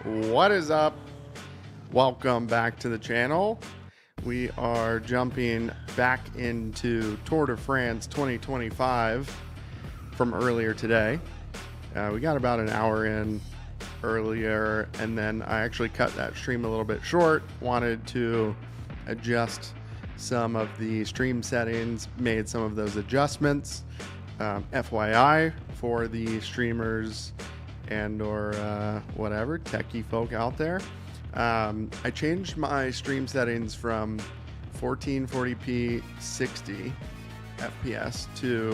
What is up? Welcome back to the channel. We are jumping back into Tour de France 2025 from earlier today. We got about an hour in earlier, and then I actually cut that stream a little bit short. Wanted to adjust some of the stream settings, made some of those adjustments. FYI for the streamers and or whatever techie folk out there, I changed my stream settings from 1440p 60 FPS to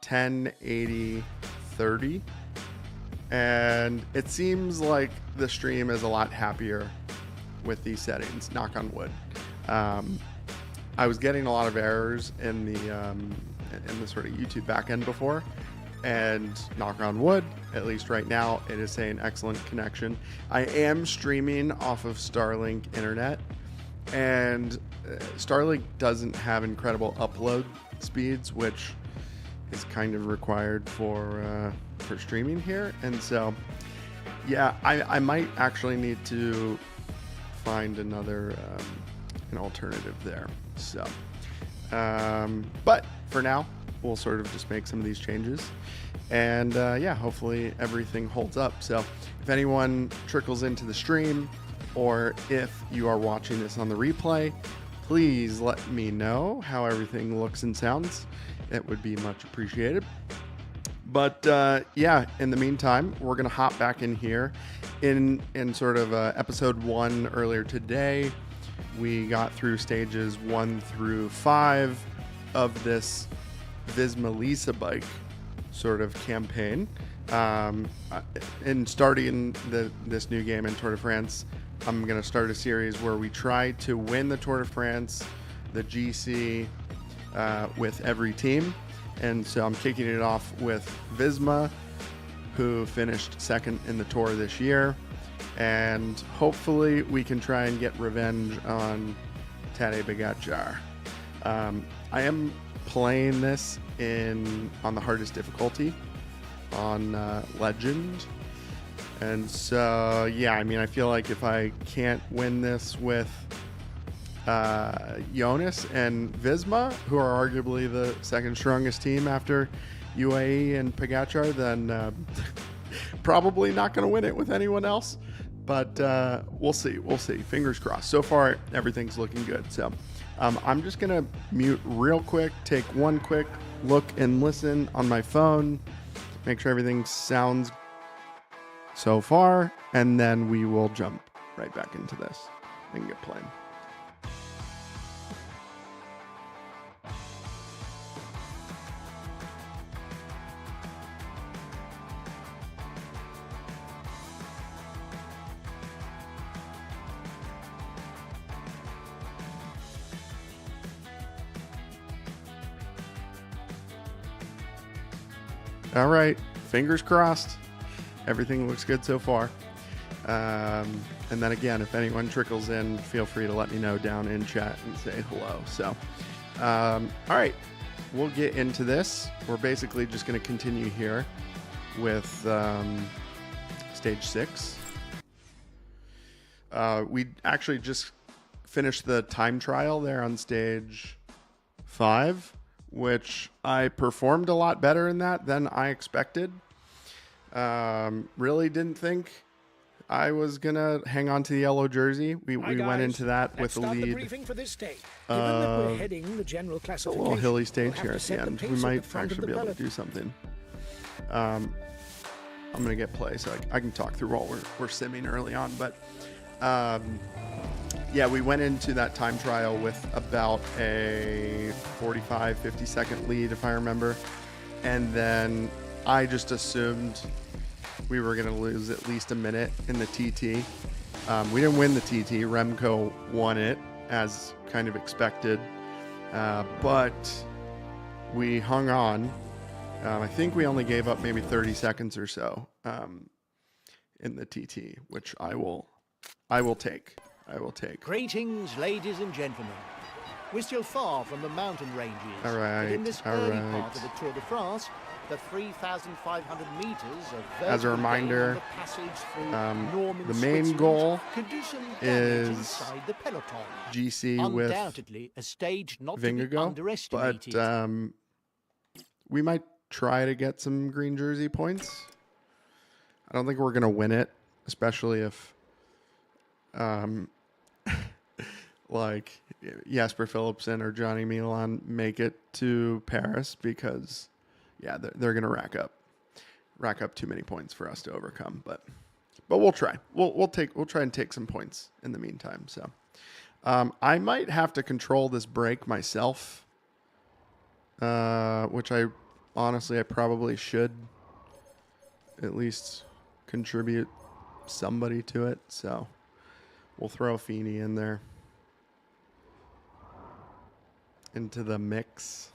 1080 30, and it seems like the stream is a lot happier with these settings, knock on wood. I was getting a lot of errors in the sort of YouTube backend before, and knock on wood, at least right now, it is saying excellent connection. I am streaming off of Starlink internet, and Starlink doesn't have incredible upload speeds, which is kind of required for streaming here. And so, yeah, I might actually need to find another an alternative there. So, but for now, we'll sort of just make some of these changes, and yeah, hopefully everything holds up. So if anyone trickles into the stream, or if you are watching this on the replay, please let me know how everything looks and sounds. It would be much appreciated. But yeah, in the meantime, we're gonna hop back in here. In sort of episode 1 earlier today, we got through stages 1 through 5 of this Visma Lease bike sort of campaign. In starting this new game in Tour de France, I'm going to start a series where we try to win the Tour de France, the GC, with every team. And so I'm kicking it off with Visma, who finished second in the Tour this year. And hopefully we can try and get revenge on Tadej Pogačar. I am playing this on the hardest difficulty, on Legend, and so yeah, I mean, I feel like if I can't win this with Jonas and Visma, who are arguably the second strongest team after UAE and Pogačar, then probably not going to win it with anyone else. But we'll see. Fingers crossed. So far, everything's looking good. So I'm just going to mute real quick, take one quick look and listen on my phone, make sure everything sounds so far, and then we will jump right back into this and get playing. All right, fingers crossed. Everything looks good so far. And then again, if anyone trickles in, feel free to let me know down in chat and say hello. So, all right, we'll get into this. We're basically just going to continue here with stage 6. We actually just finished the time trial there on stage 5, which I performed a lot better in that than I expected. Really didn't think I was going to hang on to the yellow jersey. We went into that with a lead. We're heading the general classification. A little hilly stage here at the end. We might actually be able to do something. I'm going to get play so I can talk through while we're simming early on. But yeah, we went into that time trial with about a 45, 50 second lead, if I remember. And then I just assumed we were going to lose at least a minute in the TT. We didn't win the TT. Remco won it, as kind of expected. But we hung on. I think we only gave up maybe 30 seconds or so in the TT, which I will take. Greetings, ladies and gentlemen. We're still far from the mountain ranges. All right. But in this early part of the Tour de France, The 3,500 meters of As a reminder, the passage through Norman, the main Switzerland goal can do some damage is inside the peloton. GC with Undoubtedly a stage not to be gaminggggg, underestimated. but we might try to get some green jersey points. I don't think we're going to win it, especially if like Jasper Philipsen or Johnny Milan make it to Paris, because yeah, they're going to rack up too many points for us to overcome, but we'll try. We'll try and take some points in the meantime. So I might have to control this break myself, which I probably should at least contribute somebody to it. So we'll throw Feeney in there into the mix,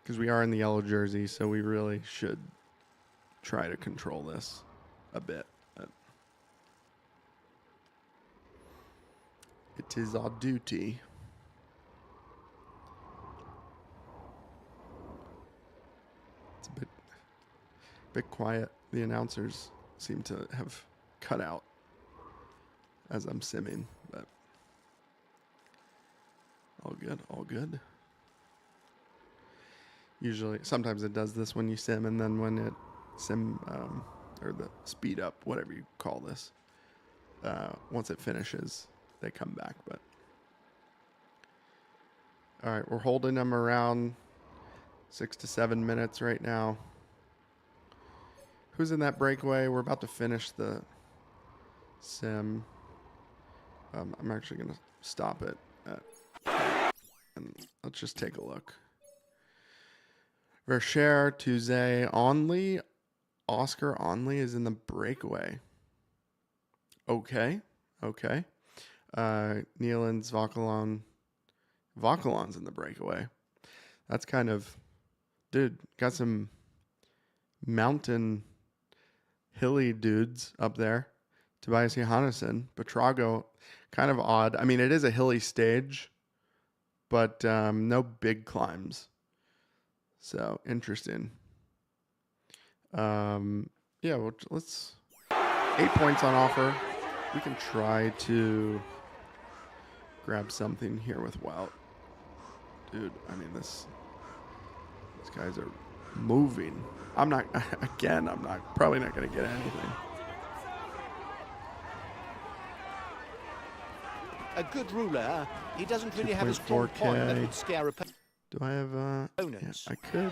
because we are in the yellow jersey, so we really should try to control this a bit. But it is our duty. It's a bit quiet. The announcers seem to have cut out as I'm simming, but all good, all good. Usually, sometimes it does this when you sim, and then when it or the speed up, whatever you call this, once it finishes, they come back. But all right, we're holding them around 6 to 7 minutes right now. Who's in that breakaway? We're about to finish the sim. I'm actually going to stop it and let's just take a look. Vercher, Tuesday, Onley. Oscar Onley is in the breakaway. Okay. Nealon's Vauquelin. Vauquelin's in the breakaway. That's kind of... Dude, got some mountain hilly dudes up there. Tobias Johannesson. Betrago, kind of odd. I mean, it is a hilly stage, but no big climbs. So, interesting. Yeah, well, let's... 8 points on offer. We can try to grab something here with Wout. Dude, I mean, these guys are moving. I'm probably not going to get anything. A good ruler. He doesn't really have a strong point that would scare a... Do I have yeah, I could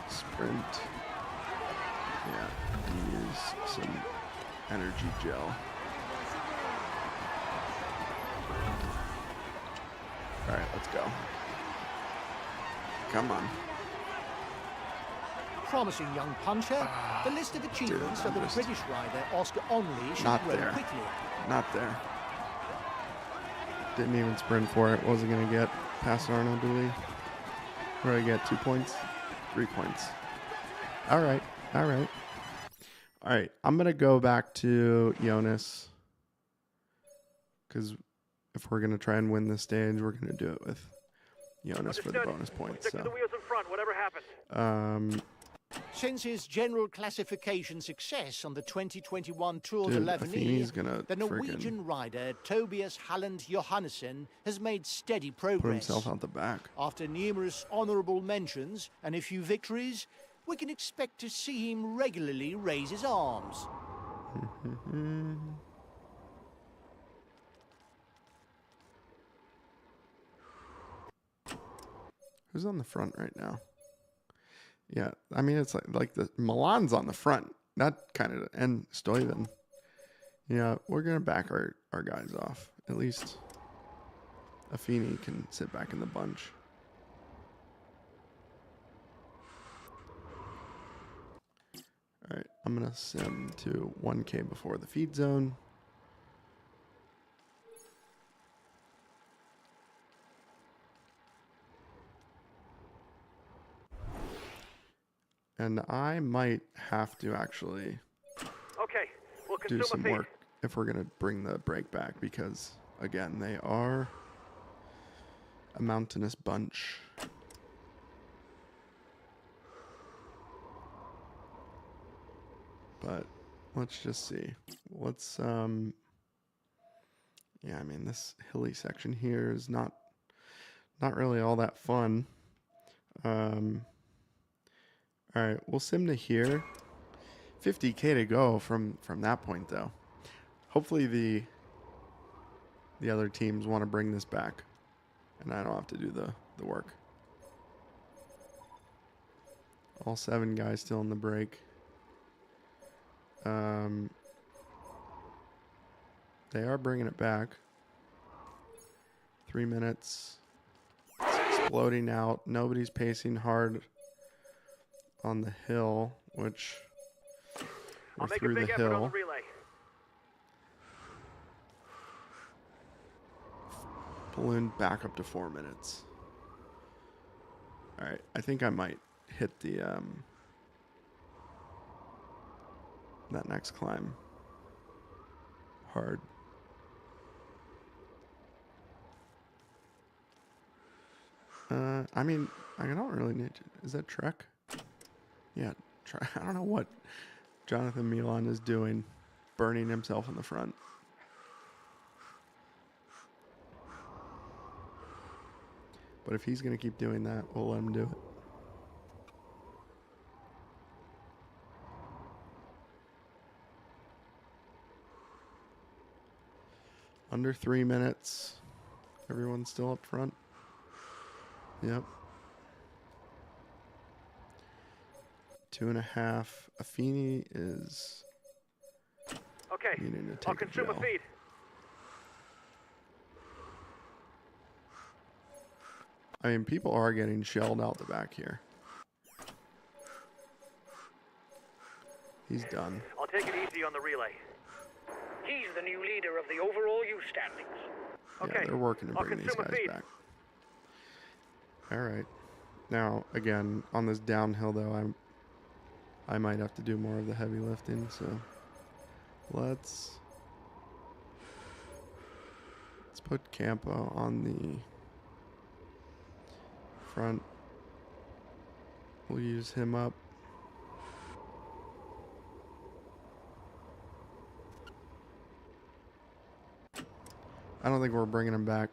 sprint. Yeah, use some energy gel. All right, let's go. Come on. Promising young puncher. The list of achievements for the British rider Oscar Onley should grow quickly. Not there. Didn't even sprint for it. Wasn't going to get past Arno Dooley. Where did I get? 2 points? 3 points. All right. I'm going to go back to Jonas, because if we're going to try and win this stage, we're going to do it with Jonas for the bonus points. Stick to the wheels in front, whatever happens. Since his general classification success on the 2021 Tour de l'Avenir, the Norwegian rider Tobias Halland Johannesson has made steady progress. Put himself out the back. After numerous honourable mentions and a few victories, we can expect to see him regularly raise his arms. Who's on the front right now? Yeah, I mean, it's like the Milan's on the front. That kind of, and Stuyven. Yeah, we're going to back our guys off. At least Affini can sit back in the bunch. All right, I'm going to sim to 1K before the feed zone. And I might have to actually do some work if we're going to bring the break back, because, again, they are a mountainous bunch. But let's just see. Let's yeah, I mean, this hilly section here is not really all that fun. All right, we'll sim to here. 50K to go from that point, though. Hopefully the other teams want to bring this back, and I don't have to do the work. All 7 guys still in the break. They are bringing it back. 3 minutes. It's exploding out. Nobody's pacing hard on the hill, which we're through the hill. Balloon back up to 4 minutes. All right, I think I might hit the that next climb hard. I mean, I don't really need to. Is that Trek? Yeah, I don't know what Jonathan Milan is doing, burning himself in the front. But if he's going to keep doing that, we'll let him do it. Under 3 minutes. Everyone's still up front. Yep. 2.5. Affini is needing to take I'll consume a feed. I mean, people are getting shelled out the back here. He's done. I'll take it easy on the relay. He's the new leader of the overall use standings. Yeah, they're working to bring these guys back. All right. Now, again, on this downhill, though, I might have to do more of the heavy lifting, so let's put Campo on the front. We'll use him up. I don't think we're bringing him back.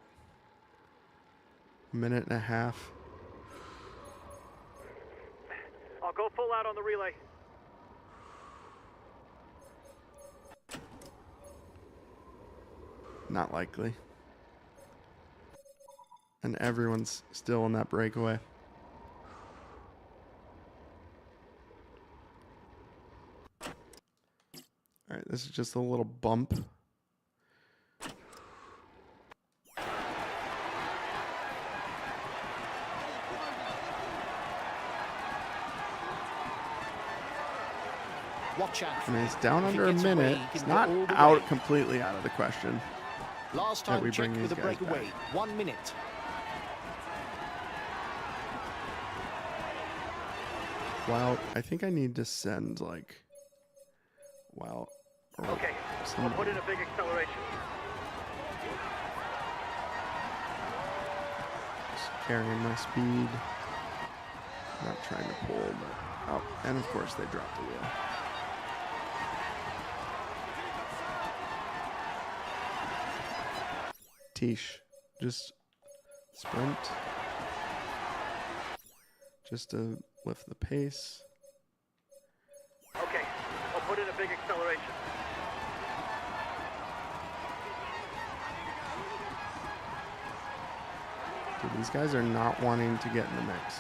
1.5 minutes. I'll go full out on the relay. Not likely. And everyone's still in that breakaway. All right, this is just a little bump. Watch out. I mean, it's down under a minute. It's not out completely out of the question. Last time checked with a breakaway. 1 minute. Wow, I think I need to send like. Wow. Okay, I'll put in a big acceleration. Just carrying my speed. Not trying to pull, but oh, and of course they dropped the wheel. Tish, just sprint, just to lift the pace. Okay, I'll put in a big acceleration. Dude, these guys are not wanting to get in the mix.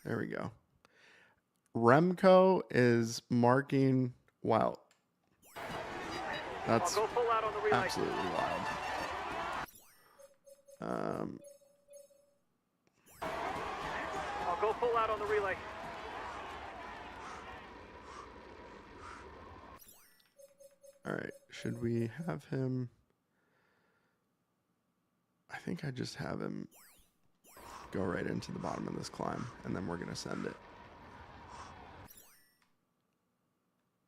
There we go. Remco is marking wild. That's I'll go full out on the relay. Absolutely wild. I'll go full out on the relay. All right. Should we have him? I think I just have him go right into the bottom of this climb, and then we're going to send it.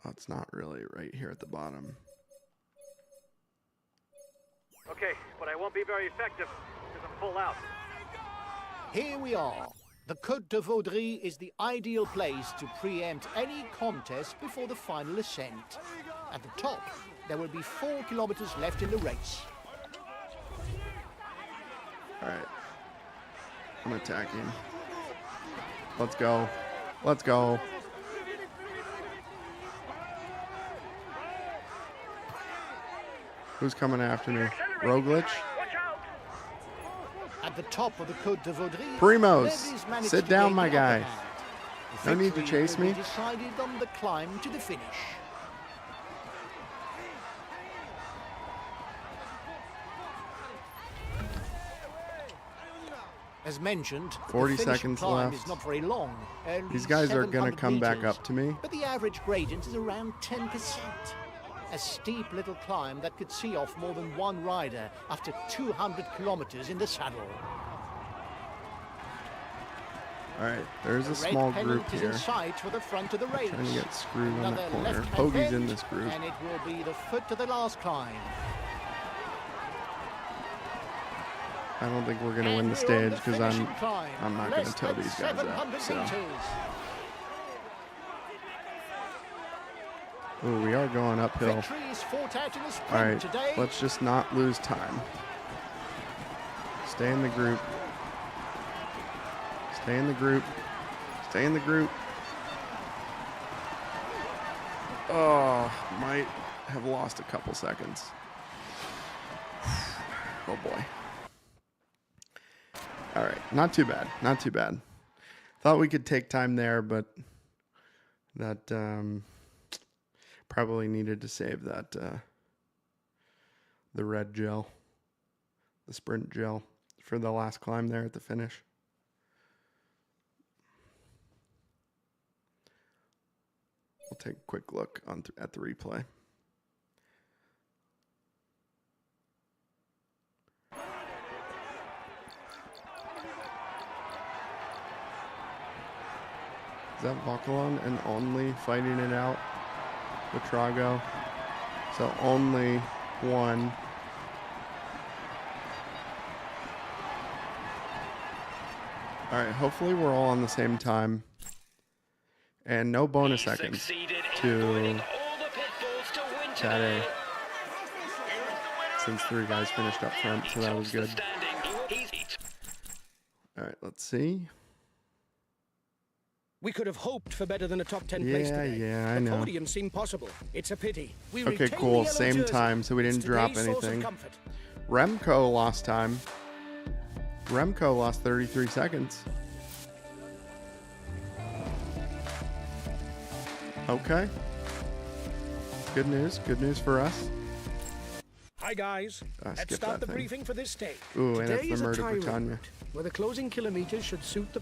Oh, it's not really right here at the bottom. Okay, but I won't be very effective because I'm full out. Here we are. The Côte de Vaudry is the ideal place to preempt any contest before the final ascent. At the top, there will be 4 kilometers left in the race. All right. I'm attacking. Let's go. Let's go. Who's coming after me? Roglic? At the top of the Côte de Vaudry, Primos, sit down, my guy. No need to chase me. Decided on the climb to the finish. As mentioned, 40 the seconds climb left. is not very long. These guys are going to come back meters, up to me. But the average gradient is around 10%. A steep little climb that could see off more than one rider after 200 kilometers in the saddle. All right, there's a small group here. In sight for the front of the race. Trying to get screwed on that corner. Left-hand Hoagie's bend, in this group. And it will be the foot to the last climb. I don't think we're going to win the stage because I'm not going to tow these guys up. So. Ooh, we are going uphill. All right, today. Let's just not lose time. Stay in the group. Stay in the group. Stay in the group. Oh, might have lost a couple seconds. Oh boy. All right, not too bad. Not too bad. Thought we could take time there, but that probably needed to save that the red gel, the sprint gel for the last climb there at the finish. We'll take a quick look at the replay. Is that Vauquelin and only fighting it out with Trago? So only one. All right, hopefully we're all on the same time. And no bonus seconds to Tade. Since 3 guys finished up front, so that was good. All right, let's see. We could have hoped for better than a top 10 place today. Yeah, I know. The podium seemed possible. It's a pity. Okay, cool. Same time, so we didn't drop anything. Remco lost time. Remco lost 33 seconds. Okay. Good news. Good news for us. Hi, guys. Let's start the briefing for this stage. Ooh, and it's the Murder Britannia. Where the closing kilometers should suit the...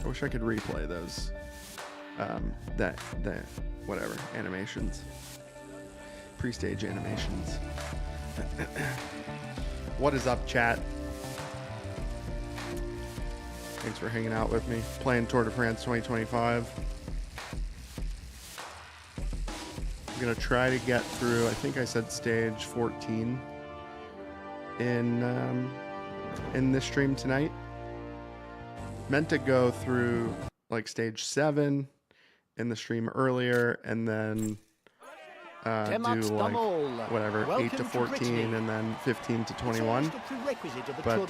I wish I could replay those, whatever, animations. Pre-stage animations. What is up, chat? Thanks for hanging out with me. Playing Tour de France 2025. I'm going to try to get through, I think I said stage 14 in this stream tonight. Meant to go through like stage 7 in the stream earlier and then do like whatever, 8 to 14 and then 15 to 21. But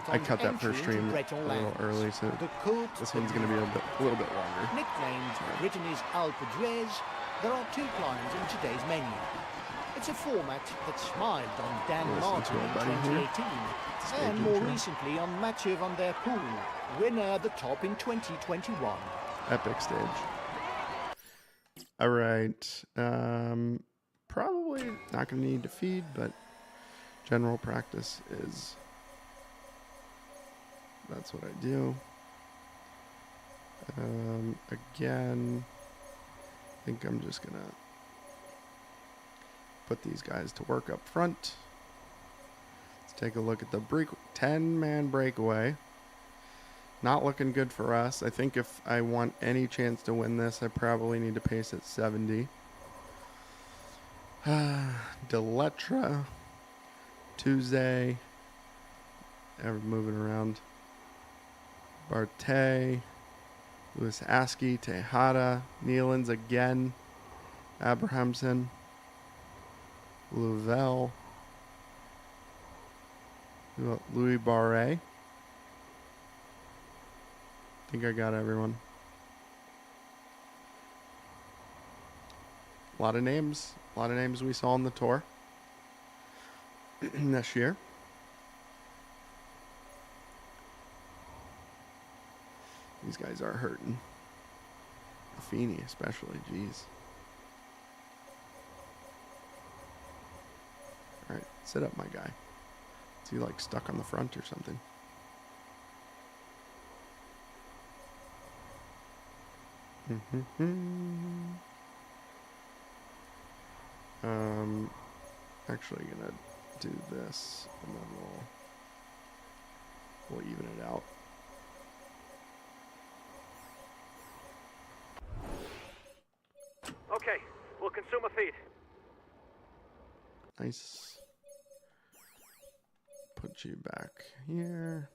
I cut that first stream a little early, so this one's going to be a little bit longer. Nicknamed Brittany's Alpe d'Huez, there are 2 climbs in today's menu. It's a format that smiled on Dan Martin in 2018 and more recently on Mathieu van der Poel, winner at the top in 2021. Epic stage. All right. Probably not going to need to feed, but general practice is... That's what I do. Again, I think I'm just going to put these guys to work up front. Let's take a look at the 10-man breakaway. Not looking good for us. I think if I want any chance to win this, I probably need to pace at 70. Deletra, Tuesday. Moving around. Barte, Lewis Askey, Tejada, Nealons again, Abrahamson, Louvel, Louis Barre. I think I got everyone. A lot of names we saw on the tour this year. These guys are hurting. Affini especially, jeez. All right, sit up, my guy. Is he like stuck on the front or something? Actually gonna do this and then we'll even it out. Okay, we'll consume a feed. Nice. Put you back here.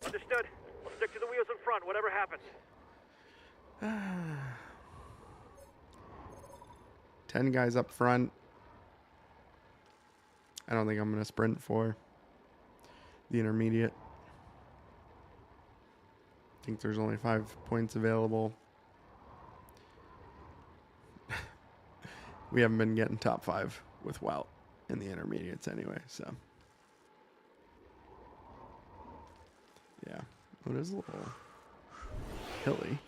Understood. We'll stick to the wheels in front, whatever happens. 10 guys up front. I don't think I'm going to sprint for the intermediate. I think there's only 5 points available. We haven't been getting top 5 with Wout in the intermediates anyway, so. Yeah, it is a little hilly.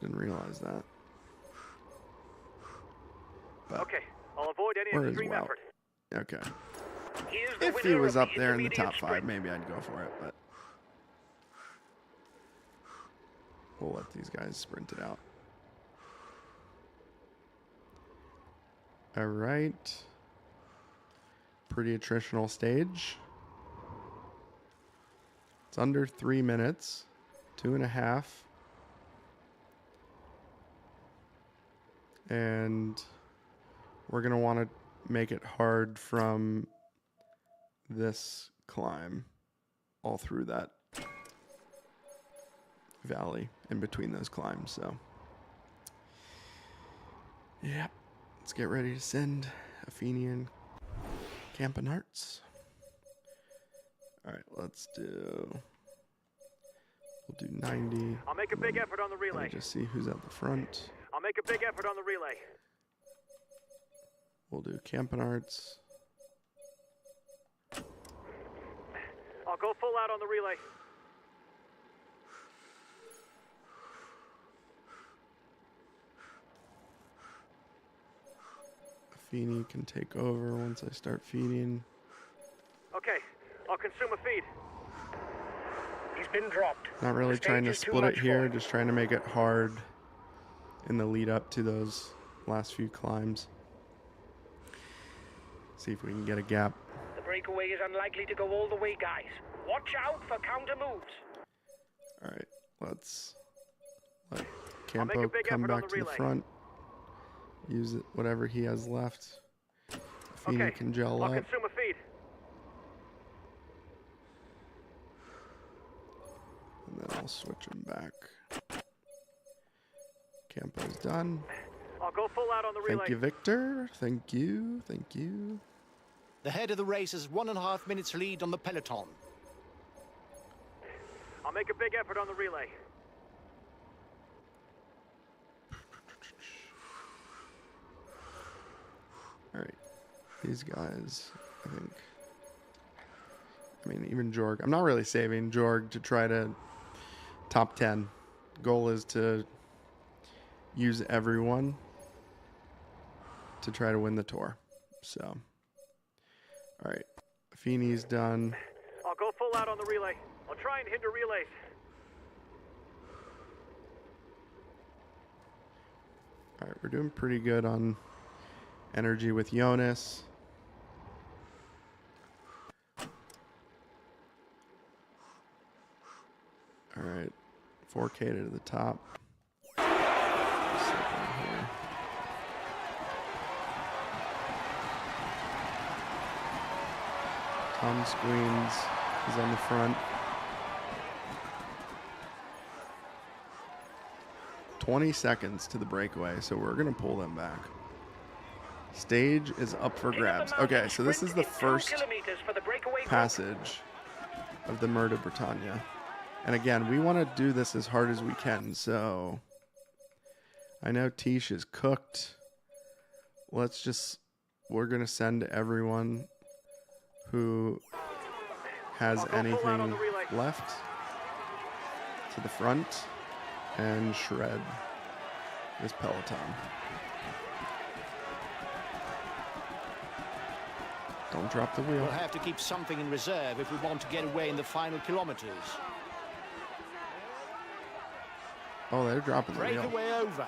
Didn't realize that. But okay, I'll avoid any where is extreme Wout? effort. Okay. Here's the If he winner was of up the there in the intermediate top 5, sprint. maybe I'd go for it, but we'll let these guys sprint it out. All right. Pretty attritional stage. It's under 3 minutes, 2.5. And we're going to want to make it hard from this climb all through that valley in between those climbs. So, yeah, let's get ready to send Athenian Camping Hearts. All right, we'll do 90. I'll make a big effort on the Let me relay. just see who's at the front. I'll make a big effort on the relay. We'll do Camping Arts. I'll go full out on the relay. Affini can take over once I start feeding. Okay, I'll consume a feed. He's been dropped. Not really The trying to stage is too split it much for here, him. just trying to make it hard in the lead up to those last few climbs. See if we can get a gap. The breakaway is unlikely to go all the way, guys. Watch out for counter moves. All right, let's let I'll make a Campo big come effort on back the to the relay. front. Use it, whatever he has left. Affini Okay, can gel I'll up. consume a feed. And then I'll switch him back. Campo's done. I'll go full out on the relay. Thank you, Victor. Thank you. Thank you. The head of the race has 1.5 minutes lead on the peloton. I'll make a big effort on the relay. All right. These guys, I mean, even Jorg. I'm not really saving Jorg to try to top 10. Goal is to use everyone to try to win the tour. So, all right. Affini's done. I'll go full out on the relay. I'll try and hinder relays. All right, we're doing pretty good on energy with Jonas. All right, 4K to the top. Tom Squeens is on the front. 20 seconds to the breakaway, so we're going to pull them back. Stage is up for grabs. Okay, so this is the first passage of the Mer de Bretagne. And again, we want to do this as hard as we can, so I know Tish is cooked. We're going to send everyone who has anything left to the front and shred this peloton. Don't drop the wheel. We'll have to keep something in reserve if we want to get away in the final kilometers. Oh, they're dropping the wheel. Breakaway over.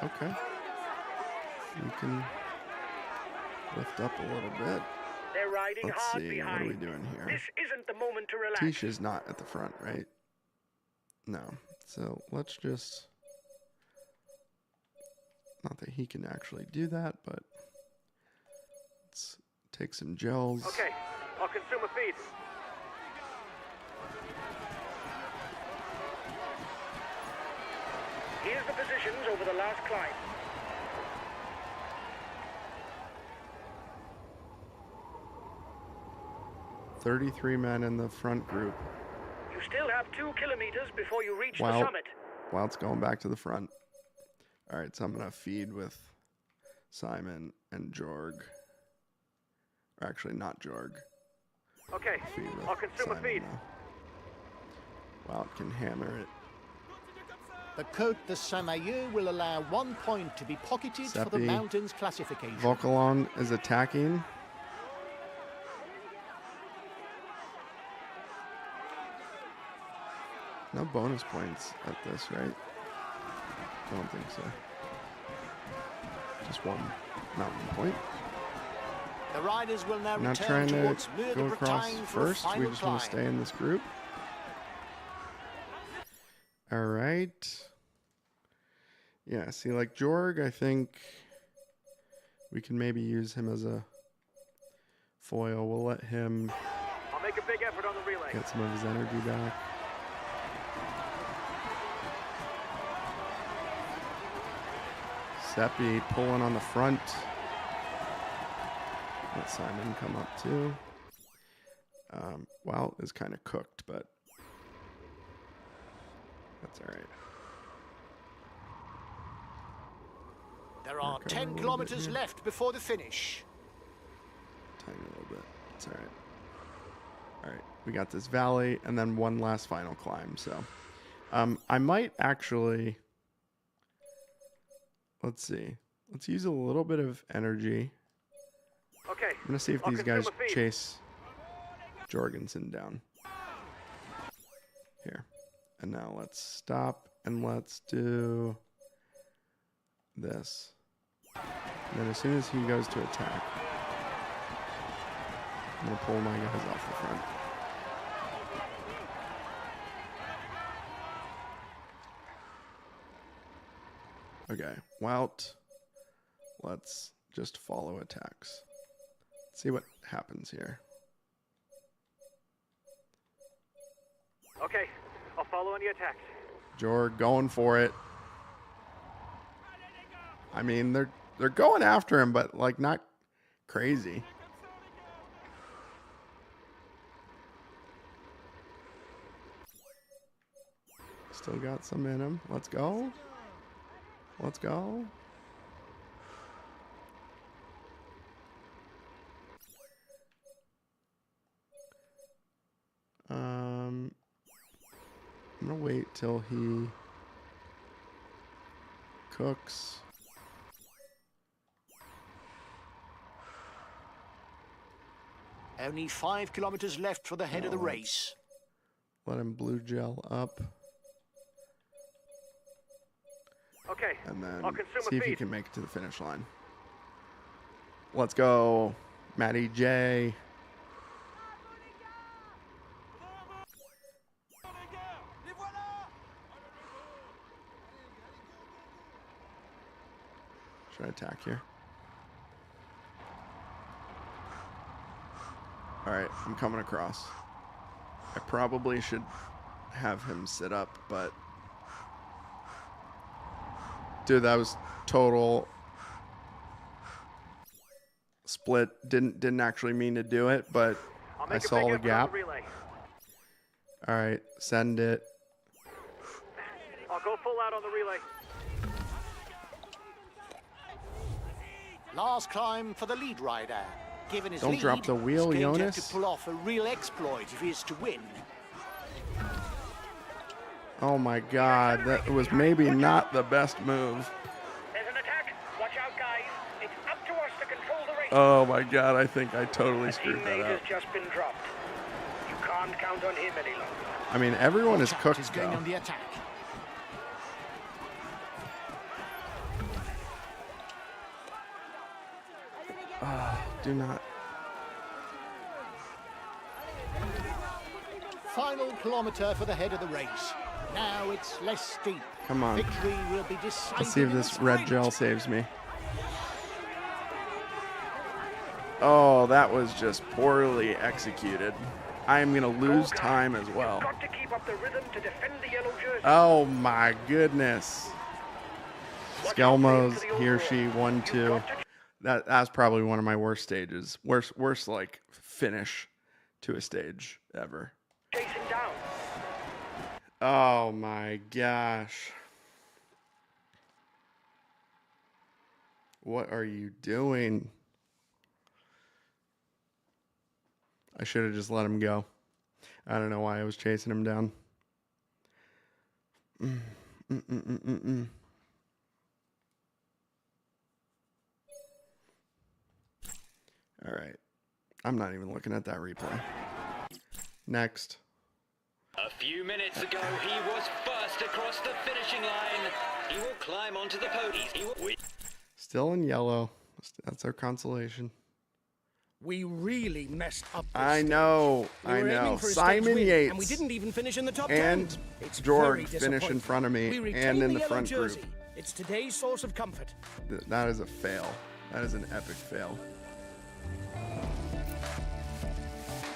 Okay. We can lift up a little bit. They're riding Let's hard see, behind. what are we doing here? This isn't the moment to relax. Tish is not at the front, right? No. So let's just... Not that he can actually do that, but let's take some gels. Okay, I'll consume a feed. Here's the positions over the last climb. $33 men in the front group. You still have 2 kilometers before you reach the Wow. summit. While it's going back to the front. All right, so I'm going to feed with Simon and Jorg. Or actually, not Jorg. Okay, Feed with I'll consume a Simon, feed. though. Wout can hammer it. The Côte de Saint-Mahieu will allow 1 point to be pocketed for the Seppi. mountains classification. Vauquelin is attacking. No bonus points at this, right? I don't think so. Just one mountain point. The riders will now We're not return trying towards to Mer go de across Bretagne for a first. We final just want to climb. stay in this group. All right. Yeah, see, like Jorg, I think we can maybe use him as a foil. We'll let him I'll make a big effort on the relay. get some of his energy back. Seppi pulling on the front. Let Simon come up too. Wout is kind of cooked, but that's all right. There are Recover a 10 little kilometers bit here. left before the finish. Tiny little bit. It's all right. All right, we got this valley and then one last final climb. So I might actually, let's see. Let's use a little bit of energy. Okay, I'm going to see if I'll these guys consume a feed. chase Jorgensen down. Here. And now let's stop and let's do this. And then as soon as he goes to attack, I'm going to pull my guys off the front. Okay, Wout, let's just follow attacks. See what happens here. Okay, I'll follow any attacks. Jorg going for it. I mean, they're going after him, but like not crazy. Still got some in him. Let's go. Let's go. I'm gonna wait till he cooks. Only 5 kilometers left for the head of the race. Let him blue gel up. Okay, And then I'll consume see a if he feed. can make it to the finish line. Let's go, Matty J. Should I attack here? All right, I'm coming across. I probably should have him sit up, but dude, that was total split. Didn't actually mean to do it, but I saw the gap. All right, send it. I'll go full out on the relay. Last climb for the lead rider. Given his Don't lead, drop the wheel, he's going to have Jonas. to pull off a real exploit if he is to win. Oh my God, that was maybe not the best move. There's an attack. Watch out, guys. It's up to us to control the race. Oh my God, I think I totally A screwed teammate that has up. just been dropped. You can't count on him any longer. I mean, everyone is Watch out, cooked he's going though. on the attack. Do not. Final kilometer for the head of the race. Now it's less steep. Come on. Victory will be decided. Let's see if in this the red sprint. gel saves me. Oh, that was just poorly executed. I am going to lose Go, guys. time as well. You've got to keep up the rhythm to defend the yellow jersey. Oh my goodness. Watch out Skelmos, for the he or overall. she, 1-2. You've got to That's probably one of my worst stages. Worst like finish to a stage ever. chase him down. Oh my gosh. What are you doing? I should have just let him go. I don't know why I was chasing him down. All right. I'm not even looking at that replay. Next. A few minutes ago, he was first across the finishing line. He will climb onto the podium. He will win. Still in yellow. That's our consolation. We really messed up this I stage. know. We I were aiming know. for a stage Simon win, Yates and we didn't even finish in the top and 10. It's Jorg very finish in disappointing. front of me We retain and in the yellow front group. jersey. It's today's source of comfort. That is a fail. That is an epic fail.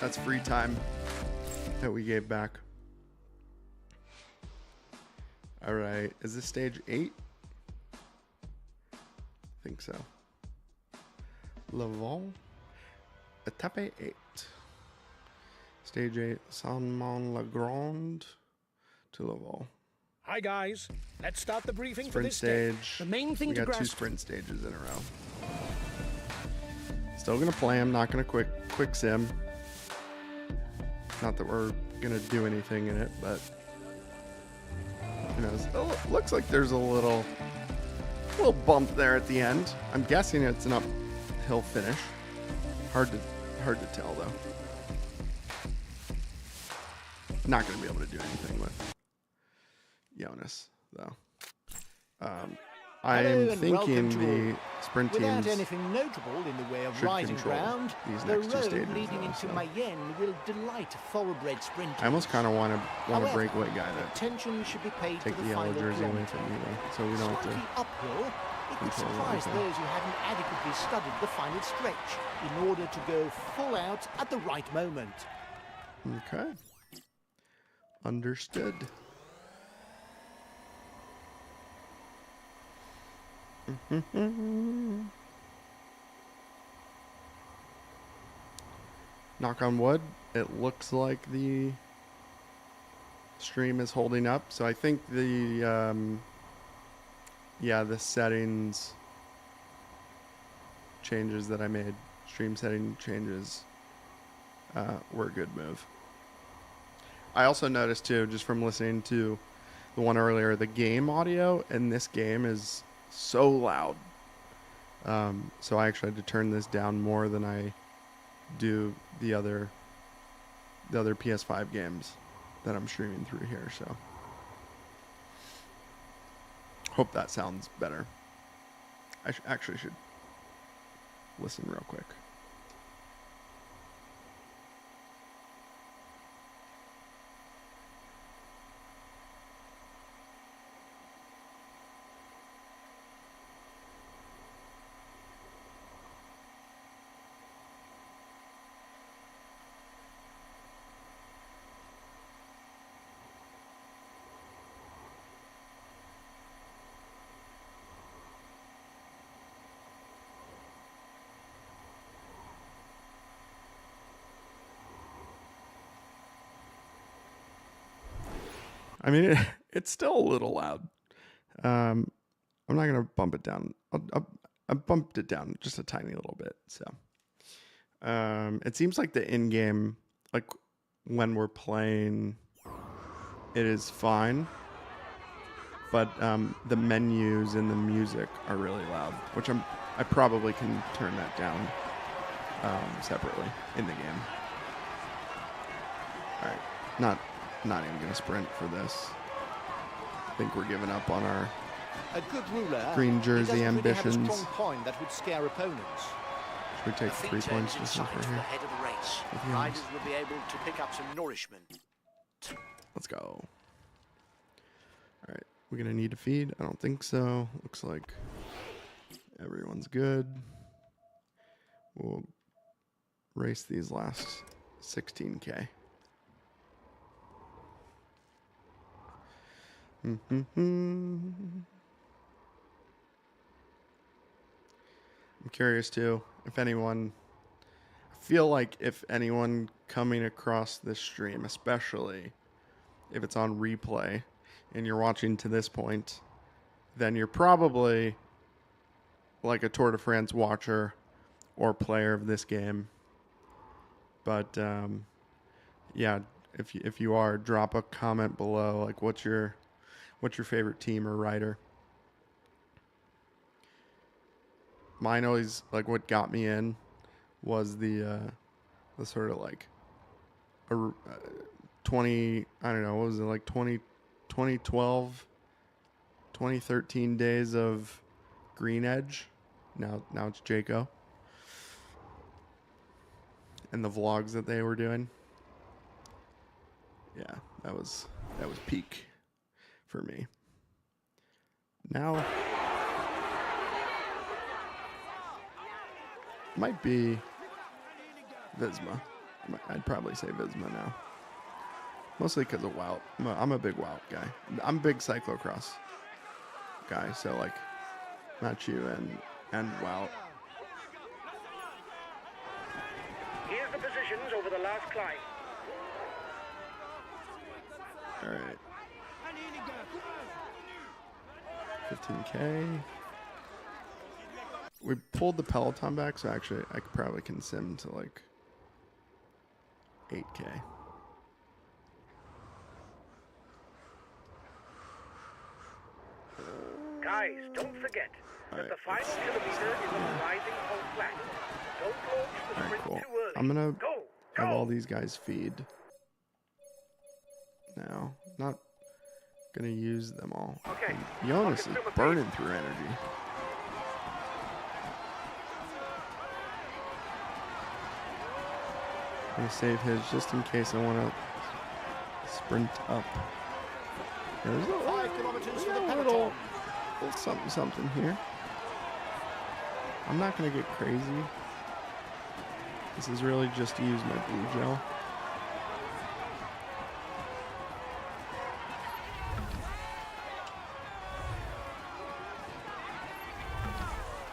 That's free time that we gave back. All right. Is this stage 8? I think so. Laval. Etape 8. Stage 8. Saint-Mont-Legrand to Laval. Hi, guys. Let's start the briefing for Sprint this day. stage. The main thing We to got 2 grasp. sprint stages in a row. Still gonna play him. Not gonna quick sim. Not that we're gonna do anything in it, but you know, it looks like there's a little bump there at the end. I'm guessing it's an uphill finish. Hard to tell though. Not gonna be able to do anything with Jonas though. I'm Hello and thinking welcome to the all. sprint Without teams anything notable in the way of should rising control ground, these the next 2 road stages, leading though, into so. Mayenne will delight thoroughbred sprinters. I almost kind of want a However, breakaway guy that attention should be paid take to the the yellow final jersey away kilometer. from me though, so we don't have Slightly to. uphill, it could control surprise everything. those who haven't adequately studied the final stretch in order to go full out at the right moment. Okay. Understood. Knock on wood, it looks like the stream is holding up. So I think the the settings changes that I made, stream setting changes, were a good move. I also noticed too, just from listening to the one earlier, the game audio in this game is so loud. So I actually had to turn this down more than I do the other PS5 games that I'm streaming through here. So hope that sounds better. I actually should listen real quick. I mean, it's still a little loud. I'm not gonna bump it down. I bumped it down just a tiny little bit. So, it seems like the in-game, like when we're playing, it is fine. But the menus and the music are really loud, which I probably can turn that down separately in the game. All right, not even gonna sprint for this. I think we're giving up on our A good ruler. green jersey he doesn't really have a ambitions. strong point that would scare opponents. Should we take 3 points just off right the here? head of the race. With the Riders arms. will be able to pick up some nourishment. Let's go. All right, we're gonna need to feed. I don't think so. Looks like everyone's good. We'll race these last 16K. I'm curious too if anyone, I feel like if anyone coming across this stream, especially if it's on replay and you're watching to this point, then you're probably like a Tour de France watcher or player of this game. But yeah, if you are, drop a comment below. Like, what's your favorite team or rider? Mine always, like, what got me in was the sort of like 20, I don't know, what was it, like 2012, 2013 days of Green Edge. Now it's Jaco. And the vlogs that they were doing. Yeah, that was peak for me. Now might be Visma. I'd probably say Visma now. Mostly because of Wout. I'm a big Wout guy. I'm a big cyclocross guy, so like Mathieu and Wout. Here's the positions over the last climb. All right. 15K. We pulled the Peloton back, so actually I probably can sim to like 8K. Guys, don't forget that Alright, the final kilometer is on the rising home flat. Don't launch the Alright, sprint cool. too early. I'm gonna Go! have all these guys feed. Now, not gonna use them all. Okay. And Jonas is burning through energy. I'm gonna save his just in case I want to sprint up. Yeah, there's 5 kilometers for the a peloton. little something here. I'm not gonna get crazy. This is really just to use my blue gel.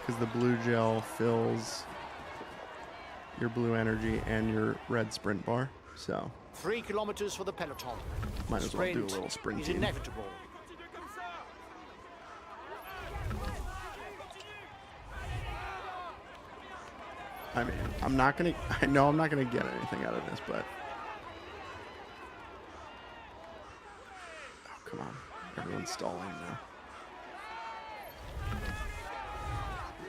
Because the blue gel fills your blue energy and your red sprint bar. So 3 kilometers for the peloton. might as well do a Sprint little is sprinting. inevitable. I mean, I know I'm not gonna get anything out of this, but oh, come on, everyone's stalling now.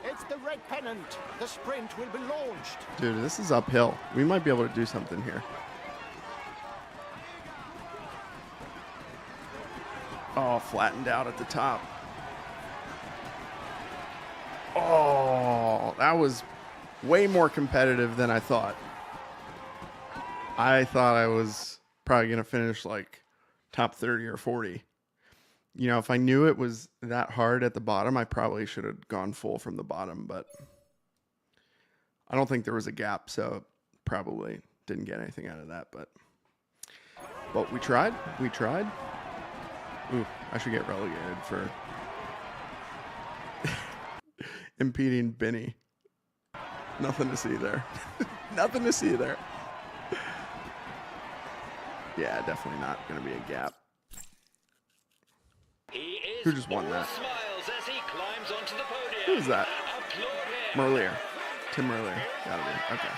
It's the red pennant. The sprint will be launched. Dude, this is uphill. We might be able to do something here. Oh, flattened out at the top. Oh, that was way more competitive than I thought. I thought I was probably going to finish like top 30 or 40. You know, if I knew it was that hard at the bottom, I probably should have gone full from the bottom, but I don't think there was a gap, so probably didn't get anything out of that, but we tried. We tried. Ooh, I should get relegated for impeding Benny. Nothing to see there. Nothing to see there. Yeah, definitely not going to be a gap. Who just won All that? smiles as he climbs onto the podium. Who is that? Applaud him. Merlier. Tim Merlier. Gotta be. Okay.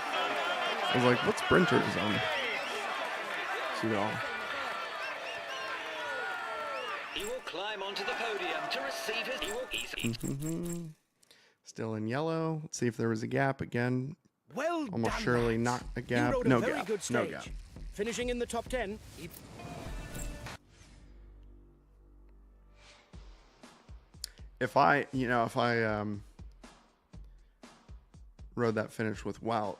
I was like, what sprinter is on? Seagull. He will climb onto the podium to receive his... Still in yellow. Let's see if there was a gap again. Well Almost done, surely lads. not a You gap. rode No a very gap. good No stage. gap. Finishing in the top 10. If I rode that finish with Wout,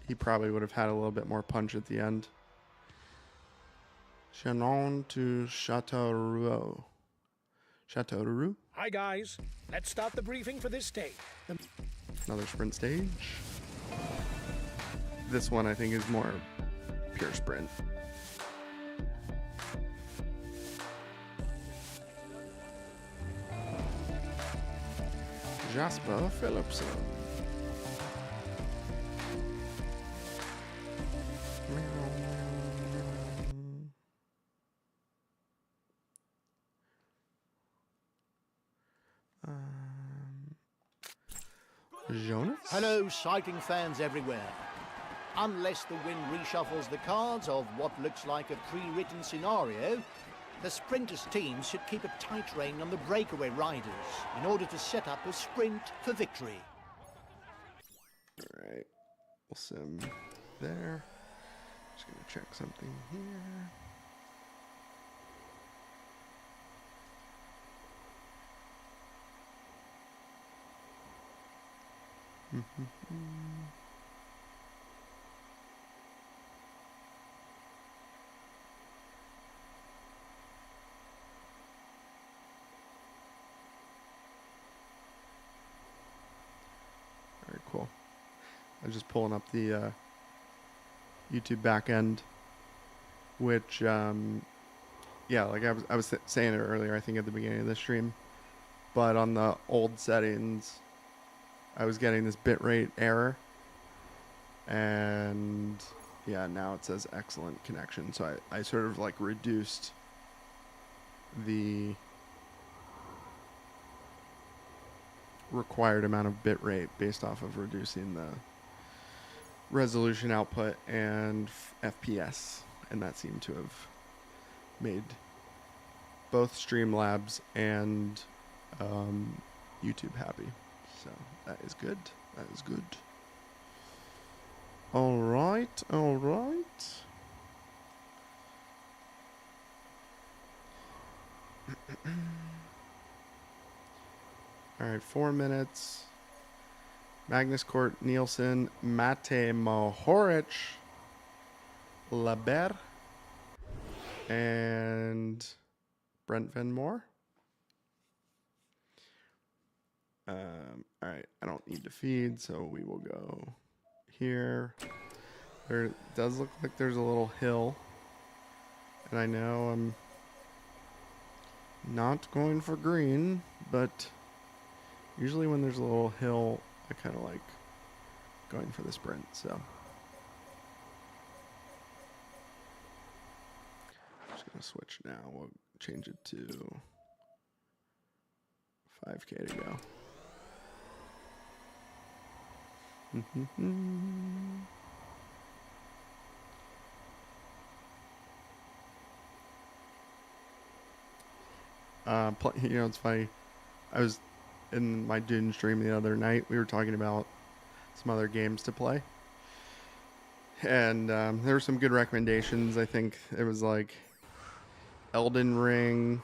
he probably would have had a little bit more punch at the end. Shannon to Châteauroux. Châteauroux? Hi, guys. Let's start the briefing for this stage. Another sprint stage. This one I think is more pure sprint. Jasper Philipson. Jonas? Hello, cycling fans everywhere. Unless the wind reshuffles the cards of what looks like a pre-written scenario, the sprinters' teams should keep a tight rein on the breakaway riders in order to set up a sprint for victory. All right, we'll sim there. Just gonna check something here. Very cool. I was just pulling up the YouTube backend, which, yeah, like I was saying it earlier, I think at the beginning of the stream, but on the old settings, I was getting this bitrate error, and yeah, now it says excellent connection. So I sort of like reduced the required amount of bitrate based off of reducing the resolution output and FPS, and that seemed to have made both Streamlabs and YouTube happy. So that is good. That is good. All right. All right. All right. 4 minutes. Magnus Kort Nielsen, Mate Mohoric, Laber, and Brent Van Moor. All right, I don't need to feed, so we will go here. There does look like there's a little hill, and I know I'm not going for green, but usually when there's a little hill, I kind of like going for the sprint, so. I'm just gonna switch now. We'll change it to 5K to go. You know, it's funny. I was in my Dune stream the other night. We were talking about some other games to play, and there were some good recommendations. I think it was like Elden Ring.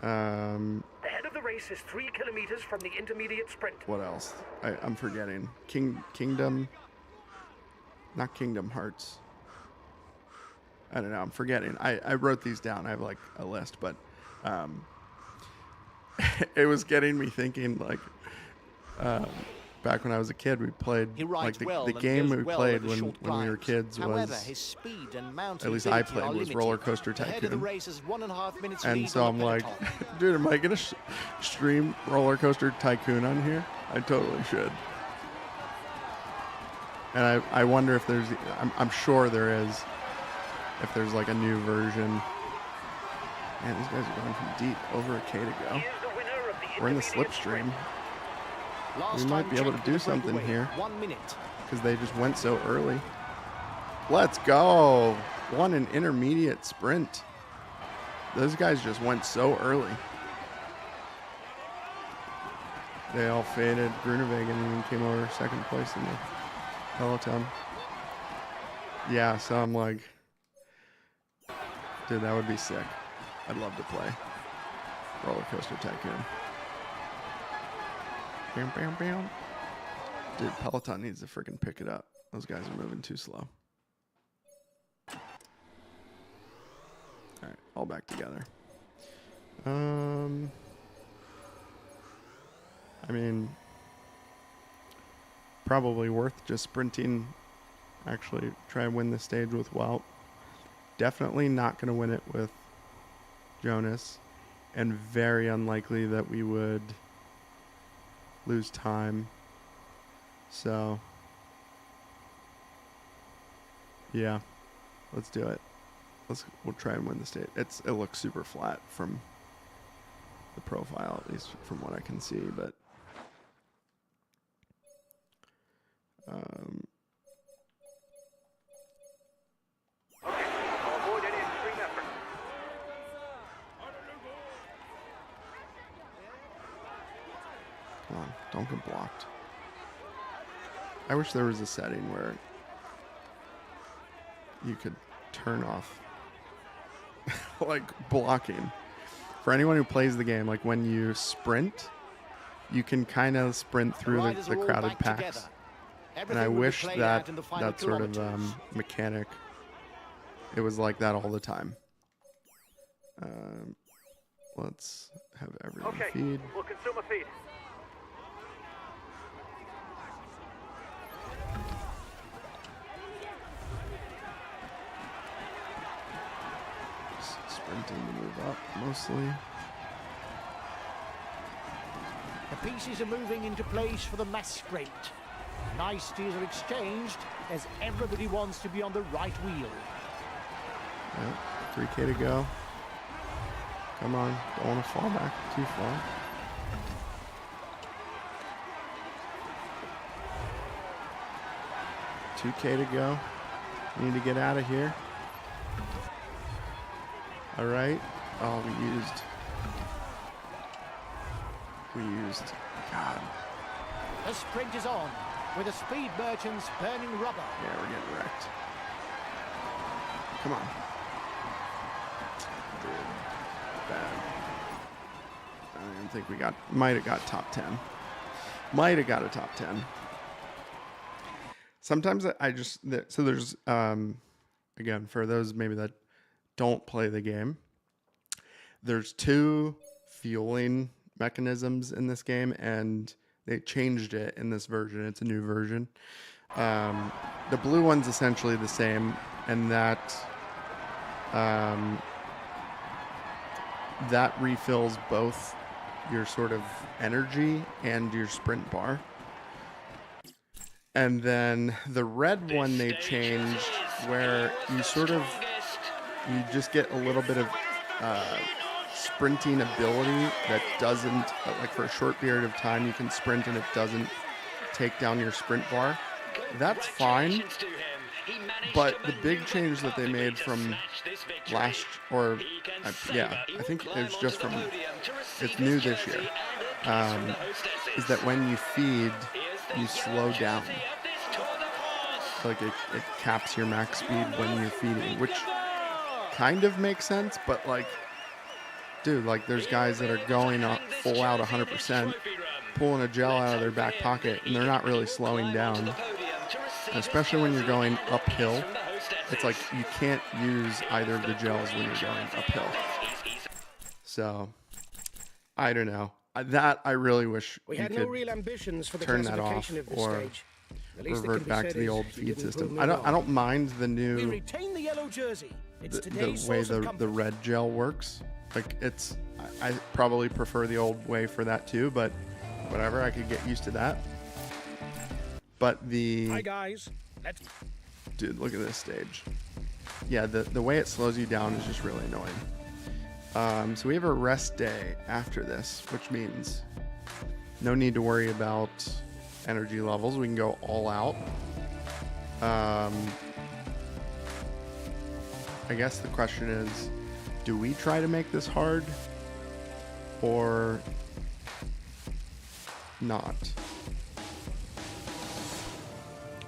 The head of the race is 3 kilometers from the intermediate sprint. What else? I'm forgetting. Kingdom. Not Kingdom Hearts. I don't know. I'm forgetting. I wrote these down. I have like a list, but it was getting me thinking, like, back when I was a kid, we played, like, the game we played when we were kids was, his speed and mountain at least I ability played, are was limited. Roller Coaster The head of the Tycoon. race is 1.5 minutes And lead so on I'm the like, peloton. dude, am I going to stream Roller Coaster Tycoon on here? I totally should. And I wonder if there's, I'm sure there is, if there's like a new version Man, these guys are going from deep. Over a K to go. He is the winner of the We're in the intermediate slipstream. Last We might time be able to checked do with a something breakaway, here. 1 minute. Because they just went so early. Let's go. Won an intermediate sprint. Those guys just went so early. They all faded. Groenewegen even came over second place in the peloton. Yeah, so I'm like, dude, that would be sick. I'd love to play Roller Coaster Tycoon. Bam, bam, bam. Dude, Peloton needs to freaking pick it up. Those guys are moving too slow. All right, all back together. I mean, probably worth just sprinting. Actually, try and win the stage with Wout. Definitely not going to win it with Jonas. And very unlikely that we would lose time. So, yeah, let's do it. We'll try and win the stage. It looks super flat from the profile, at least from what I can see, but Okay, I'll avoid any extreme effort. come on, don't get blocked. I wish there was a setting where you could turn off like blocking. For anyone who plays the game, like when you sprint, you can kind of sprint through the crowded packs. And I wish that that sort of mechanic, it was like that all the time. Let's have everyone Okay, feed. we'll consume a feed. Sprinting to move up mostly. The pieces are moving into place for the mass sprint. Niceties are exchanged as everybody wants to be on the right wheel. Yep, 3K to go. Come on, don't want to fall back too far. $2K to go. Need to get out of here. All right. Oh, we used. God. The sprint is on, with the speed merchants burning rubber. Yeah, we're getting wrecked. Come on. Dude, bad. I don't even think we might have got top 10. Might have got a top 10. Sometimes so there's, again, for those maybe that don't play the game, there's 2 fueling mechanisms in this game, and they changed it in this version. It's a new version. The blue one's essentially the same, and that refills both your sort of energy and your sprint bar. And then the red one they changed, where you just get a little bit of sprinting ability that doesn't, like for a short period of time you can sprint and it doesn't take down your sprint bar. That's fine, but the big change that they made from I think it's just from, it's new this year, is that when you feed, you slow down. Like it caps your max speed when you're feeding, which kind of makes sense, but like, dude, like there's guys that are going up full out 100%, pulling a gel out of their back pocket, and they're not really slowing down. And especially when you're going uphill, it's like you can't use either of the gels when you're going uphill. So, I don't know. That I really wish We you had could no real ambitions for the turn that off classification of this or stage. The least that revert can be back said to the is old you feed didn't system. prove me I wrong. don't mind the We new retain the yellow jersey. It's the today's way source of the comfort. red gel works. Like I probably prefer the old way for that too, but whatever, I could get used to that. But Hi guys. Let's dude, look at this stage. Yeah, the way it slows you down is just really annoying. So we have a rest day after this, which means no need to worry about energy levels. We can go all out. I guess the question is, do we try to make this hard or not?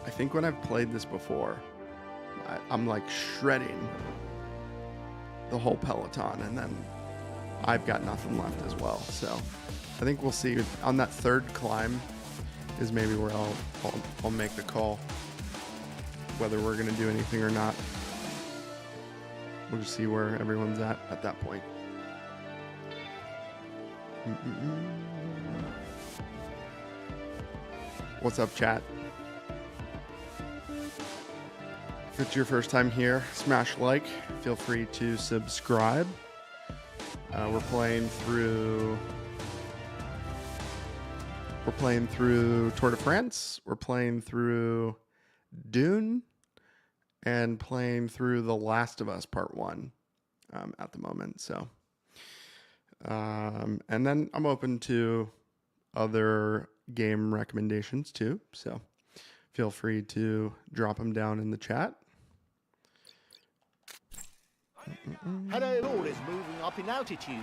I think when I've played this before, I'm like shredding the whole peloton, and then I've got nothing left as well. So I think we'll see. On that third climb is maybe where I'll make the call whether we're gonna do anything or not. We'll just see where everyone's at that point. What's up, chat? If it's your first time here, smash like. Feel free to subscribe. We're playing through Tour de France. We're playing through Dune, and playing through The Last of Us Part 1 at the moment. So, and then I'm open to other game recommendations too. So feel free to drop them down in the chat. Hello, all is moving up in altitude.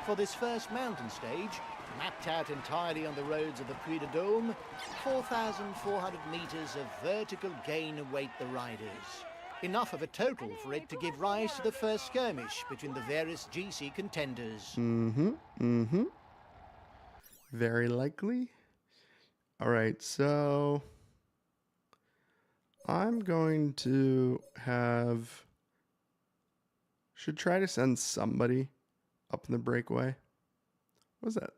For this first mountain stage, mapped out entirely on the roads of the Puy de Dôme, 4,400 meters of vertical gain await the riders. Enough of a total for it to give rise to the first skirmish between the various GC contenders. Very likely. All right, so I'm going to should try to send somebody up in the breakaway. What was that?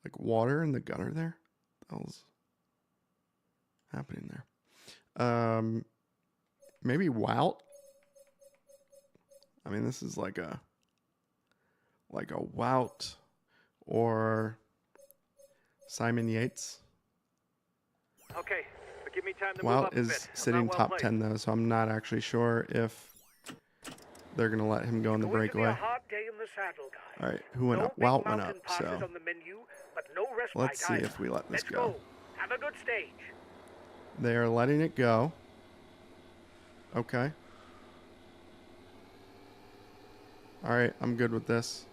Like water in the gutter there? What the hell's happening there? Maybe Wout. I mean, this is like a Wout or Simon Yates. Okay, but give me time to move up Wout a is bit. sitting top 10 though, so I'm not actually sure if they're gonna let him go in the breakaway. A hard day in the saddle, guys. All right, who went up? Wout went up, so on the menu, but no respite let's see either. if we let this Let's go. Have a good stage. They are letting it go. Okay. All right, I'm good with this.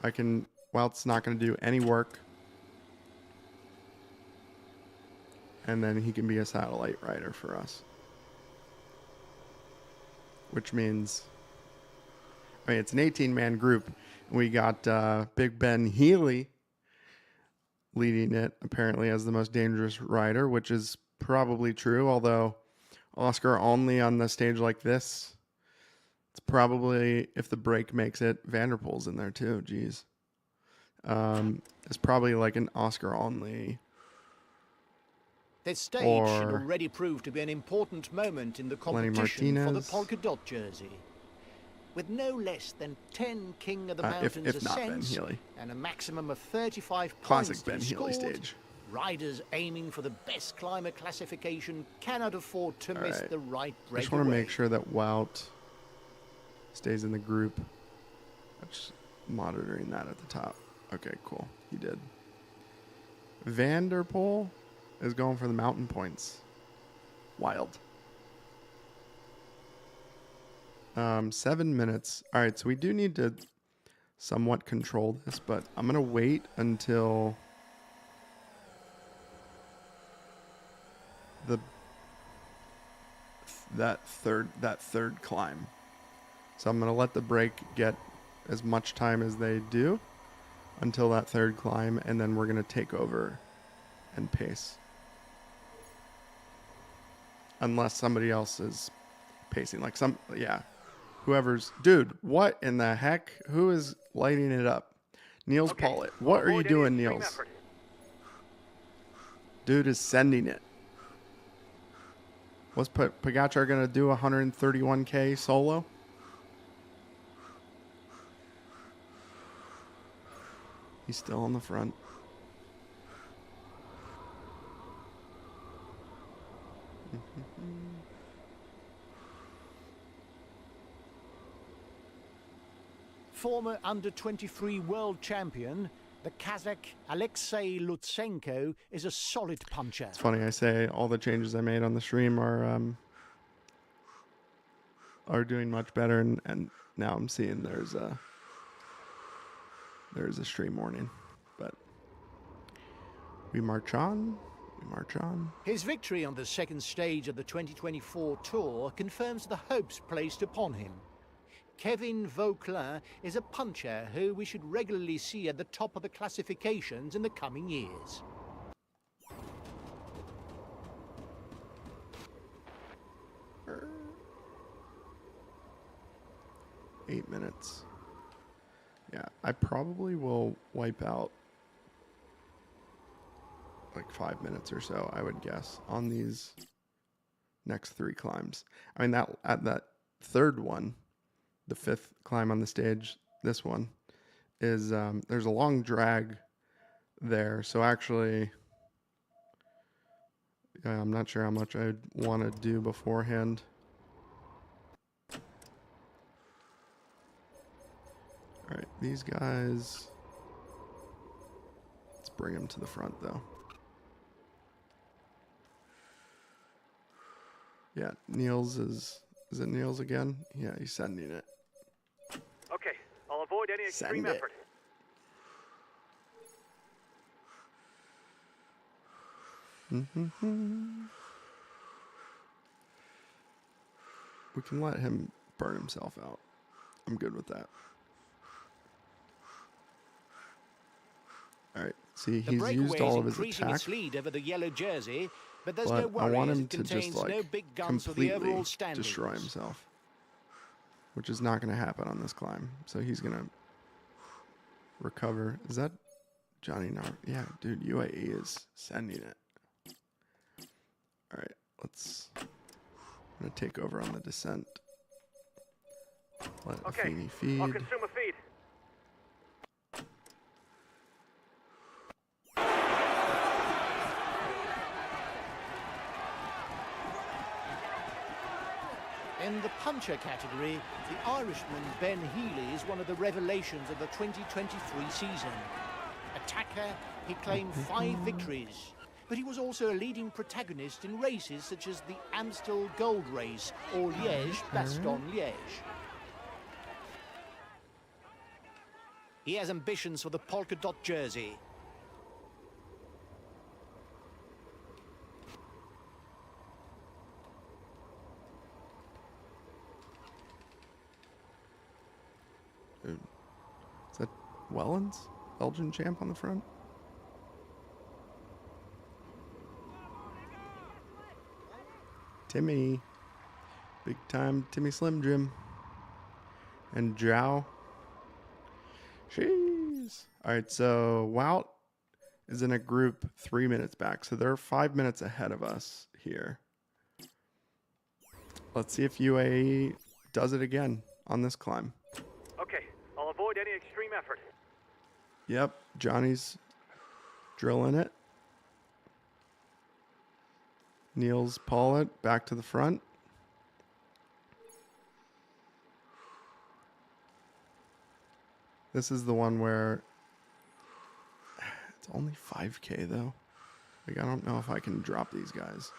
Wout's not going to do any work. And then he can be a satellite rider for us. Which means, it's an 18-man group. We got Big Ben Healy leading it, apparently, as the most dangerous rider, which is probably true, although Oscar only on the stage like this. It's probably, if the break makes it, Vanderpool's in there too. Jeez. It's probably like an Oscar only. This stage should already prove to be an important moment in the competition for the polka dot jersey. With no less than 10 King of the Mountains ascents and a maximum of 35 points to be scored, stage. Riders aiming for the best climber classification cannot afford to miss the right breakaway. I just want to make sure that Wout stays in the group. I'm just monitoring that at the top. Okay, cool. He did. Vanderpool is going for the mountain points. Wild. 7 minutes. All right, so we do need to somewhat control this, but I'm going to wait until that third climb. So I'm going to let the break get as much time as they do until that third climb, and then we're going to take over and pace. Unless somebody else is pacing. Like whoever's... Dude, what in the heck? Who is lighting it up? Niels Paulett. What are you doing, Niels? Dude is sending it. Was Pogacar going to do 131K solo? He's still on the front. Former under-23 world champion, the Kazakh Alexei Lutsenko is a solid puncher. It's funny, I say all the changes I made on the stream are doing much better, and now I'm seeing there's a stream warning, but we march on. We march on. His victory on the second stage of the 2024 Tour confirms the hopes placed upon him. Kevin Vauquelin is a puncher who we should regularly see at the top of the classifications in the coming years. Eight minutes. Yeah, I probably will wipe out like 5 minutes or so, I would guess, on these next 3 climbs. I mean, that at that third one, the 5th climb on the stage, this one is there's a long drag there. So actually, I'm not sure how much I'd want to do beforehand. All right, these guys, let's bring them to the front though. Yeah, Niels is it Niels again? Yeah, he's sending it. Okay, I'll avoid any extreme Send it. effort. We can let him burn himself out. I'm good with that. All right. See, The he's breakaway used is all of his increasing attack, its lead over the yellow jersey, but there's but no I worry want as him it to contains just like no big guns for the completely overall standings. destroy himself, which is not going to happen on this climb. So he's going to recover. Is that Johnny Nar? Yeah, dude, UAE is sending it. All right, I'm going to take over on the descent. Let Okay, Afeni feed. I'll consume a feed. In the puncher category, the Irishman Ben Healy is one of the revelations of the 2023 season. Attacker, he claimed 5 victories, but he was also a leading protagonist in races such as the Amstel Gold Race or Liège-Bastogne-Liège. He has ambitions for the polka dot jersey. Dude, is that Wellens? Belgian champ on the front? Timmy. Big time Timmy Slim Jim. And Zhao. Jeez. Alright, so Wout is in a group 3 minutes back. So they're 5 minutes ahead of us here. Let's see if UAE does it again on this climb. Okay, I'll avoid any extreme effort. Yep, Johnny's drilling it. Niels Paulett back to the front. This is the one where it's only 5K though. Like, I don't know if I can drop these guys.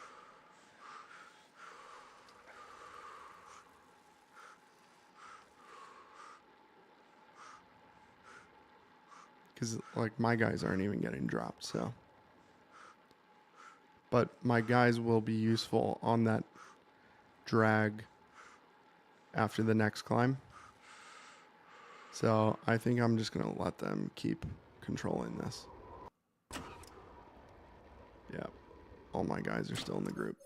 Because, like, my guys aren't even getting dropped, so. But my guys will be useful on that drag after the next climb. So I think I'm just going to let them keep controlling this. Yeah, all my guys are still in the group.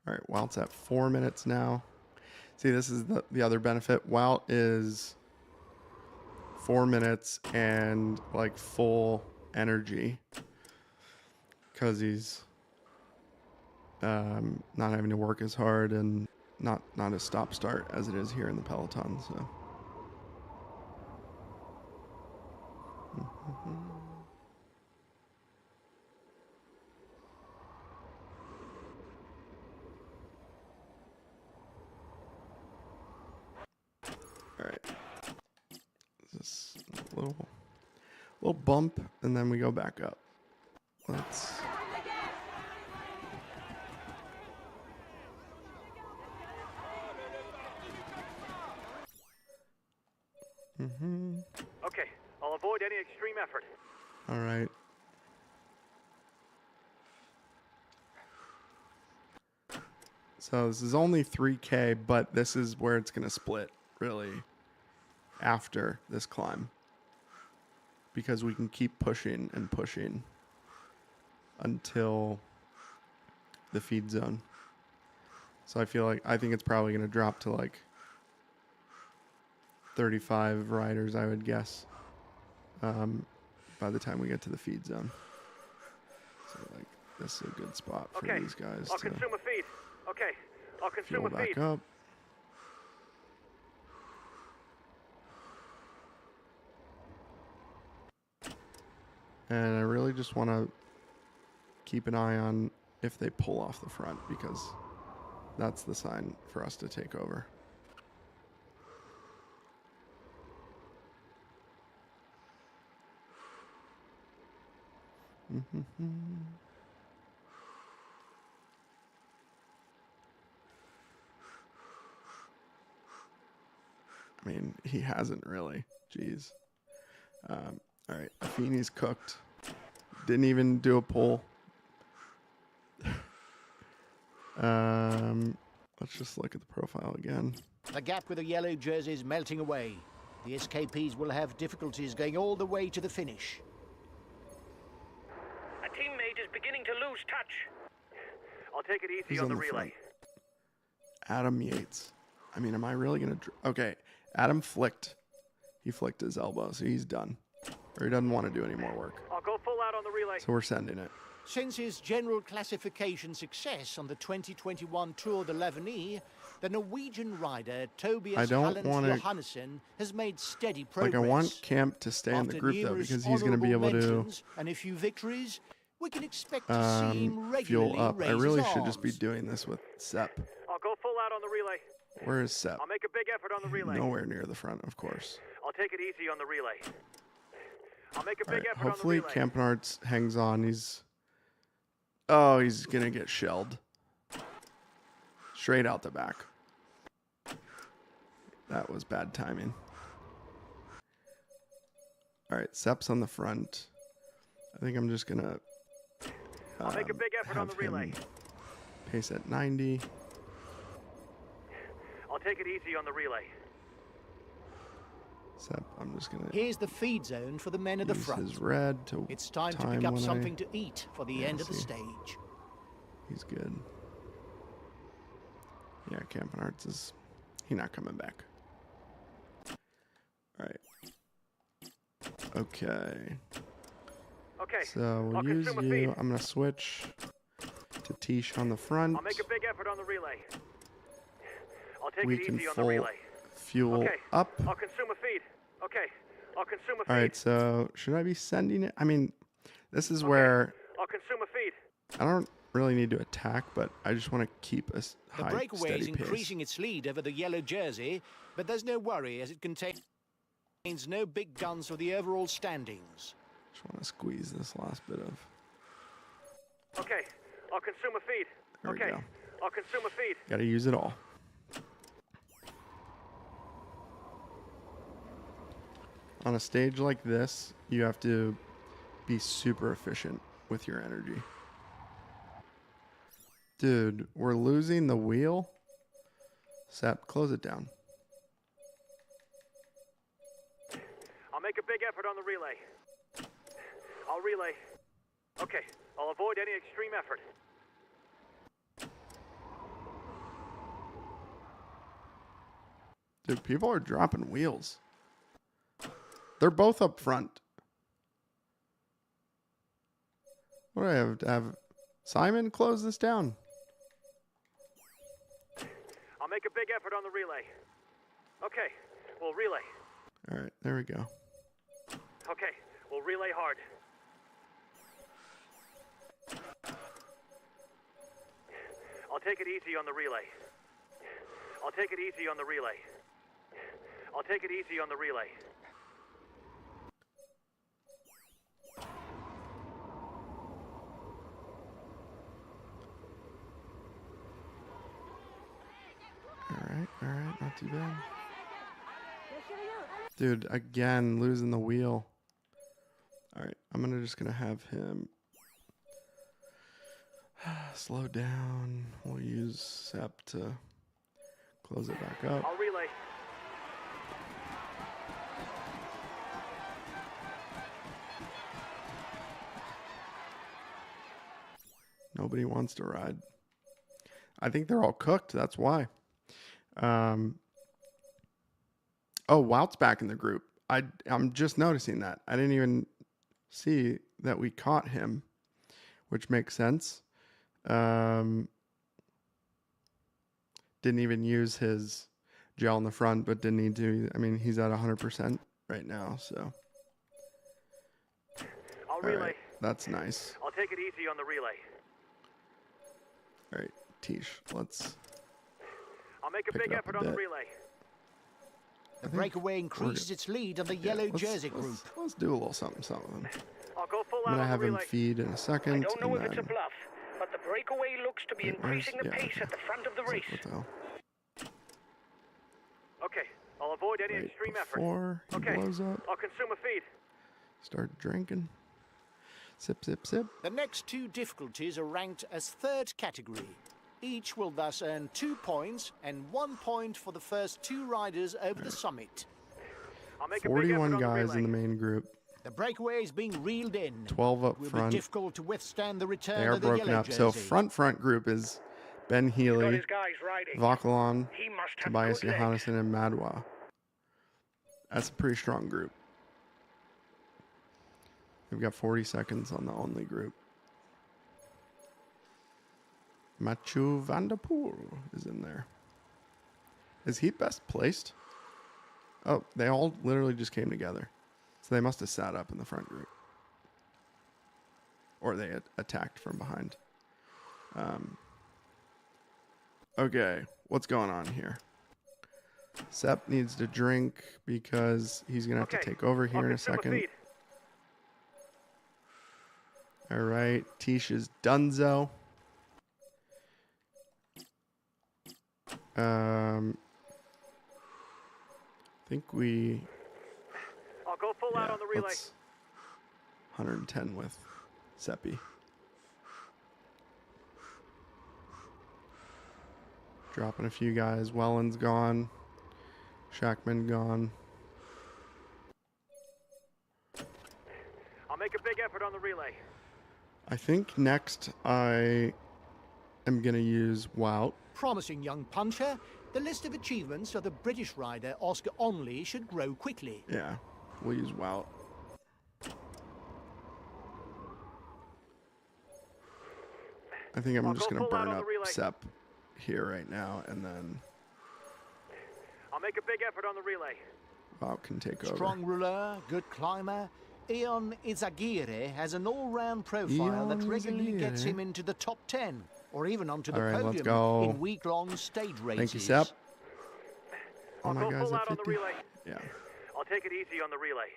All right, Wout's at 4 minutes now. See, this is the other benefit. Wout is 4 minutes and like full energy because he's not having to work as hard and not a stop start as it is here in the peloton. So all right, little bump, and then we go back up. Let's. Okay, I'll avoid any extreme effort. All right. So this is only 3K, but this is where it's going to split, really, after this climb. Because we can keep pushing and pushing until the feed zone. So I think it's probably going to drop to like 35 riders, I would guess, by the time we get to the feed zone. So like this is a good spot for these guys I'll to consume a feed. Okay, I'll consume fuel a back feed. up. And I really just want to keep an eye on if they pull off the front, because that's the sign for us to take over. I mean, he hasn't really. Jeez. All right, Afini's cooked. Didn't even do a pull. Let's just look at the profile again. The gap with the yellow jersey is melting away. The escapees will have difficulties going all the way to the finish. A teammate is beginning to lose touch. I'll take it easy Who's on the on the relay. front? Adam Yates. I mean, am I really going to... Okay, Adam flicked. He flicked his elbow, so he's done. Or he doesn't want to do any more work. I'll go full out on the relay. So we're sending it. Since his general classification success on the 2021 Tour de l'Avenir, the Norwegian rider Tobias Johannessen has made steady progress. Like, I want Camp to stay in the group, though, because he's going to be able to... And a few victories, we can expect to see him regularly fuel up. I raise really his should just be arms. doing this with Sepp. I'll go full out on the relay. Where is Sepp? I'll make a big effort on the relay. Nowhere near the front, of course. I'll take it easy on the relay. I'll make a All big right, effort hopefully on the relay. Campenarts hangs on. He's going to get shelled. Straight out the back. That was bad timing. All right, Sepp's on the front. I think I'm just going to I'll make a big effort on the relay. Pace at 90. I'll take it easy on the relay. Sepp, I'm just going to... Here's the feed zone for the men at the use front. his red to It's time to pick up something to eat for the end of the stage. He's good. Yeah, Campenarts is... He's not coming back. All right. Okay. Okay. So we'll I'll use consume a you. feed. I'm going to switch to Tish on the front. I'll make a big effort on the relay. I'll take We it can easy on the full relay. fuel Okay. up. I'll consume a feed. Okay. I'll consume a feed. All right, so should I be sending it? I mean, this is where I'll consume a feed. I don't really need to attack, but I just want to keep a The high, breakaway is steady pace. increasing its lead over the yellow jersey, but there's no worry as it contains no big guns for the overall standings. Just want to squeeze this last bit of... Okay. I'll consume a feed. There we Okay. go. I'll consume a feed. Got to use it all. On a stage like this, you have to be super efficient with your energy. Dude, we're losing the wheel. Sepp, close it down. I'll make a big effort on the relay. I'll relay. Okay. I'll avoid any extreme effort. Dude, people are dropping wheels. They're both up front. What do I have to have? Simon, close this down. I'll make a big effort on the relay. Okay. We'll relay. All right, there we go. Okay. We'll relay hard. I'll take it easy on the relay. I'll take it easy on the relay. I'll take it easy on the relay. Alright, not too bad. Dude, again, losing the wheel. Alright, I'm just gonna have him slow down. We'll use Sep to close it back up. I'll relay. Nobody wants to ride. I think they're all cooked. That's why. Oh, Wout's back in the group. I'm just noticing that. I didn't even see that we caught him, which makes sense. Didn't even use his gel in the front, but didn't need to. I mean, he's at 100% right now, so. I'll relay. Right, that's nice. I'll take it easy on the relay. All right, Tish, let's. I'll make a Pick big it up effort a on the bit. relay. The breakaway increases its lead on the yellow jersey group. Let's do a little something. I'll go full I'm out gonna on have the him relay. feed in a second. I don't know if and it's a then- bluff, but the breakaway looks to be Wait, where's- increasing the yeah, pace okay. at the front of the It's like, race. what the hell? Okay, I'll avoid any Right extreme effort. before he Okay, blows up, I'll consume a feed. start drinking. Sip, sip, sip. The next two difficulties are ranked as third category. Each will thus earn 2 points and 1 point for the first two riders over the summit. I'll make a big effort 41 on guys the in the relay. main group. The breakaway is being reeled in. 12 up It will be front. difficult to withstand the return They are of the broken yellow up. jersey. So front group is Ben Got Healy, his guys riding. Vauquelin, He must have Tobias good legs. Johannesson, and Madwa. That's a pretty strong group. They've got 40 seconds on the only group. Mathieu Van der Poel is in there. Is he best placed? Oh, they all literally just came together. So they must have sat up in the front group. Or they had attacked from behind. Okay, what's going on here? Sep needs to drink because he's going to have to Okay, take over here I'll in a consume second. feed. All right, Tish is Dunzo. I think we. I'll go full out Yeah, on the relay. let's 110 with Seppi. Dropping a few guys. Welland's gone. Shackman gone. I'll make a big effort on the relay. I think next I am going to use Wout. Promising young puncher, the list of achievements of the British rider Oscar Onley should grow quickly. Yeah, we'll use Wout. I think I'm I'll just go going to full out burn on the up relay. Sep here right now, and then I'll make a big effort on the relay. Wout can take over. Strong ruler, good climber, Ion Izagirre has an all-round profile that Ion regularly gets Izagirre. him into the top 10 or even onto the All right, let's podium go. in week-long stage races. Thank you, Sep. I'll All my go guys full at out on the 50. relay. Yeah. I'll take it easy on the relay.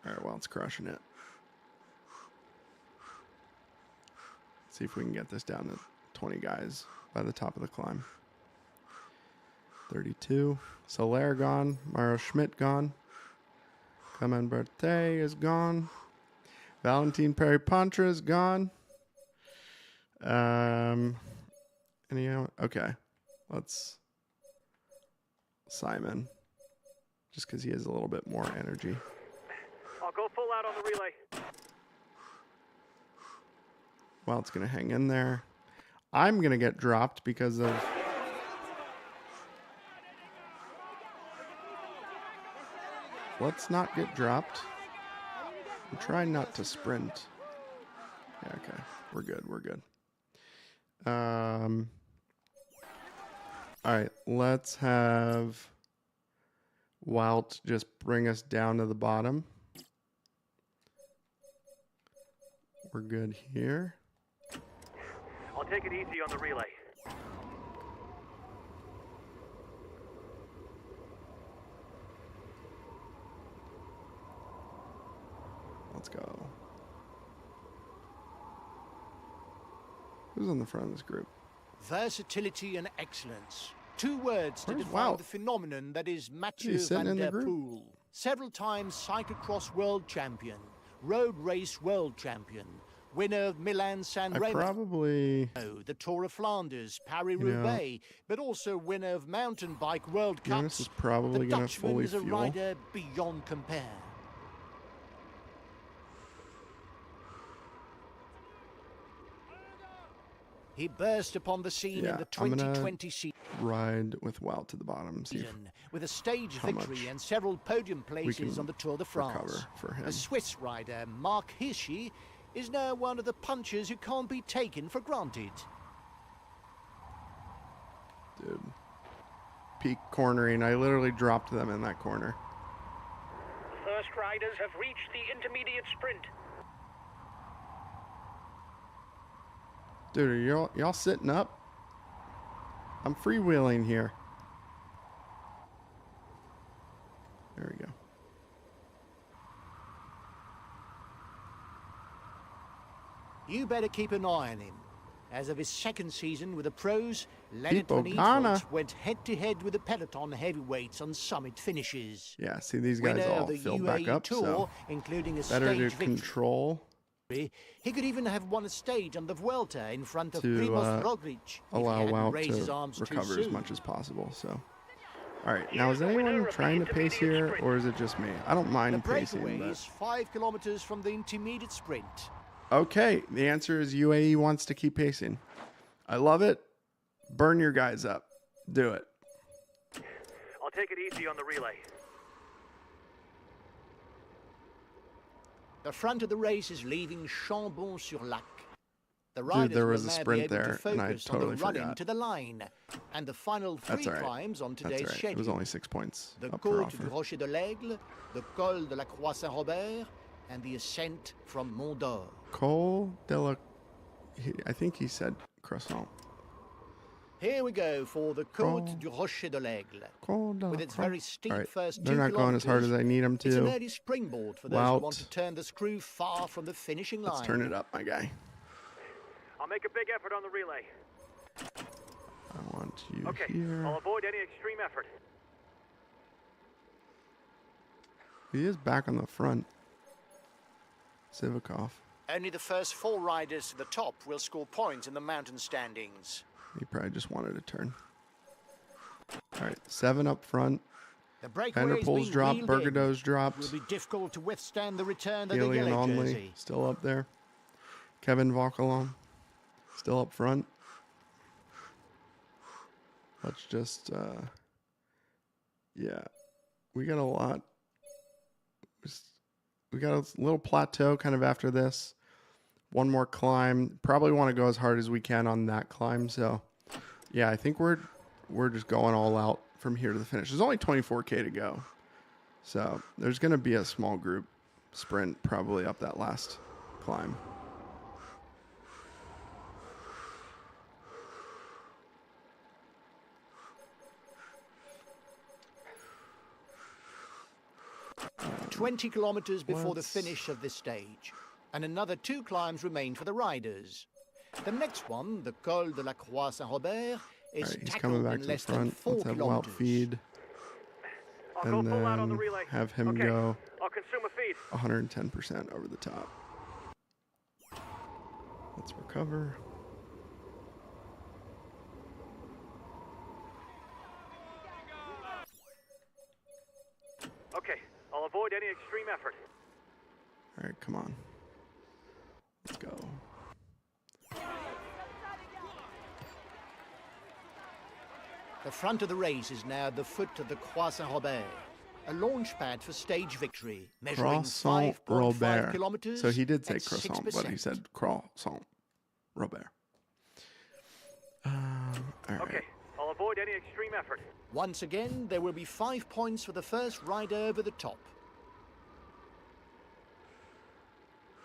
All right, Wout's crushing it. See if we can get this down to 20 guys by the top of the climb. 32. Soler gone. Mario Schmidt gone. Clement Berthet is gone. Valentin Peripantra is gone. Okay. Let's Simon. Just because he has a little bit more energy. I'll go full out on the relay. Well, it's going to hang in there. I'm going to get dropped because of... Let's not get dropped. I'm trying not to sprint. Yeah, okay. We're good. We're good. All right. Let's have Wout just bring us down to the bottom. We're good here. I'll take it easy on the relay. Let's go. Who's on the front of this group? Versatility and excellence. 2 words to Where's define Wout? the phenomenon that is Mathieu He's sitting van in the der group. Poel. Several times cyclocross world champion, road race world champion, winner of Milan-San I Remo, probably... the Tour of Flanders, Paris-Roubaix, but also winner of mountain bike world Jonas cups. is probably The going to Dutchman fully is a fuel. rider beyond compare. He burst upon the scene Yeah, in the I'm gonna 2020 season Ride with Wout to the bottom. See if with a stage how victory much and several podium places can on the Tour de France. recover for him. The Swiss rider Mark Hirschi is now one of the punchers who can't be taken for granted. Dude. Peak cornering. I literally dropped them in that corner. The first riders have reached the intermediate sprint. Dude, are y'all sitting up? I'm freewheeling here. There we go. You better keep an eye on him. As of his second season with the pros, Leonard Keep van Ogana. Aert went head-to-head with the peloton heavyweights on summit finishes. Yeah, see, these guys Winner all of the filled UAE back up, Tour, so including a better stage to victory. control He could even have won a stage on the Vuelta in front of to Primoz Roglic if allow he hadn't Wout raised his to arms too recover as soon. much as possible. So, all right, now is anyone trying to pace here, or is it just me? I don't The mind breakaway pacing, is 5 kilometers from the intermediate sprint. but okay. The answer is UAE wants to keep pacing. I love it. Burn your guys up. Do it. I'll take it easy on the relay. The front of the race is leaving Chambon-sur-Lac. The riders there was will a now sprint be able there, to and I focus totally on the run-in forgot. to the line. And the final 3 That's all right. climbs on That's today's all right. schedule. It was only 6 points The up for Côte du offer. Rocher de l'Aigle, the Col de la Croix-Saint-Robert, and the ascent from Mont d'Or. Col de la... I think he said croissant. Here we go for the Côte du Rocher de l'Aigle. Col de la With its Croix. very steep All right, first 2 they're not going as hard as I need them It's an to. early springboard for those who Wout. want to turn the screw far from the finishing line. Let's turn it up, my guy. I'll make a big effort on the relay. I want you Okay, here. I'll avoid any extreme effort. He is back on the front. Sivakov. Only the first 4 riders to the top will score points in the mountain standings. He probably just wanted a turn. All right, 7 up front. The breakaway is Vanderpool's being dropped. wheeled in. Bergado's It dropped. will be difficult to withstand the return of the Healy and yellow Onley jersey. still up there. Kevin Vauquelin still up front. Let's just, yeah, we got a lot. We got a little plateau kind of after this. One more climb. Probably want to go as hard as we can on that climb. So, yeah, I think we're just going all out from here to the finish. There's only 24K to go. So there's going to be a small group sprint probably up that last climb. Uh, 20 kilometers before the Let's- finish of this stage. And another 2 climbs remain for the riders. The next one, the Col de la Croix-Saint-Robert, All is right, he's tackled coming back in to the less than front. 4 Let's have Wout kilometers. feed I'll go and full out on the then relay. have him Okay, go I'll consume a feed. 110% over the top. Let's recover. Okay, I'll avoid any extreme effort. All right, come on. Let's go. The front of the race is now at the foot of the Croix-Saint-Robert, a launch pad for stage victory, measuring Croissant 5.5 Robert. kilometers. So he did say at croissant, 6%. but he said croissant Robert. All right. Okay, I'll avoid any extreme effort. Once again, there will be 5 points for the first rider over the top.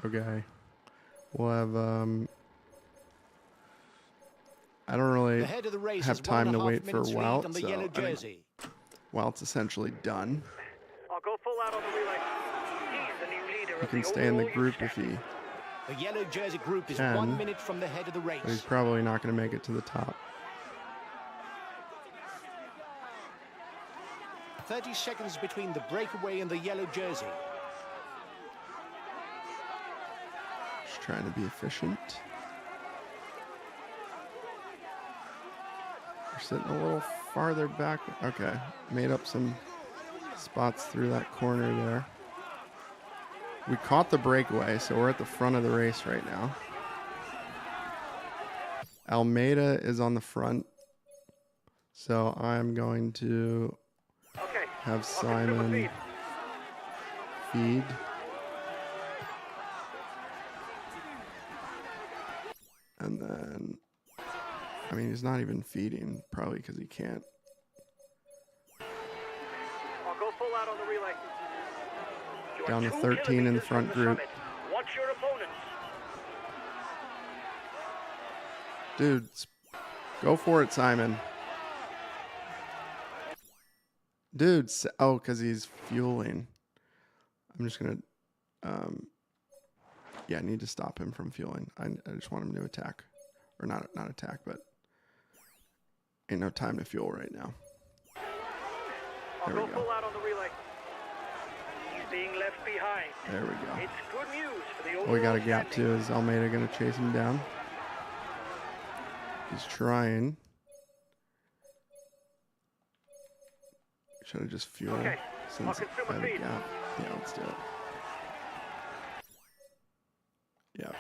Okay. We'll have, I don't really The head of the race have has time to 1.5 wait for minutes lead Wout, on the so yellow I think jersey. Wout's essentially done. I'll go full out on the relay. He's the new leader He of can the stay in the overall group youth if he... The The yellow jersey group is 10, 1 minute from the head of the race. but he's probably not going to make it to the top. 30 seconds between the breakaway and the yellow jersey. Just trying to be efficient. We're sitting a little farther back. Okay, made up some spots through that corner there. We caught the breakaway, so we're at the front of the race right now. Almeida is on the front, so I'm going to have Simon feed. And then, I mean, he's not even feeding, probably because he can't. I'll go full out on the relay. You are Down to 2 13 in the kilometers front from group. summit. Watch your opponents. Dude, go for it, Simon. Dude, oh, because he's fueling. I'm just going to, yeah, I need to stop him from fueling. I just want him to attack. Or not attack, but ain't no time to fuel right now. I'll There go we go. full out on the relay. He's being left behind. There we go. It's good news for the Oh, we got a overall gap standing. too. Is Almeida going to chase him down? He's trying. Should I just fuel Okay, since I'll consume I have a feed. gap? Yeah, let's do it. Yeah,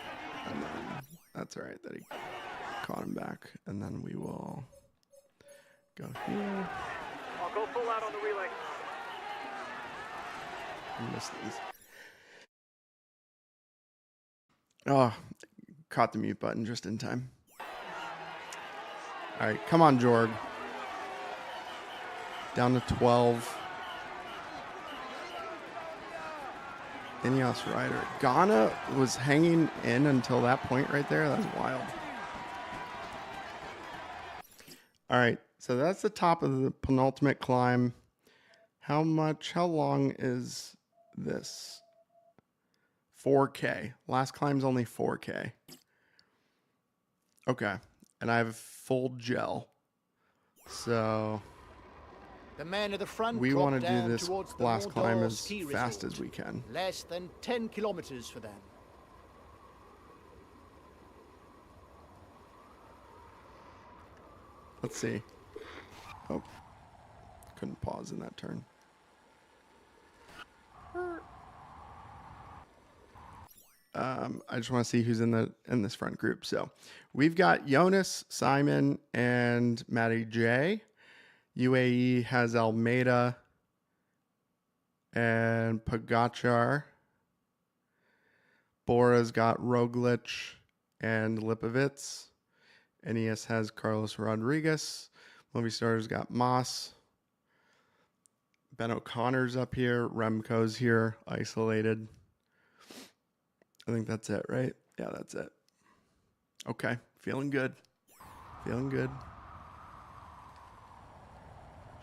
and then that's all right that he caught him back. And then we will go here. I'll go full out on the relay. I miss these. Oh, caught the mute button just in time. All right, come on, Jorg. Down to 12. Ineos rider. Ghana was hanging in until that point right there. That's wild. All right, so that's the top of the penultimate climb. How long is this? 4K. Last climb's only 4K. Okay, and I have full gel. So The men at the front we drop want to do down this towards the last climb Mont-d'Or as ski fast resort. as we can. Less than 10 kilometers for them. Let's see. Oh, couldn't pause in that turn. I just want to see who's in this front group. So we've got Jonas, Simon, and Matty J. UAE has Almeida and Pogacar. Bora's got Roglic and Lipovitz. NES has Carlos Rodriguez. Movistar's got Moss. Ben O'Connor's up here. Remco's here, isolated. I think that's it, right? Yeah, that's it. Okay, feeling good. Feeling good.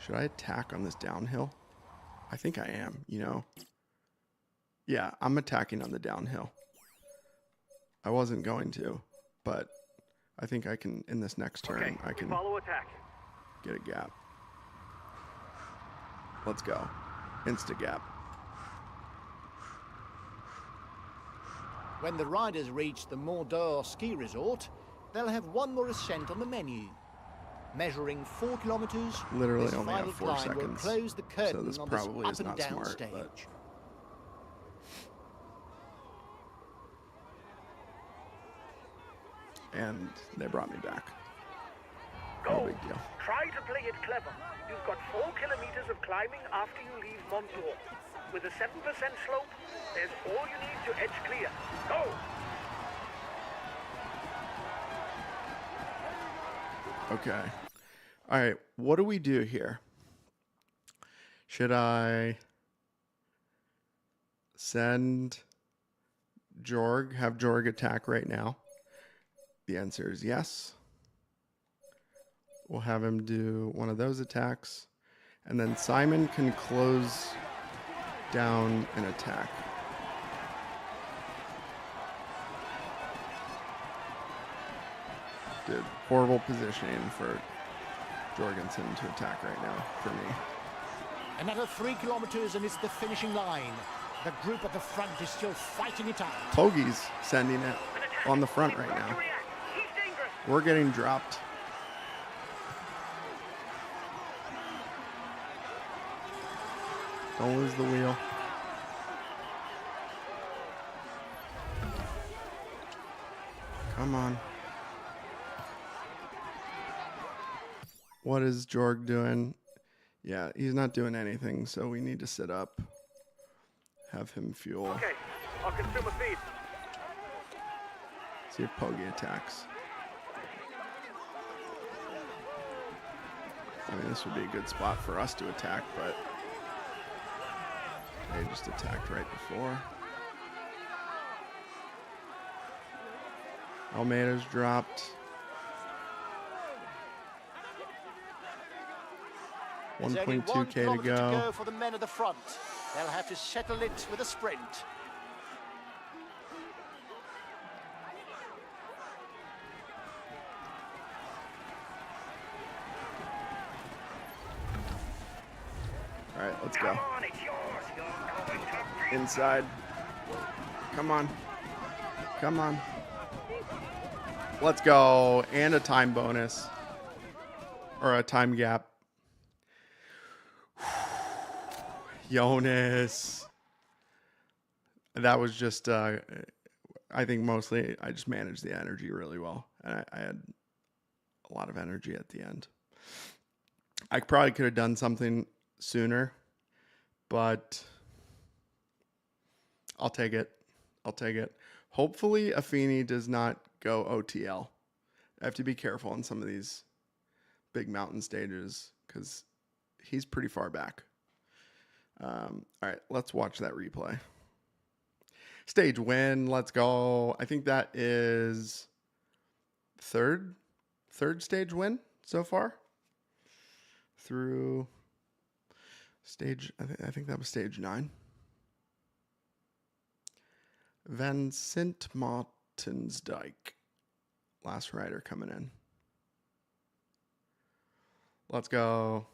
Should I attack on this downhill? I think I am, you know. Yeah, I'm attacking on the downhill. I wasn't going to, but I think I can, in this next turn, Okay, I can follow attack. get a gap. Let's go. Insta gap. When the riders reach the Mont-d'Or ski resort, they'll have one more ascent on the menu. Measuring 4 kilometers, Literally this only final have 4 climb will seconds. close the curtain So this on this probably up is and not down smart, stage. but and they brought me back. No Go. big deal. Try to play it clever. You've got 4 kilometers of climbing after you leave Mont-d'Or. With a 7% slope, there's all you need to edge clear. Go! Okay. All right. What do we do here? Should I send Jorg, have Jorg attack right now? The answer is yes. We'll have him do one of those attacks. And then Simon can close down an attack. Dude, horrible positioning for Jorgensen to attack right now for me. Another 3 kilometers and it's the finishing line. The group at the front is still fighting it out. Poggy's sending it on the front right now. We're getting dropped. Don't lose the wheel. Come on. What is Jorg doing? Yeah, he's not doing anything, so we need to sit up. Have him fuel. Okay, I'll consume a feed. See if Poggy attacks. I mean, this would be a good spot for us to attack, but they just attacked right before. Almeida's dropped. 1.2K to go. For the men at the front. They'll have to settle it with a sprint. All right, let's go. Inside. Come on. Come on. Let's go. And a time bonus. Or a time gap. Jonas. That was just, I think mostly I just managed the energy really well. And I had a lot of energy at the end. I probably could have done something sooner, but I'll take it. I'll take it. Hopefully Affini does not go OTL. I have to be careful on some of these big mountain stages because he's pretty far back. All right, let's watch that replay. Stage win, let's go. I think that is third stage win so far through stage. I think that was stage 9. Van Sint Maartensdijk, last rider coming in. Let's go.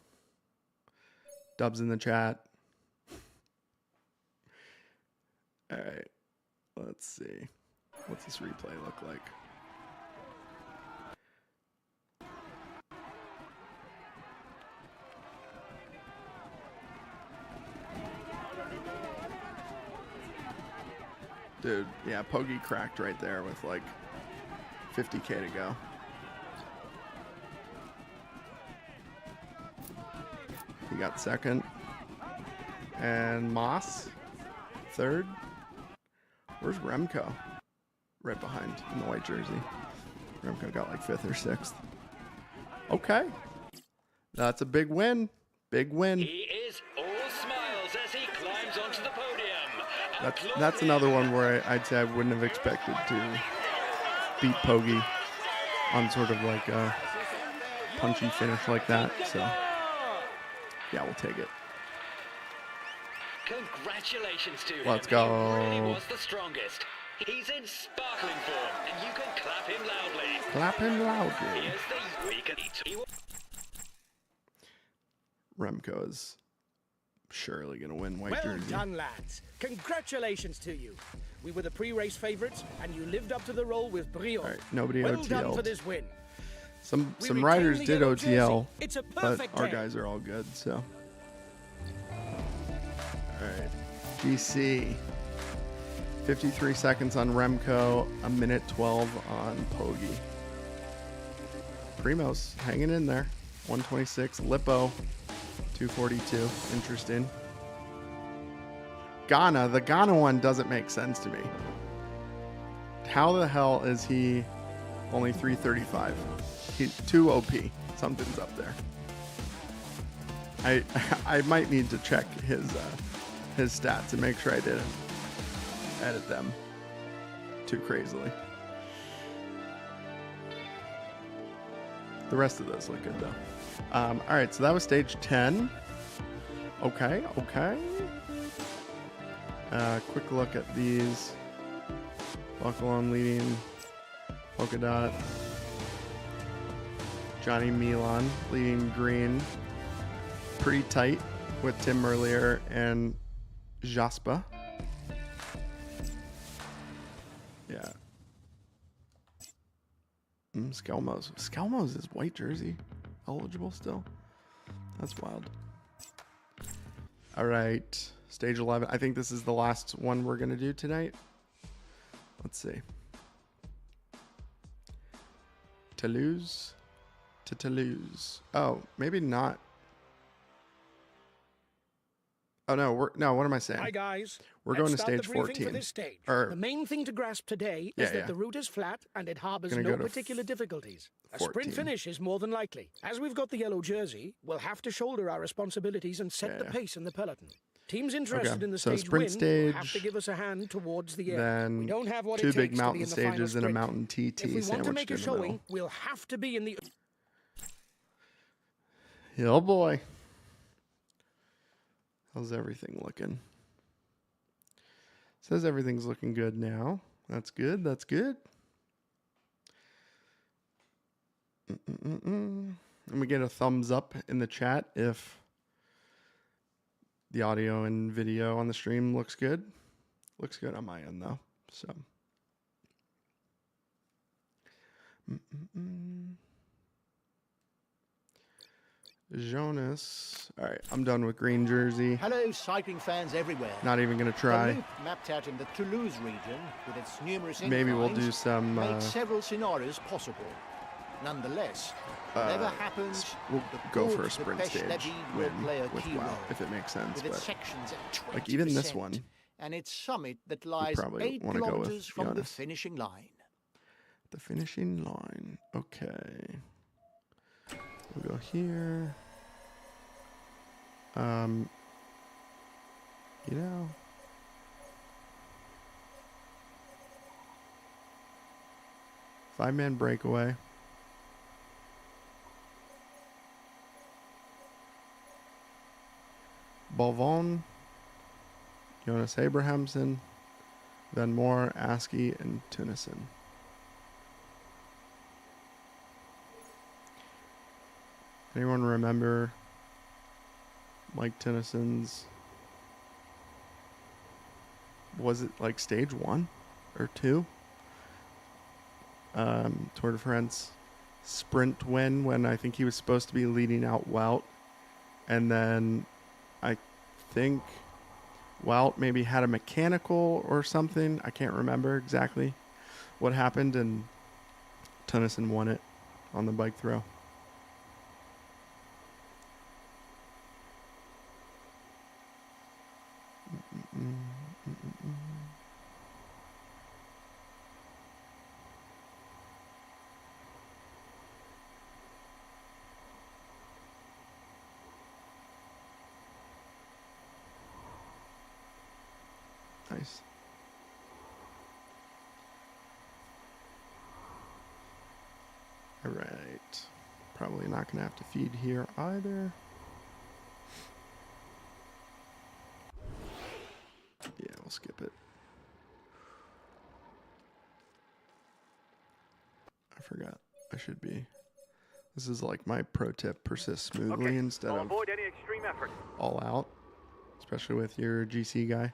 Dubs in the chat. All right, let's see. What's this replay look like? Dude, yeah, Poggy cracked right there with like 50K to go. He got second. And Moss, third. Where's Remco? Right behind in the white jersey. Remco got like 5th or 6th. Okay. That's a big win. Big win. He is all smiles as he climbs onto the podium. That's another one where I'd say I wouldn't have expected to beat Poggy on sort of like a punchy finish like that. So, yeah, we'll take it. Congratulations to him. Let's go. He really was the strongest. He's in sparkling form, and you can clap him loudly. Clap him loudly. Here's the weekend. Remco is surely going to win white Well jersey. done, lads. Congratulations to you. We were the pre-race favorites, and you lived up to the role with brio. All right, nobody well OTL'd. done for this win. Some We riders retain did the yellow OTL, jersey. It's a but perfect our day. guys are all good, so. All right, GC. 53 seconds on Remco, a minute 12 on Poggy. Primo's hanging in there. 126. Lippo, 242. Interesting. Ghana. The Ghana one doesn't make sense to me. How the hell is he only 335? He's too OP. Something's up there. I might need to check his stats and make sure I didn't edit them too crazily. The rest of those look good though. All right, so that was stage 10. Okay. Quick look at these. Buckle on leading. Polka dot. Johnny Milan leading green. Pretty tight with Tim Merlier and Jaspa. Yeah. Skelmos. Skelmos is white jersey eligible still. That's wild. All right. Stage 11. I think this is the last one we're going to do tonight. Let's see. Toulouse to Toulouse. Oh, maybe not. Oh no, what am I saying? Hi guys. We're Let's going to start the stage briefing 14. For this stage. Or- The main thing to grasp today Yeah, is that yeah. the route is flat and it harbors Gonna no go to particular difficulties. A 14. sprint finish is more than likely. As we've got the yellow jersey, we'll have to shoulder our responsibilities and set the pace in the peloton. Teams interested in the so stage sprint win will have to stage, give us a hand towards the end. then We don't have what two it big takes to be mountain in the final stages and a sprint. mountain TT If we want to sandwiched make a in the showing, middle. we'll have to be in the... Oh boy. How's everything looking? Says everything's looking good now. That's good. That's good. And we get a thumbs up in the chat if the audio and video on the stream looks good. Looks good on my end though. So. Jonas. All right, I'm done with green jersey. Hello, cycling fans everywhere. Not even gonna The try. loop mapped out in the Toulouse region with its numerous Maybe we'll inclines do some. makes several scenarios possible. Nonetheless, whatever happens, We'll the go for a course sprint that Pesh stage Levy will win play a with key WoW, role, if it makes sense. with its But sections at 20%, like even this one, and its summit that lies probably 8 wanna go with kilometers from the Jonas. finishing line. the finishing line. Okay. We'll go here. You know. Five-man breakaway. Balvon, Jonas Abrahamsen, Van Moor, Askey, and Tunison. Anyone remember Mike Tennyson's, was it like stage 1 or 2? Tour de France sprint win when I think he was supposed to be leading out Wout. And then I think Wout maybe had a mechanical or something. I can't remember exactly what happened. And Tennyson won it on the bike throw. Nice. All right. Probably not going to have to feed here either. Yeah, we'll skip it. I forgot. I should be. This is like my pro tip. Persist smoothly Okay, instead I'll of avoid any extreme effort. all out. Especially with your GC guy.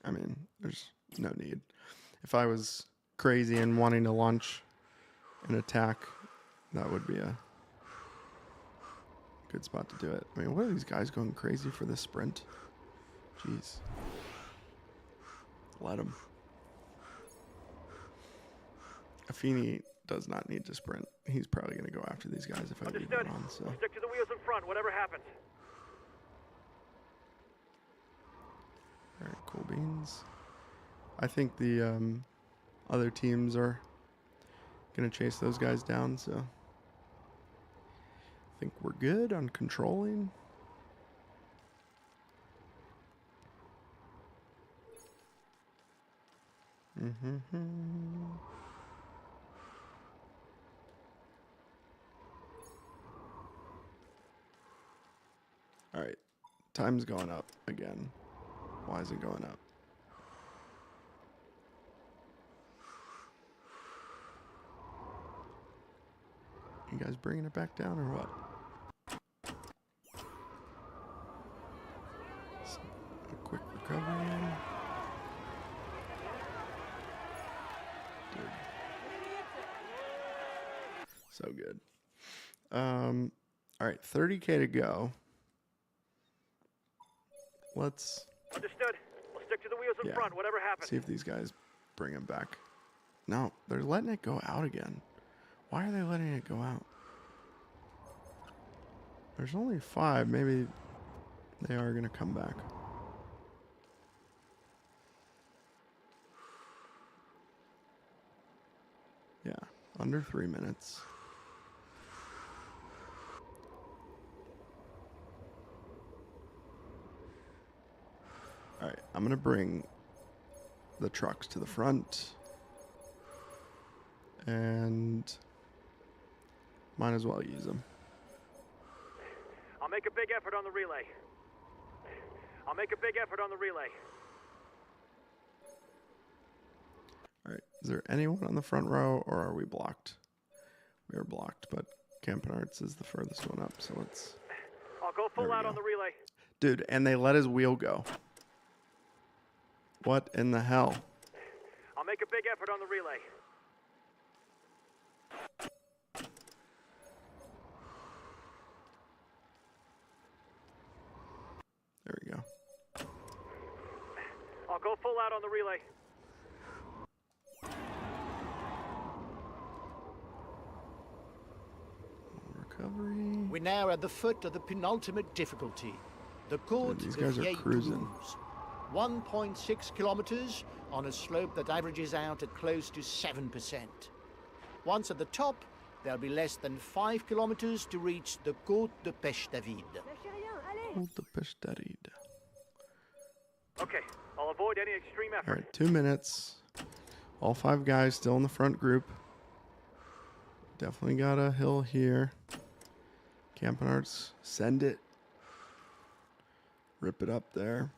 I mean, there's no need. If I was crazy and wanting to launch an attack, that would be a good spot to do it. I mean, what are these guys going crazy for this sprint? Jeez. Let them. Affini does not need to sprint. He's probably going to go after these guys if I leave Understood. him on. So. Stick to the wheels in front, whatever happens. All right, cool beans. I think the other teams are going to chase those guys down, so I think we're good on controlling. All right. Time's going up again. Why is it going up? You guys bringing it back down or what? A quick recovery. Dude. So good. All right, 30K to go. Let's Understood. We'll stick to the wheels in front, whatever happens. see if these guys bring him back. No, they're letting it go out again. Why are they letting it go out? There's only 5. Maybe they are going to come back. Yeah, under 3 minutes. All right, I'm going to bring the trucks to the front. And might as well use them. I'll make a big effort on the relay. All right, is there anyone on the front row or are we blocked? We are blocked, but Campanarts is the furthest one up, so let's... I'll go full out on the relay. Dude, and they let his wheel go. What in the hell? I'll make a big effort on the relay. There we go. I'll go full out on the relay. Recovery. We're now at the foot of the penultimate difficulty. The Côte Dude, these de guys are Vieille cruising. Toulouse. 1.6 kilometers on a slope that averages out at close to 7%. Once at the top, there'll be less than 5 kilometers to reach the Côte de Pêche David. Hold the push daddy. Okay, I'll avoid any extreme effort. All right, 2 minutes. All 5 guys still in the front group. Definitely got a hill here. Campanarts, send it. Rip it up there.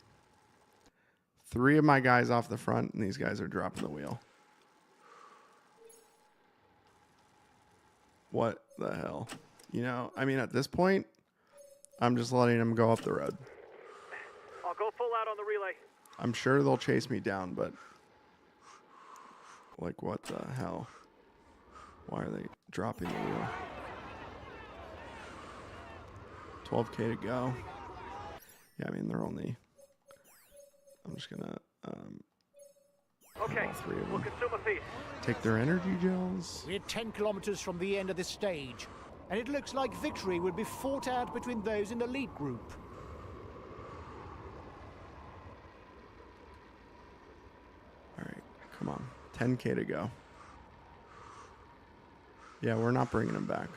3 of my guys off the front, and these guys are dropping the wheel. What the hell? You know, I mean, at this point, I'm just letting them go up the road. I'll go full out on the relay. I'm sure they'll chase me down, but like, what the hell? Why are they dropping the wheel? 12K to go. Yeah, I mean, they're only... I'm just gonna Okay, all 3 of we'll them consume a feast. take their energy gels. We're 10 kilometers from the end of this stage, and it looks like victory will be fought out between those in the lead group. All right, come on, 10K to go. Yeah, we're not bringing them back.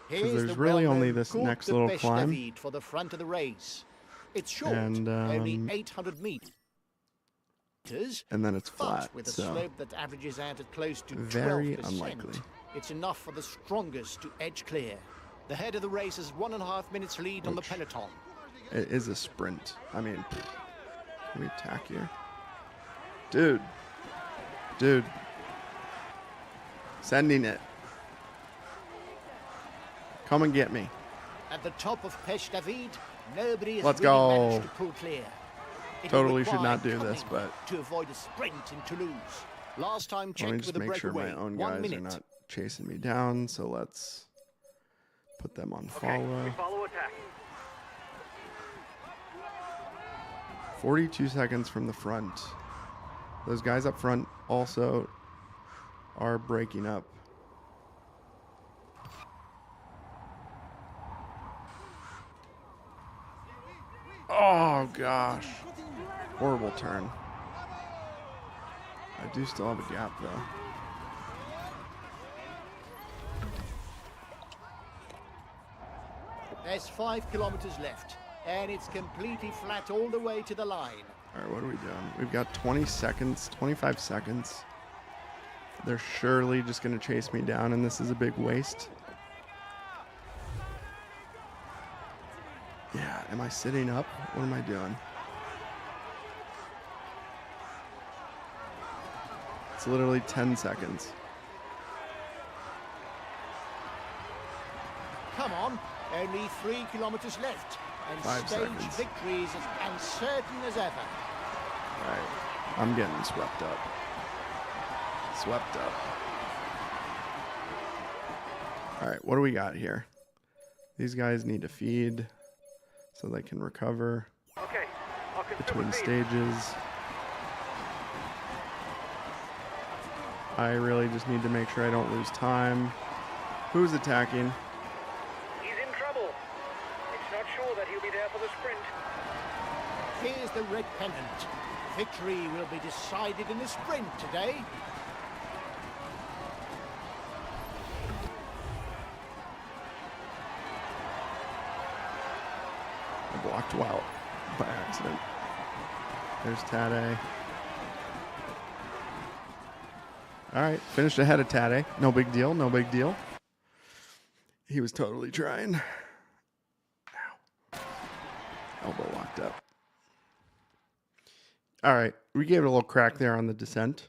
Here's there's the really only well-known this Côte next de little Pêche climb. David for the front of the race. It's short, And, only 800 meters. And then it's But flat, with a so slope that averages out at close to very 12%, unlikely. it's enough for the strongest to edge clear. The head of the race has 1.5 minutes lead on the peloton. It is a sprint. I mean, can we attack here? Dude. Sending it. Come and get me. At the top of Pêche David, nobody has Let's really go. managed to pull clear. It will Totally should require not do this, cunning but to avoid a sprint in Toulouse. Last time let me checked just with a make sure breakaway, my own 1 guys minute. are not chasing me down. So let's put them on Okay, follow. we follow attack. 42 seconds from the front. Those guys up front also are breaking up. Oh gosh. Horrible turn. I do still have a gap though. There's 5 kilometers left, and it's completely flat all the way to the line. All right, what are we doing? We've got 20 seconds, 25 seconds. They're surely just going to chase me down, and this is a big waste. Yeah, am I sitting up? What am I doing? It's literally 10 seconds. Come on, only 3 kilometers left, and 5 stage seconds. victory is as uncertain as ever. All right, I'm getting swept up. Swept up. All right, what do we got here? These guys need to feed so they can recover Okay, I'll between consume a feed. stages. I really just need to make sure I don't lose time. Who's attacking? He's in trouble. It's not sure that he'll be there for the sprint. Here's the red pennant. Victory will be decided in the sprint today. I blocked Wout by accident. There's Tade. All right, finished ahead of Tade. No big deal, no big deal. He was totally trying. Ow. Elbow locked up. All right, we gave it a little crack there on the descent.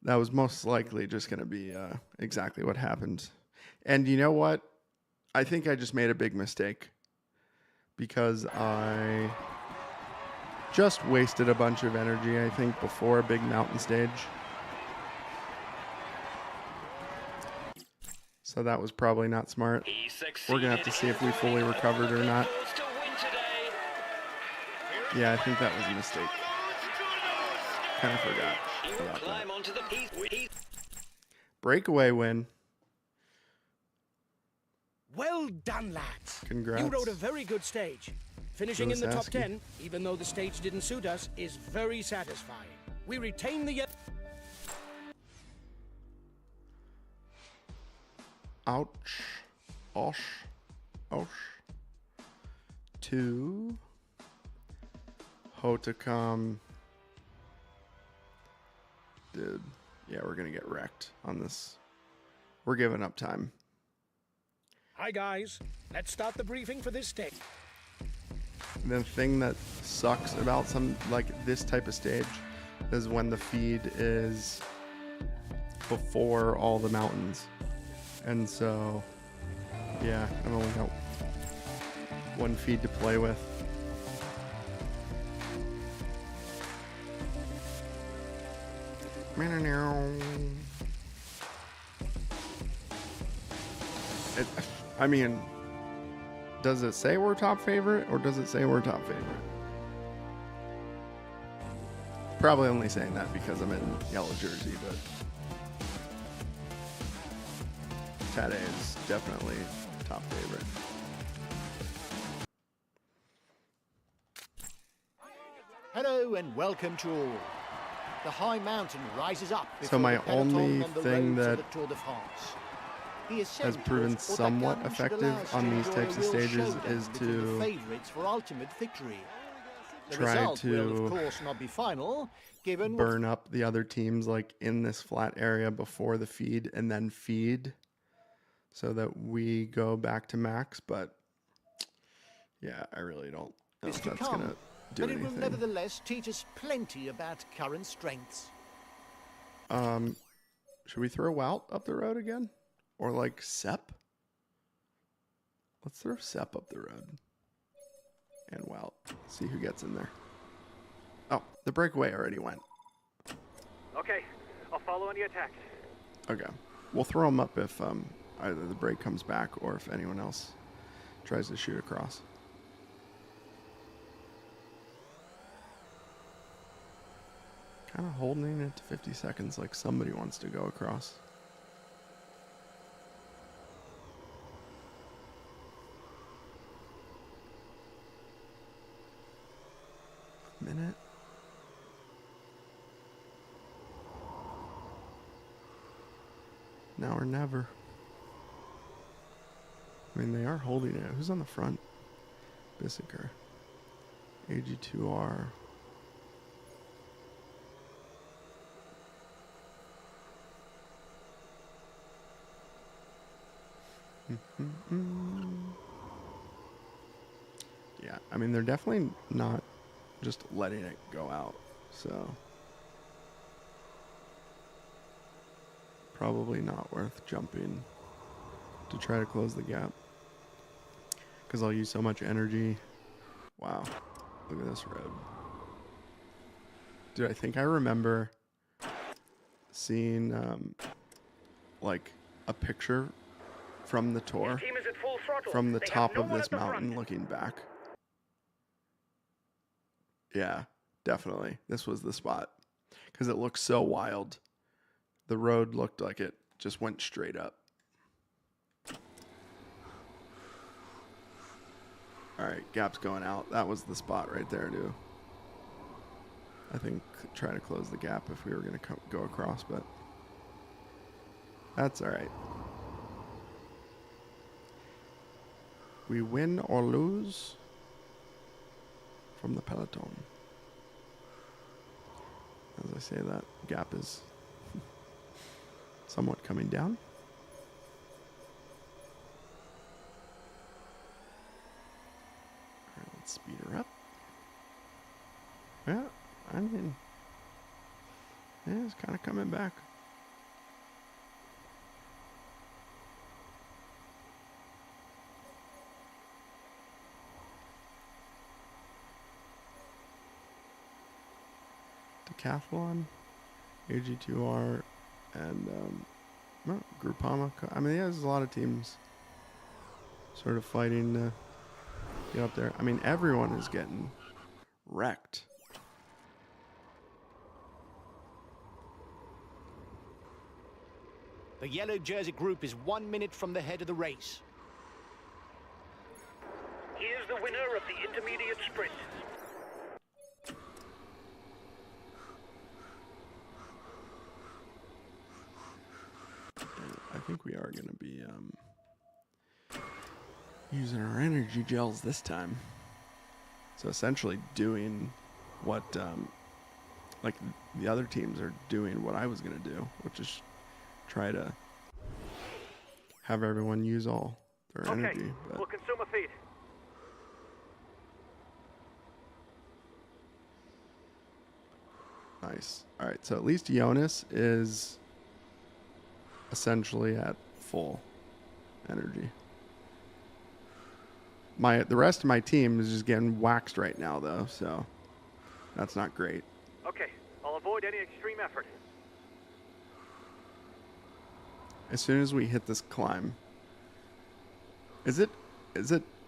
That was most likely just going to be exactly what happened. And you know what? I think I just made a big mistake because I just wasted a bunch of energy, I think, before a big mountain stage. So that was probably not smart. We're going to have to see if we fully recovered or not. Yeah, I think that was a mistake. Kind of forgot about that. Breakaway win. Well done, lads. Congrats. You rode a very good stage. Finishing in the top Zasaski. 10, even though the stage didn't suit us, is very satisfying. We retain the... Ouch. Osh. Osh. 2. Hotakam. Dude. Yeah, we're going to get wrecked on this. We're giving up time. Hi, guys. Let's start the briefing for this stage. The thing that sucks about some, like this type of stage, is when the feed is before all the mountains. And so, yeah, I've only got one feed to play with. I mean, does it say we're top favorite or does it say we're top favorite? Probably only saying that because I'm in yellow jersey, but Tade is definitely top favorite. Hello and welcome to all. The high mountain rises up before So my the peloton only on the thing road to that the Tour de France. The has ascent proven towards somewhat Hautacam should effective allow us on to these enjoy types a of real stages showdown is between to the favourites for ultimate victory. The try result will, to of course, not be final, given burn up the other teams like in this flat area before the feed and then feed so that we go back to max. But yeah, I really don't know is if to that's going come, to do but it will anything. nevertheless teach us plenty about current strengths. Should we throw Wout up the road again? Or like Sepp? Let's throw Sepp up the road. And Wout. See who gets in there. Oh, the breakaway already went. Okay, I'll follow any attacks. Okay. We'll throw him up if either the break comes back or if anyone else tries to shoot across. Kind of holding it to 50 seconds like somebody wants to go across. Minute. Now or never. I mean, they are holding it. Who's on the front? Bissiker. AG2R. I mean, they're definitely not just letting it go out. So probably not worth jumping to try to close the gap. Because I'll use so much energy. Wow. Look at this road. Dude, I think I remember seeing like a picture from the tour Team is at full throttle. from the They have top no of one this at the front. mountain looking back. Yeah, definitely. This was the spot. Because it looked so wild. The road looked like it just went straight up. Alright, gap's going out. That was the spot right there, dude. I think try to close the gap if we were going to go across, but that's alright. We win or lose from the peloton. As I say that, gap is somewhat coming down. Alright, let's speed her up. Yeah, I mean, yeah, it's kind of coming back. Decathlon, AG2R, and Groupama. I mean, yeah, there's a lot of teams sort of fighting to get up there. I mean, everyone is getting wrecked. The yellow jersey group is 1 minute from the head of the race. He is the winner of the intermediate sprint. I think we are going to be using our energy gels this time. So essentially doing what like the other teams are doing what I was going to do, which is try to have everyone use all their energy. But We'll consume a feed. nice. All right, so at least Jonas is essentially at full energy. The rest of my team is just getting waxed right now, though, so that's not great. Okay, I'll avoid any extreme effort. As soon as we hit this climb, is it?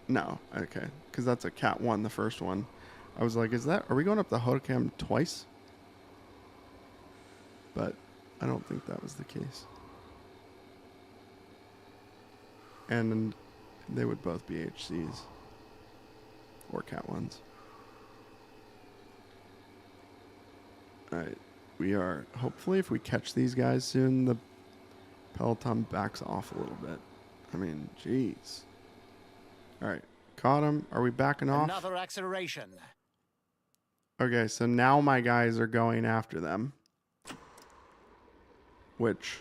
No, okay, because that's a Cat 1, the first one. I was like, are we going up the Hodecam twice? But I don't think that was the case. And they would both be HCs or Cat 1s. Alright, we are, hopefully if we catch these guys soon, the peloton backs off a little bit. I mean, jeez. Alright, caught him. Are we backing off? Another acceleration. Okay, so now my guys are going after them. Which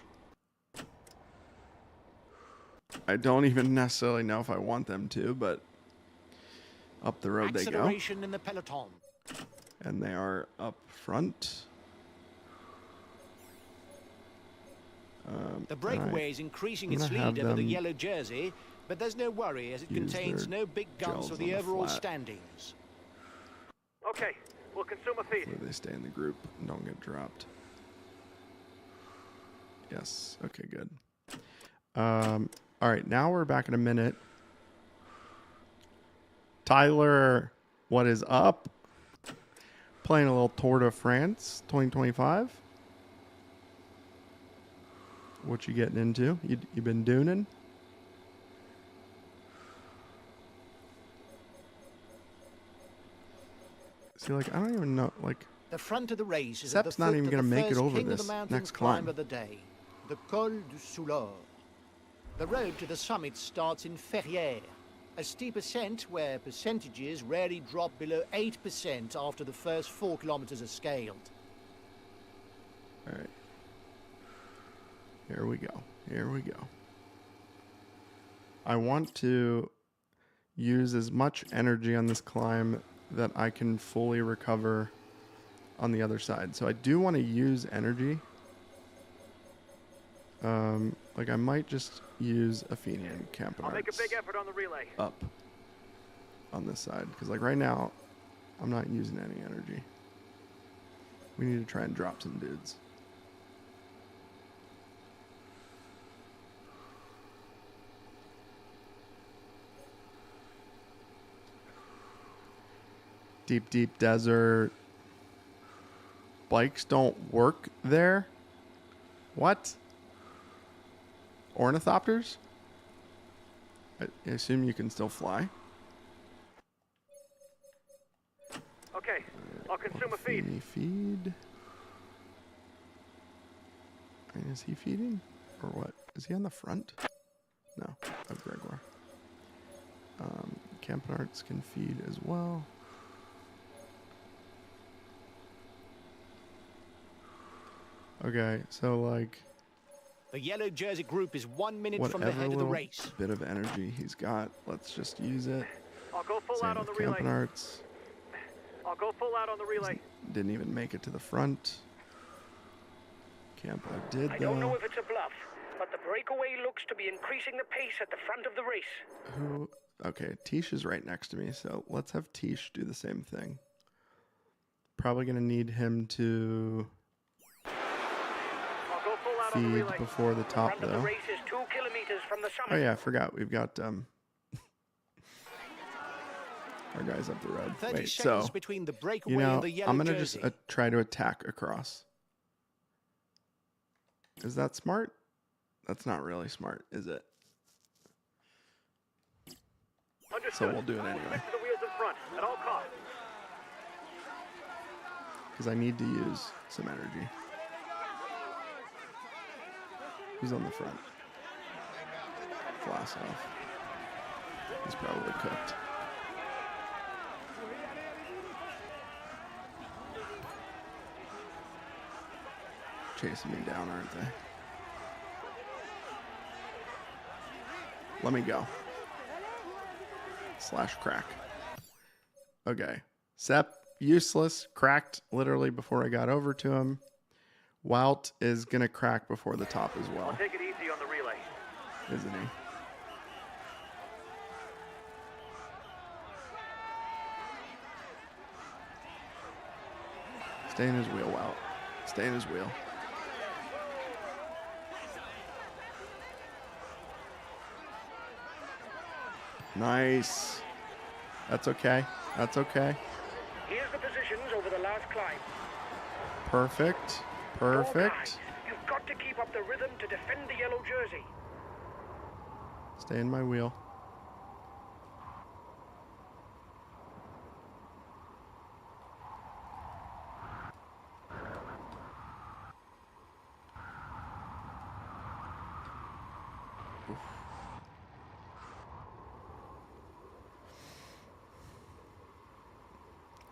I don't even necessarily know if I want them to, but up the road they go. Acceleration in the peloton. And they are up front. The breakaway is increasing I'm its gonna have lead over the them yellow jersey, but there's no worry as it use contains their no big guns gels for on the the overall flat. standings. Okay, we'll consume a feed. Hopefully they stay in the group and don't get dropped. Yes. Okay, good. All right, now we're back in a minute. Tyler, what is up? Playing a little Tour de France 2025. What you getting into? You been dooning? See, like, I don't even know, like, The front of the race is at the Sepp's not foot even of gonna the make it first over king of this the mountains next climb. of the day, the Col du Soulard. The road to the summit starts in Ferrières, a steep ascent where percentages rarely drop below 8% after the first 4 kilometers are scaled. all right. Here we go. Here we go. I want to use as much energy on this climb that I can fully recover on the other side. So I do want to use energy. Like I might just use Athenian Camp I'll make a big effort on the relay. up on this side. Because like right now, I'm not using any energy. We need to try and drop some dudes. Deep, deep desert. Bikes don't work there? What? Ornithopters? I assume you can still fly. Okay, I'll consume a feed. Feed. And is he feeding? Or what? Is he on the front? No, of Gregoire. Campanarts can feed as well. Okay, so like The yellow jersey group is 1 minute from the whatever head of the little race. bit of energy he's got, let's just use it. I'll go full Same out on the with relay. Campanarts. I'll go full out on the relay. Didn't even make it to the front. Campo did I don't know though. if it's a bluff, but the breakaway looks to be increasing the pace at the front of the race. Who? Okay, Tish is right next to me, so let's have Tish do the same thing. Probably gonna need him to I'll go full out on the feed relay. before the The top front of the though. race is 2 kilometers from the Oh summit. yeah, I forgot. We've got our guys up the road. 30 Wait, seconds so between the breakaway you know, and the yellow I'm gonna jersey. just try to attack across. Is that smart? That's not really smart, is it? Understood. we'll do it anyway. Stick to the wheels in front at all costs. Because I need to use some energy. Who's on the front? Vlasov. He's probably cooked. Chasing me down, aren't they? Let me go. Slash crack. Okay. Sep, useless. Cracked literally before I got over to him. Wout is going to crack before the top as well, I'll take it easy on the relay. isn't he? Stay in his wheel, Wout. Stay in his wheel. Nice. That's okay. That's okay. Here's the positions over the last climb. Perfect. Go, guys. Perfect. You've got to keep up the rhythm to defend the yellow jersey. Stay in my wheel.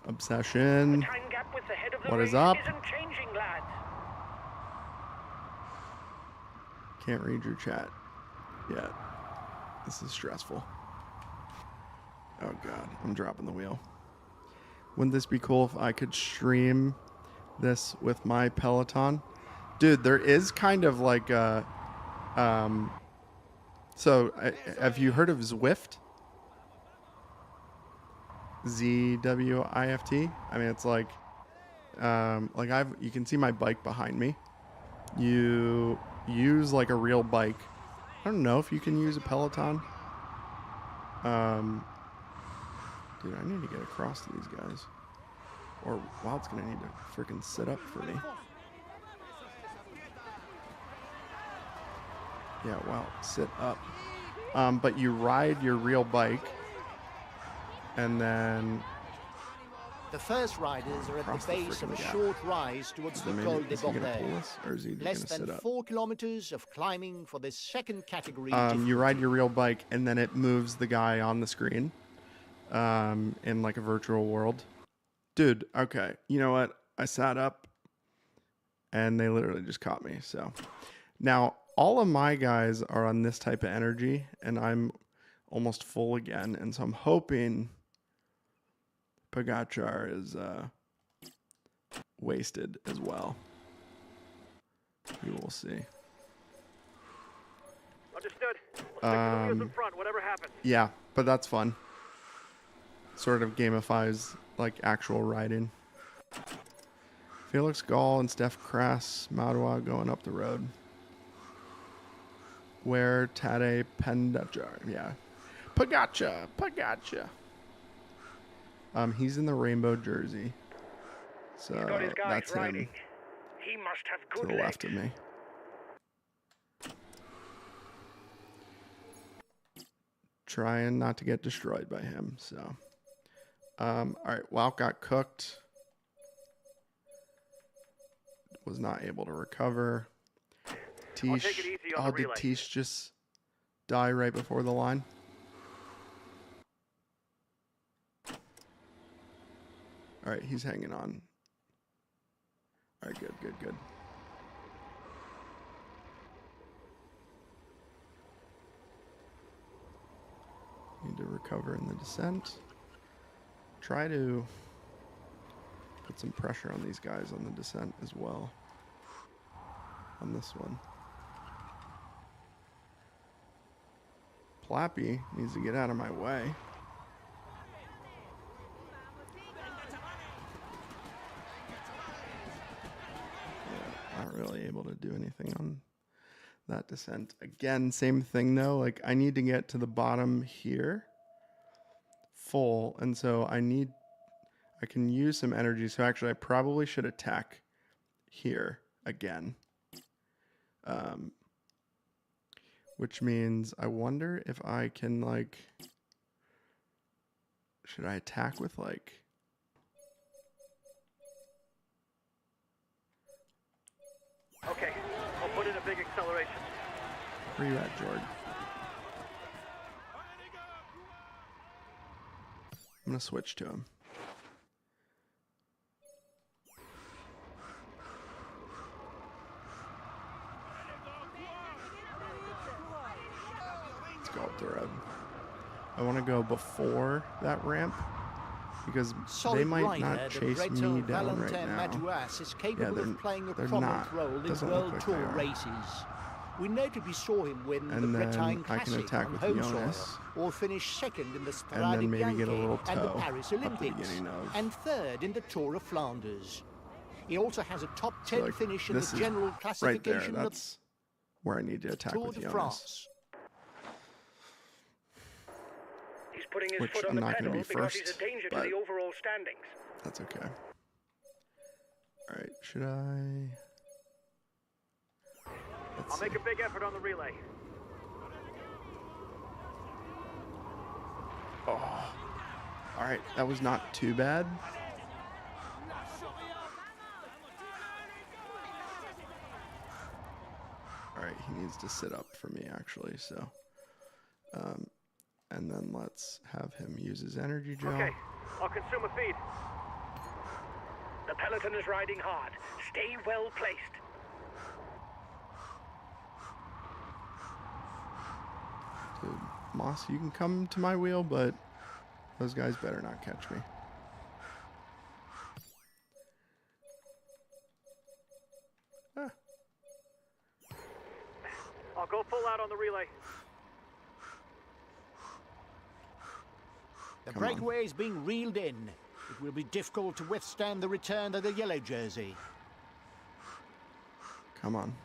Obsession. Time gap with the head of the What race is up? isn't changing, lads. Can't read your chat yet. This is stressful. Oh god, I'm dropping the wheel. Wouldn't this be cool if I could stream this with my Peloton? Dude, there is kind of like a have you heard of Zwift? ZWIFT? I mean, it's like you can see my bike behind me. You use like a real bike. I don't know if you can use a Peloton. Dude, I need to get across to these guys. Or Wild's gonna need to freaking sit up for me. Yeah, Wild, sit up. But you ride your real bike, and then The first riders are at Across the the base of a frickin' gap. short rise towards the maybe Col de is he gonna pull Bordel. us, or is he just Less gonna than sit up? 4 kilometers of climbing for this second category. You difficulty. ride your real bike, and then it moves the guy on the screen, in like a virtual world. Dude, okay, you know what? I sat up, and they literally just caught me. So now all of my guys are on this type of energy, and I'm almost full again, and so I'm hoping Pogacar is wasted as well. We will see. Understood. We'll stick to the wheels in front, whatever happens. Yeah, but that's fun. Sort of gamifies like actual riding. Felix Gall and Steph Kras Madoua going up the road. Where Tadej Pogacar, yeah. Pogacar. He's in the rainbow jersey. So He's got his guys that's riding. him He must have to good the legs. left of me. Trying not to get destroyed by him, so. All right, Wout got cooked. Was not able to recover. I'll take it Tish, easy on the did relay. Tish just die right before the line? All right, he's hanging on. All right, good. Need to recover in the descent. Try to put some pressure on these guys on the descent as well. On this one. Plappy needs to get out of my way. Yeah, not really able to do anything on that descent. Again, same thing though. Like I need to get to the bottom here full, and so I can use some energy. So actually I probably should attack here again. Which means I wonder if I can like, should I attack with like, Okay, I'll put in a big acceleration. where you at, Jordan? I'm gonna switch to him. Let's go up the road. I want to go before that ramp because Solid they might rider, not the chase Breton me down right Valentin now. Madouas is capable they're- of playing a they're prominent not. role in Doesn't look World like Tour they are. races. We notably saw him win the And then Bretagne I can Classic attack on with home Jonas. soil, or finish second in the And then Strade maybe get a little Bianche and the toe Paris at the Olympics, beginning of- and third in the Tour of Flanders. He also has a top 10 like, finish in this the is general right there. classification of That's where I need to attack Tour with de Jonas. France. He's putting his Which foot on I'm the not pedal gonna be because he's first, a danger to but- the overall standings. That's okay. All right, should I? Let's I'll see. make a big effort on the relay. All right, that was not too bad. All right, he needs to sit up for me actually, so. And then let's have him use his energy gel. Okay, I'll consume a feed. The peloton is riding hard. Stay well placed. Dude, Moss, you can come to my wheel, but those guys better not catch me. Ah, I'll go full out on the relay. The Come on. breakaway is being reeled in. It will be difficult to withstand the return of the yellow jersey. come on.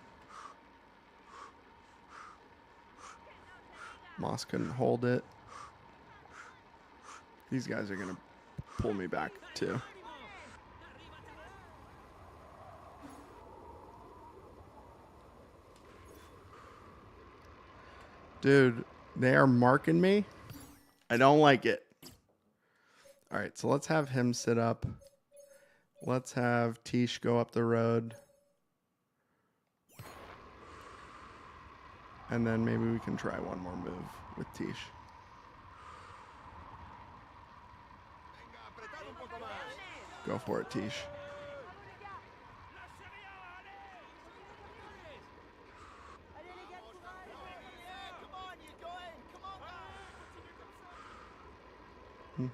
Moss couldn't hold it. These guys are going to pull me back too. Dude, they are marking me. I don't like it. All right, so let's have him sit up. Let's have Tish go up the road. And then maybe we can try one more move with Tish. Go for it, Tish. Put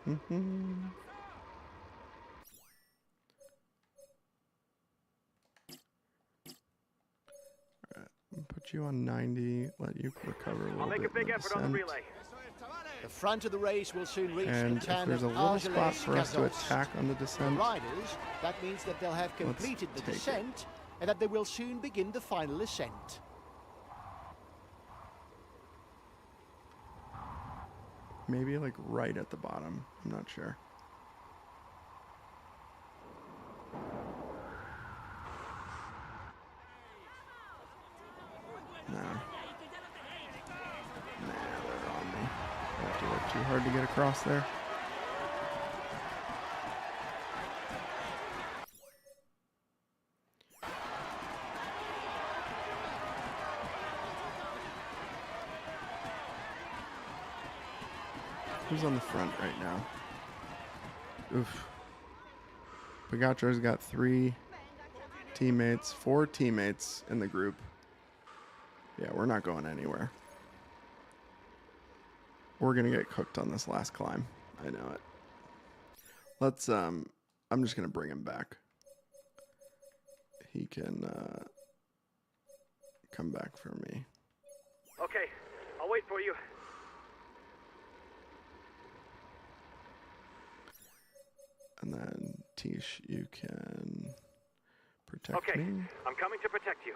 you on 90. Let you recover a little I'll make bit a big in the effort on the descent. relay. The front of the race will soon reach And the if town there's a of little spot for us to Argelès-Gazost. attack on the For descent, riders, that means that they'll have completed the take it. descent and that they will soon begin the final ascent. maybe like right at the bottom. I'm not sure. No. Nah, they're on me. I have to work too hard to get across there. Who's on the front right now? Oof. Pogacar's got 4 teammates in the group. Yeah, we're not going anywhere. We're gonna get cooked on this last climb. I know it. Let's I'm just gonna bring him back. He can come back for me. Okay, I'll wait for you. And then Tish, you can protect Okay, me. I'm coming to protect you.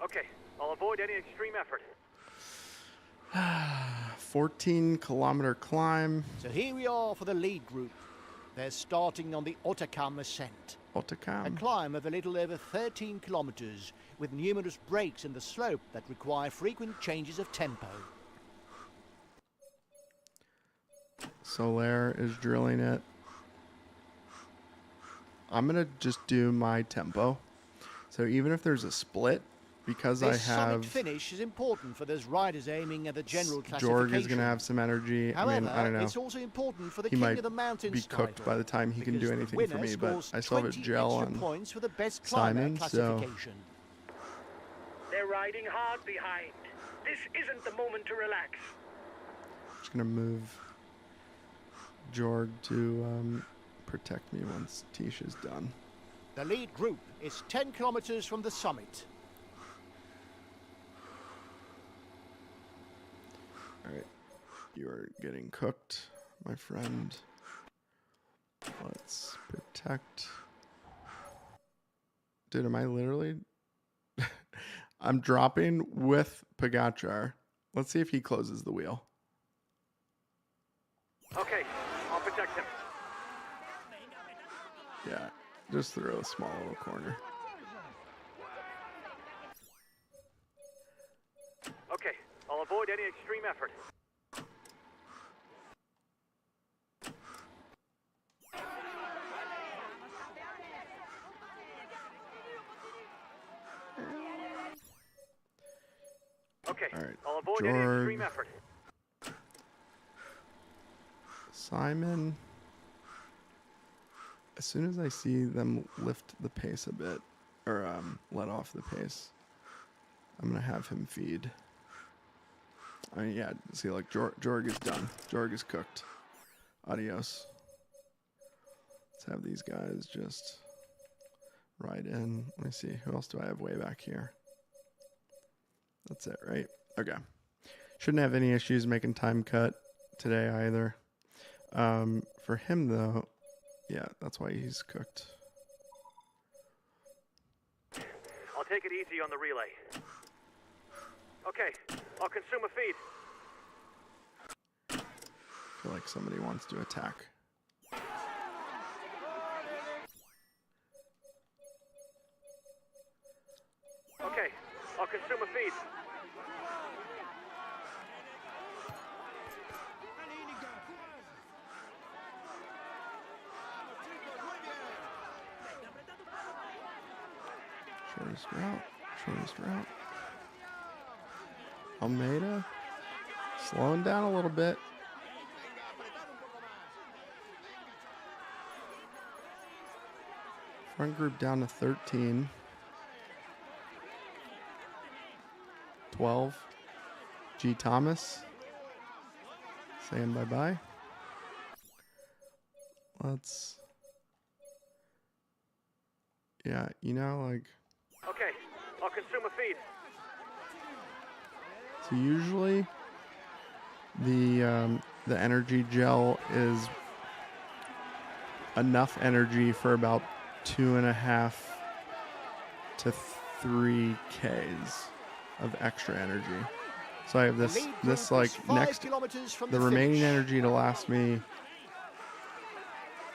Okay, I'll avoid any extreme effort. 14-kilometer climb. So here we are for the lead group. They're starting on the Otakam ascent. A Otakam. climb of a little over 13 kilometers with numerous breaks in the slope that require frequent changes of tempo. Solaire is drilling it. I'm going to just do my tempo. So even if there's a split, because This I summit have finish is important for those riders aiming at the general Jorg classification. is going to have some energy. However, I mean, I don't know. it's also important for the He King might of the Mountains be cooked title, by the time he can because do the anything for winner me, but scores I still have a 20 gel extra on points for the best climber Simon, so classification. They're riding hard behind. This isn't the moment to relax. I'm just going to move Jorg to protect me once Tish is done. The lead group is 10 kilometers from the summit. All right, you are getting cooked, my friend. Let's protect. Dude, am I literally? I'm dropping with Pogacar. Let's see if he closes the wheel. Okay, I'll protect him. Yeah, just through a small little corner. Okay, I'll avoid any extreme effort. Okay, All right, I'll avoid any Jorg. extreme effort. Simon. As soon as I see them lift the pace a bit, or let off the pace, I'm gonna have him feed. I mean, yeah, see, like Jorg is done. Jorg is cooked. Adios. Let's have these guys just ride in. Let me see, who else do I have way back here? That's it, right? Okay. Shouldn't have any issues making time cut today either. For him though, yeah, that's why he's cooked. I'll take it easy on the relay. Okay, I'll consume a feed. I feel like somebody wants to attack. Okay, I'll consume a feed. Shortest route. Shortest route. Almeida. Slowing down a little bit. Front group down to 13. 12. G. Thomas. saying bye-bye. Let's... Yeah, you know, like... Okay, I'll consume a feed. So usually the energy gel is enough energy for about 2.5 to 3 Ks of extra energy. So I have this like next, the remaining energy to last me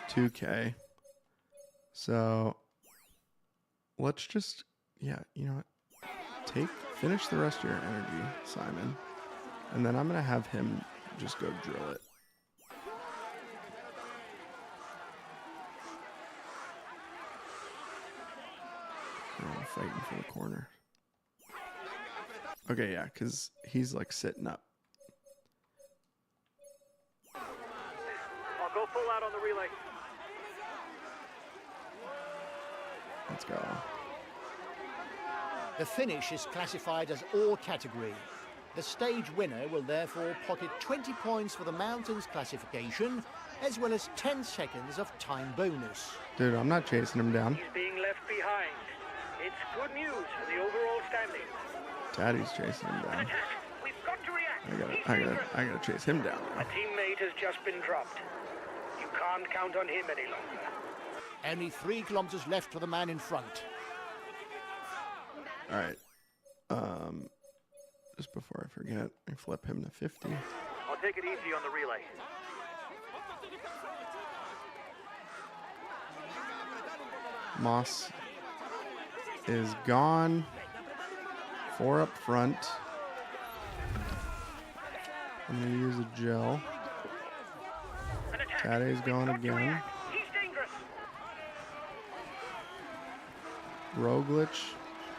2K. So let's just, yeah, you know what? Finish the rest of your energy, Simon. And then I'm going to have him just go drill it. Oh, fighting for the corner. Okay, yeah, because he's like sitting up. I'll go full out on the relay. Let's go. The finish is classified as all category. The stage winner will therefore pocket 20 points for the mountains classification, as well as 10 seconds of time bonus. Dude, I'm not chasing him down. He's being left behind. It's good news for the overall standings. Daddy's chasing him down. We've got to react. I gotta chase him down A now. teammate has just been dropped. You can't count on him any longer. Only 3 kilometers left for the man in front. All right. Just before I forget, I flip him to 50. I'll take it easy on the relay. Moss is gone. 4 up front. I'm gonna use a gel. Tade's going again. He's dangerous.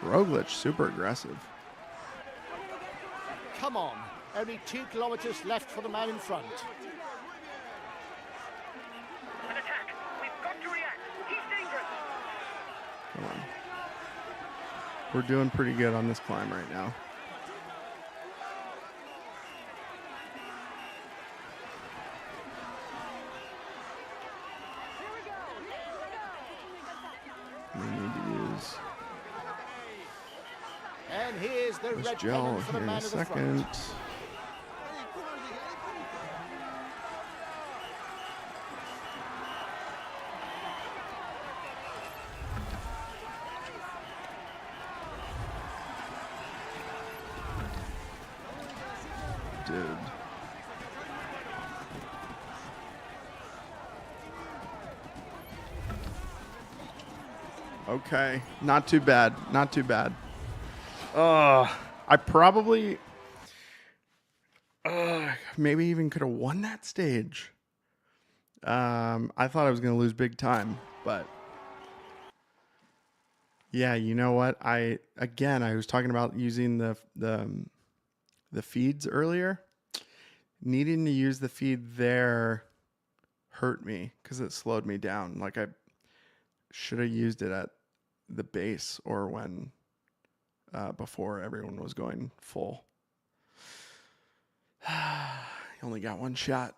Roglic, super aggressive. Come on, only 2 kilometers left for the man in front. An attack. We've got to react. He's dangerous. Come on. We're doing pretty good on this climb right now. We need to use And here's the this red gel pennant for the here in a man at the second. front. Dude. Okay, not too bad. Not too bad. I probably maybe even could have won that stage. I thought I was going to lose big time, but yeah, you know what? I was talking about using the feeds earlier. Needing to use the feed there hurt me because it slowed me down. Like I should have used it at the base or when before everyone was going full. You only got one shot.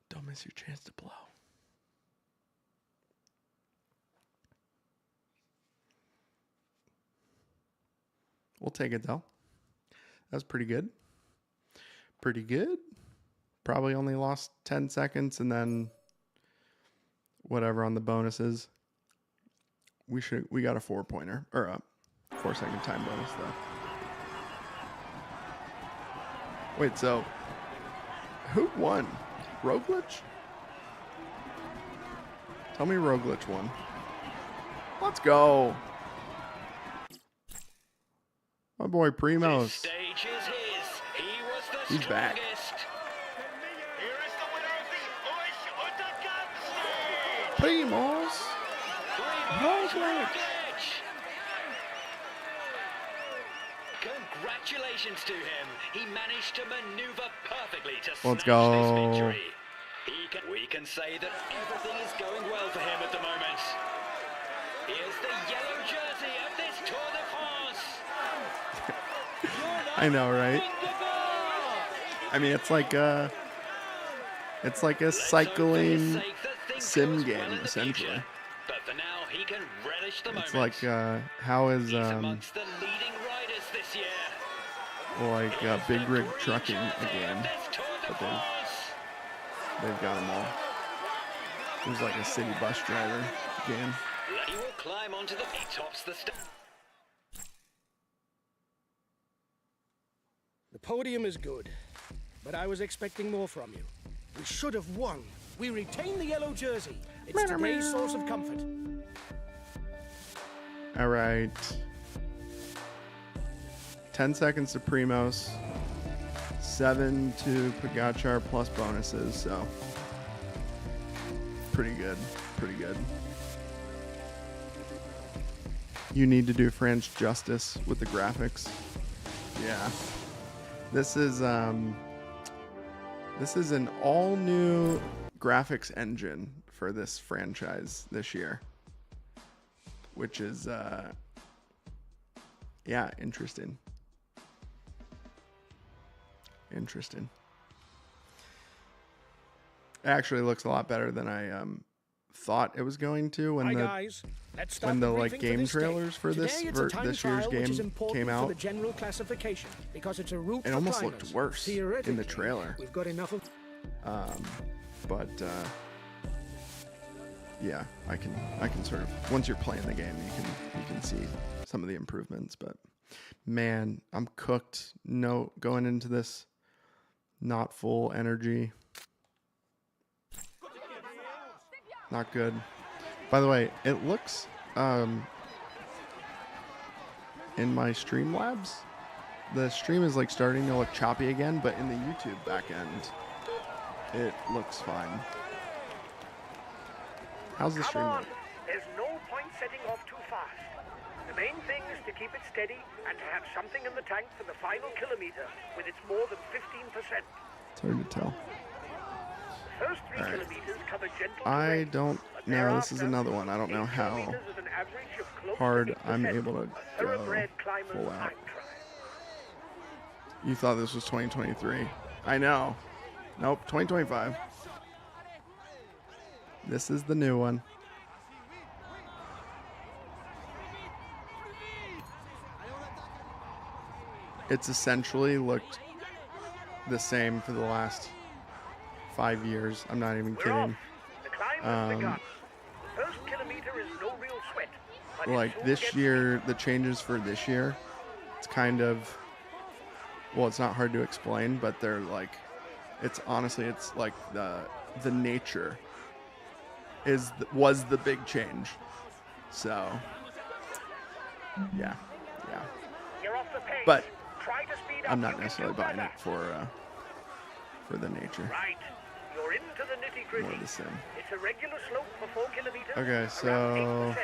Don't miss your chance to blow. We'll take it though. That was pretty good. Pretty good. Probably only lost 10 seconds and then whatever on the bonuses. We got a 4-pointer or a 4-second time bonus though. Wait, so who won? Roglic? Tell me Roglic won. Let's go. My boy Primos. This stage is his. He was the He's back. strongest. Here is the winner of the Visma stage. Primos. Roglic. Congratulations to him. He managed to maneuver perfectly to Let's snatch go. this victory. We can say that everything is going well for him at the moment. Here's the yellow jersey of this Tour de France. I know, right? I mean, it's like a cycling sim game, essentially. But for now, he can relish the It's moment. like how is He's amongst the leading riders this year. like big rig trucking a game, but they've got them all. There's like a city bus driver game. He will climb onto the he tops the The podium is good, but I was expecting more from you. We should have won. We retain the yellow jersey. It's today's source of comfort. All right. 10 seconds to Primos. 7 to Pogacar plus bonuses, so pretty good. Pretty good. You need to do French justice with the graphics. Yeah. This is an all new graphics engine for this franchise this year, which is yeah, interesting. It actually looks a lot better than I thought it was going to when the like game trailers for this year's game came out. General classification because it's a route it almost looked worse in the trailer. We've got enough of but yeah, I can sort of, once you're playing the game, you can see some of the improvements. But man, I'm cooked. No, going into this, not full energy. Not good. By the way, it looks in my Streamlabs, the stream is like starting to look choppy again, but in the YouTube back end, it looks fine. How's the stream look? There's no point setting off too fast. The main thing is to keep it steady and to have something in the tank for the final kilometer when it's more than 15%. It's hard to tell. The first 3 kilometers cover gentle I terrain, don't but know. This is thereafter, another one. I don't know 8 how kilometers is an average of close to hard 8%. I'm able to go Thoroughbred climbers full out. time trial. You thought this was 2023. I know. Nope, 2025. This is the new one. It's essentially looked the same for the last 5 years. I'm not even We're kidding. off. The climb has begun. The first kilometer is no real sweat. But it Like soon this gets year, the changes for this year, it's kind of, well, it's not hard to explain, but they're like, it's honestly, it's like the nature was the big change. So yeah. You're off the pace. But Try to speed up. I'm You not can necessarily do buying better. it for the nature. Right. You're into the nitty-gritty. More the same. It's a regular slope for 4 kilometers. Okay, around so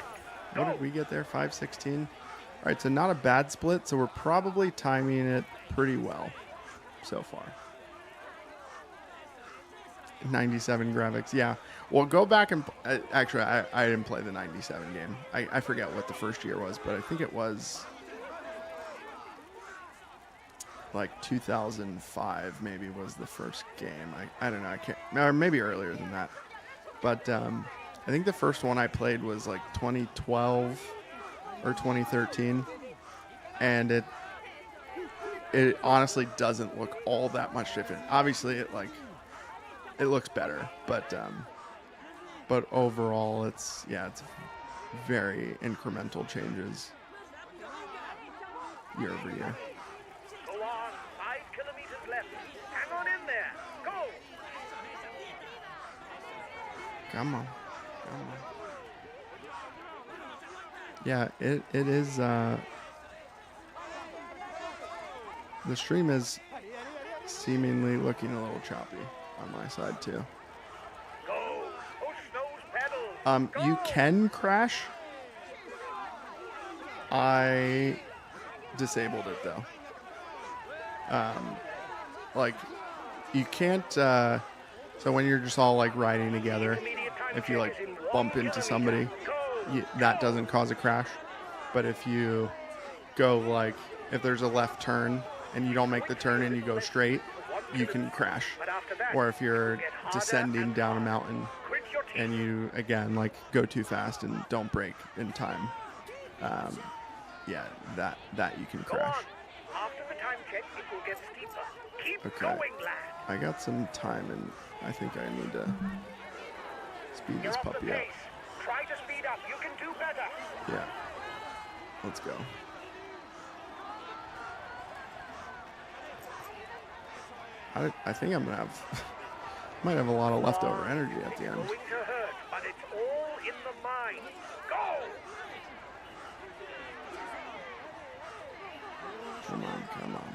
8%. what did we get there? 5:16. All right, so not a bad split. So we're probably timing it pretty well so far. 97 graphics, yeah. Well, go back and actually, I didn't play the 97 game. I forget what the first year was, but I think it was like 2005 maybe was the first game. I don't know. I can't, or maybe earlier than that. But I think the first one I played was like 2012 or 2013, and it honestly doesn't look all that much different. Obviously, it looks better, but overall, it's very incremental changes year over year. Go on. 5 kilometers left. Hang on in there. Go. Come on. Yeah, it is. The stream is seemingly looking a little choppy on my side too. Go. Push those pedals. You can crash. I disabled it though. Like you can't. So when you're just all like riding together, if you like bump into somebody, that doesn't cause a crash. But if you go like, if there's a left turn and you don't make the turn and you go straight, you can crash. But after that, Or if you're it'll get harder descending and down a harder. mountain Grit your teeth. and you, again, like go too fast and don't brake in time. Yeah, that you can Go crash. on. After the time check, it will get steeper. Keep Okay. going, lad. I got some time and I think I need to speed You're this off the puppy up. pace. Try to speed up. You can do better. Yeah. Let's go. I think I'm gonna have might have a lot of leftover energy at the It's end. going to hurt, but it's all in the mind. Go! Come on, come on.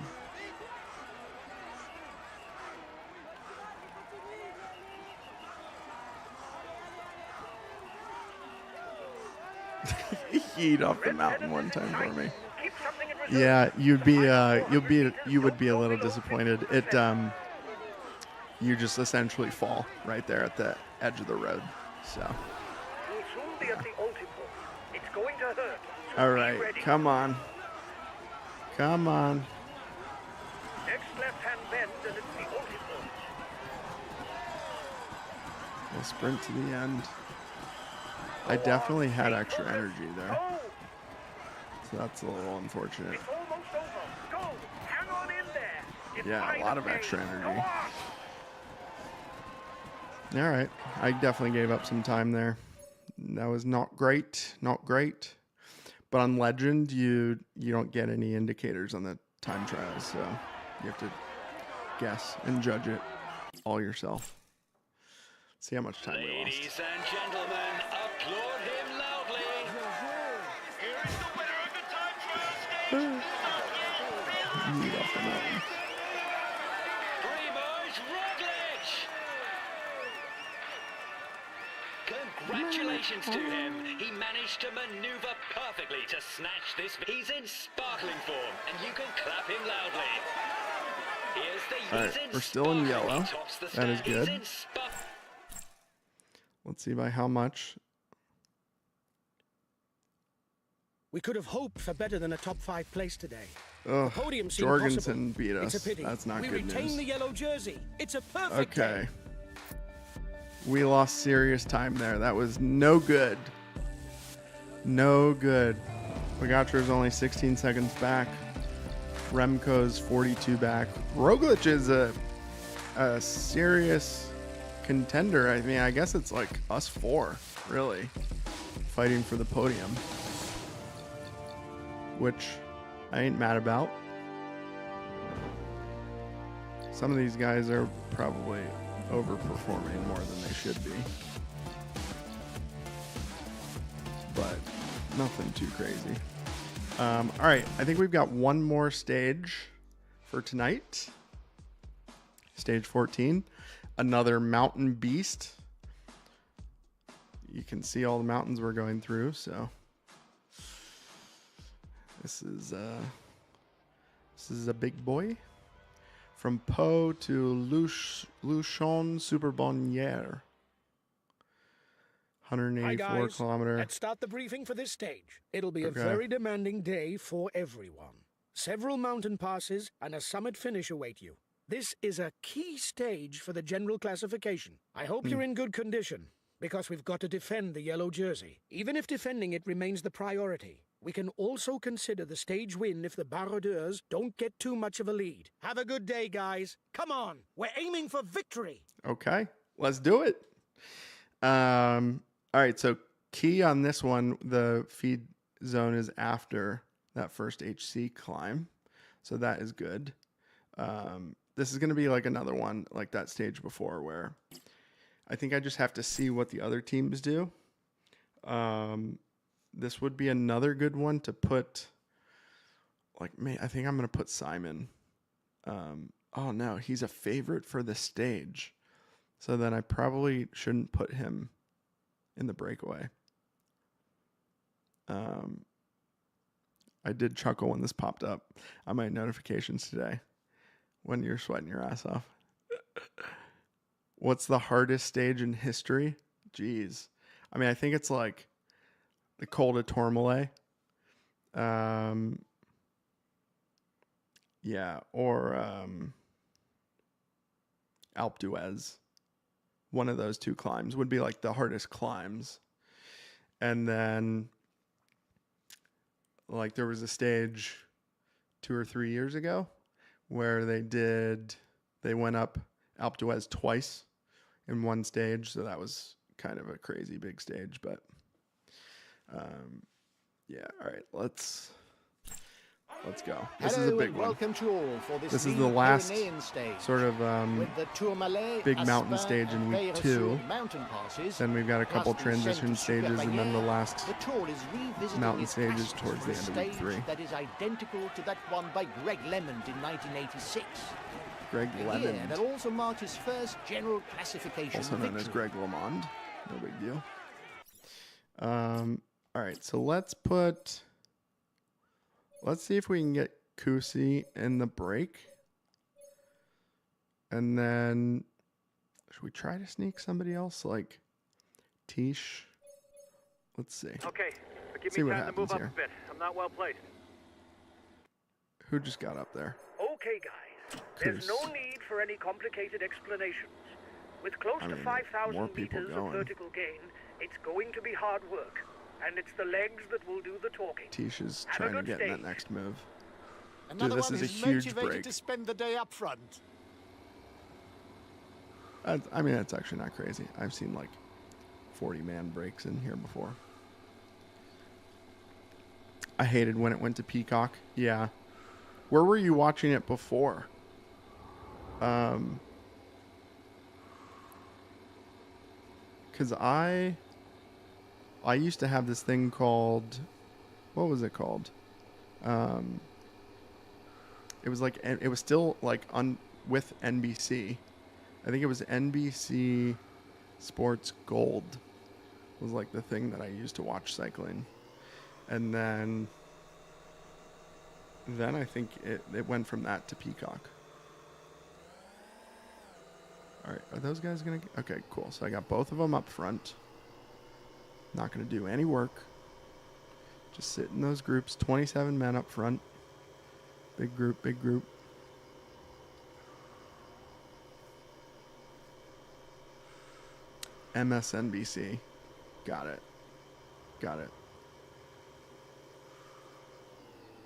He yeet off the mountain one time for me. Keep something in reserve. Yeah, you would be a little disappointed. You just essentially fall right there at the edge of the road. So, You'll soon be at the altitude. It's going to hurt. So all be right, ready. come on, come on. Next left-hand bend and it's the altitude. We'll sprint to the end. I definitely had extra energy there, Go! so that's a little unfortunate. It's almost over. Go! Hang on in there. It's Yeah, by a lot the of extra game. energy. Go on. All right, I definitely gave up some time there. That was not great, not great. But on Legend, you don't get any indicators on the time trials, so you have to guess and judge it all yourself. See how much time we lost. Ladies and gentlemen, applaud him loudly. Here is the winner of the time trial stage. Yeet off the mountain. Primož Roglic. Congratulations to him. He managed to maneuver perfectly to snatch this. He's in sparkling form, and you can clap him loudly. Here's the. All he's right, in we're still in sparkling. yellow. He tops the That is stand. He's good. in spark- Let's see by how much. We could have hoped for better than a top 5 place today. Ugh, Podium seemed Jorgensen possible. beat us. It's a pity. That's not we good retain news. the yellow jersey. It's a perfect Okay. day. We lost serious time there. That was no good. No good. Pogačar's only 16 seconds back. Remco's 42 back. Roglic is a serious contender. I mean, I guess it's like us four, really, fighting for the podium, which I ain't mad about. Some of these guys are probably overperforming more than they should be, but nothing too crazy. All right, I think we've got one more stage for tonight. Stage 14, another mountain beast. You can see all the mountains we're going through, so this is a big boy. From Po to Luchon-sur-Bonnière. Hi 184 guys, kilometer. let's start the briefing for this stage. It'll be a Okay. very demanding day for everyone. Several mountain passes and a summit finish await you. This is a key stage for the general classification. I hope you're in good condition, because we've got to defend the yellow jersey. Even if defending it remains the priority, we can also consider the stage win if the baroudeurs don't get too much of a lead. Have a good day, guys. Come on, we're aiming for victory. Okay, let's do it. All right, so key on this one, the feed zone is after that first HC climb, so that is good. This is going to be like another one like that stage before, where I think I just have to see what the other teams do. This would be another good one to put, like, I think I'm going to put Simon. Oh no, he's a favorite for the stage. So then I probably shouldn't put him in the breakaway. I did chuckle when this popped up on my notifications today when you're sweating your ass off. What's the hardest stage in history? Jeez. I mean, I think it's like the Col de Tourmalet. Yeah, or Alpe d'Huez. One of those two climbs would be like the hardest climbs. And then like there was a stage 2 or 3 years ago where they went up Alpe d'Huez twice in one stage. So that was kind of a crazy big stage, but yeah. All right, let's go. This is a big one. Welcome to all for This is the last stage. sort of With the Tourmalet, big mountain Aspin, stage in and week Veillersur 2. mountain passes, Then we've got a couple plus the ascent transition to stages, and then the Superbayeux. last The tour is revisiting mountain its stages past towards the with end a of week stage 3. that is identical to that one by Greg LeMond in 1986. Greg A year that LeMond, also marked his first general classification also known as victory. Greg LeMond. No big deal. All right, so let's see if we can get Kusi in the break. And then should we try to sneak somebody else like Tish? Let's see. Okay, but give See me what time to move happens up here. a bit. I'm not well placed. Who just got up there? Okay, guys. There's no Coos. need for any complicated explanations. With close I to mean, 5,000 more people meters going. of vertical gain, it's going to be hard work. And it's the legs that will do the talking. Tish is Have a trying to good get in that stage. next move. Another this one is a who's huge motivated break. to spend the day up front. I mean, that's actually not crazy. I've seen like 40-man breaks in here before. I hated when it went to Peacock. Yeah. Where were you watching it before? Because I used to have this thing called, what was it called? It was like, it was still like with NBC. I think it was NBC Sports Gold was like the thing that I used to watch cycling. And then I think it went from that to Peacock. All right, are those guys going to... Okay, cool. So I got both of them up front. Not going to do any work. Just sit in those groups. 27 men up front. Big group, big group. MSNBC. Got it. Got it.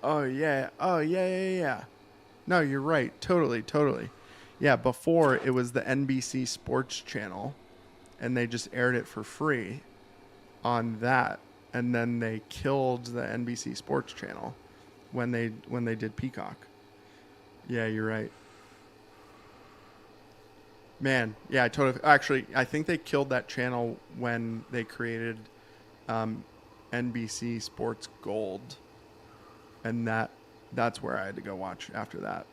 Oh, yeah. Oh, yeah. No, you're right. Totally. Yeah, before it was the NBC Sports Channel, and they just aired it for free on that, and then they killed the NBC Sports Channel when they did Peacock. Yeah, you're right. Man, yeah, actually, I think they killed that channel when they created NBC Sports Gold, and that's where I had to go watch after that.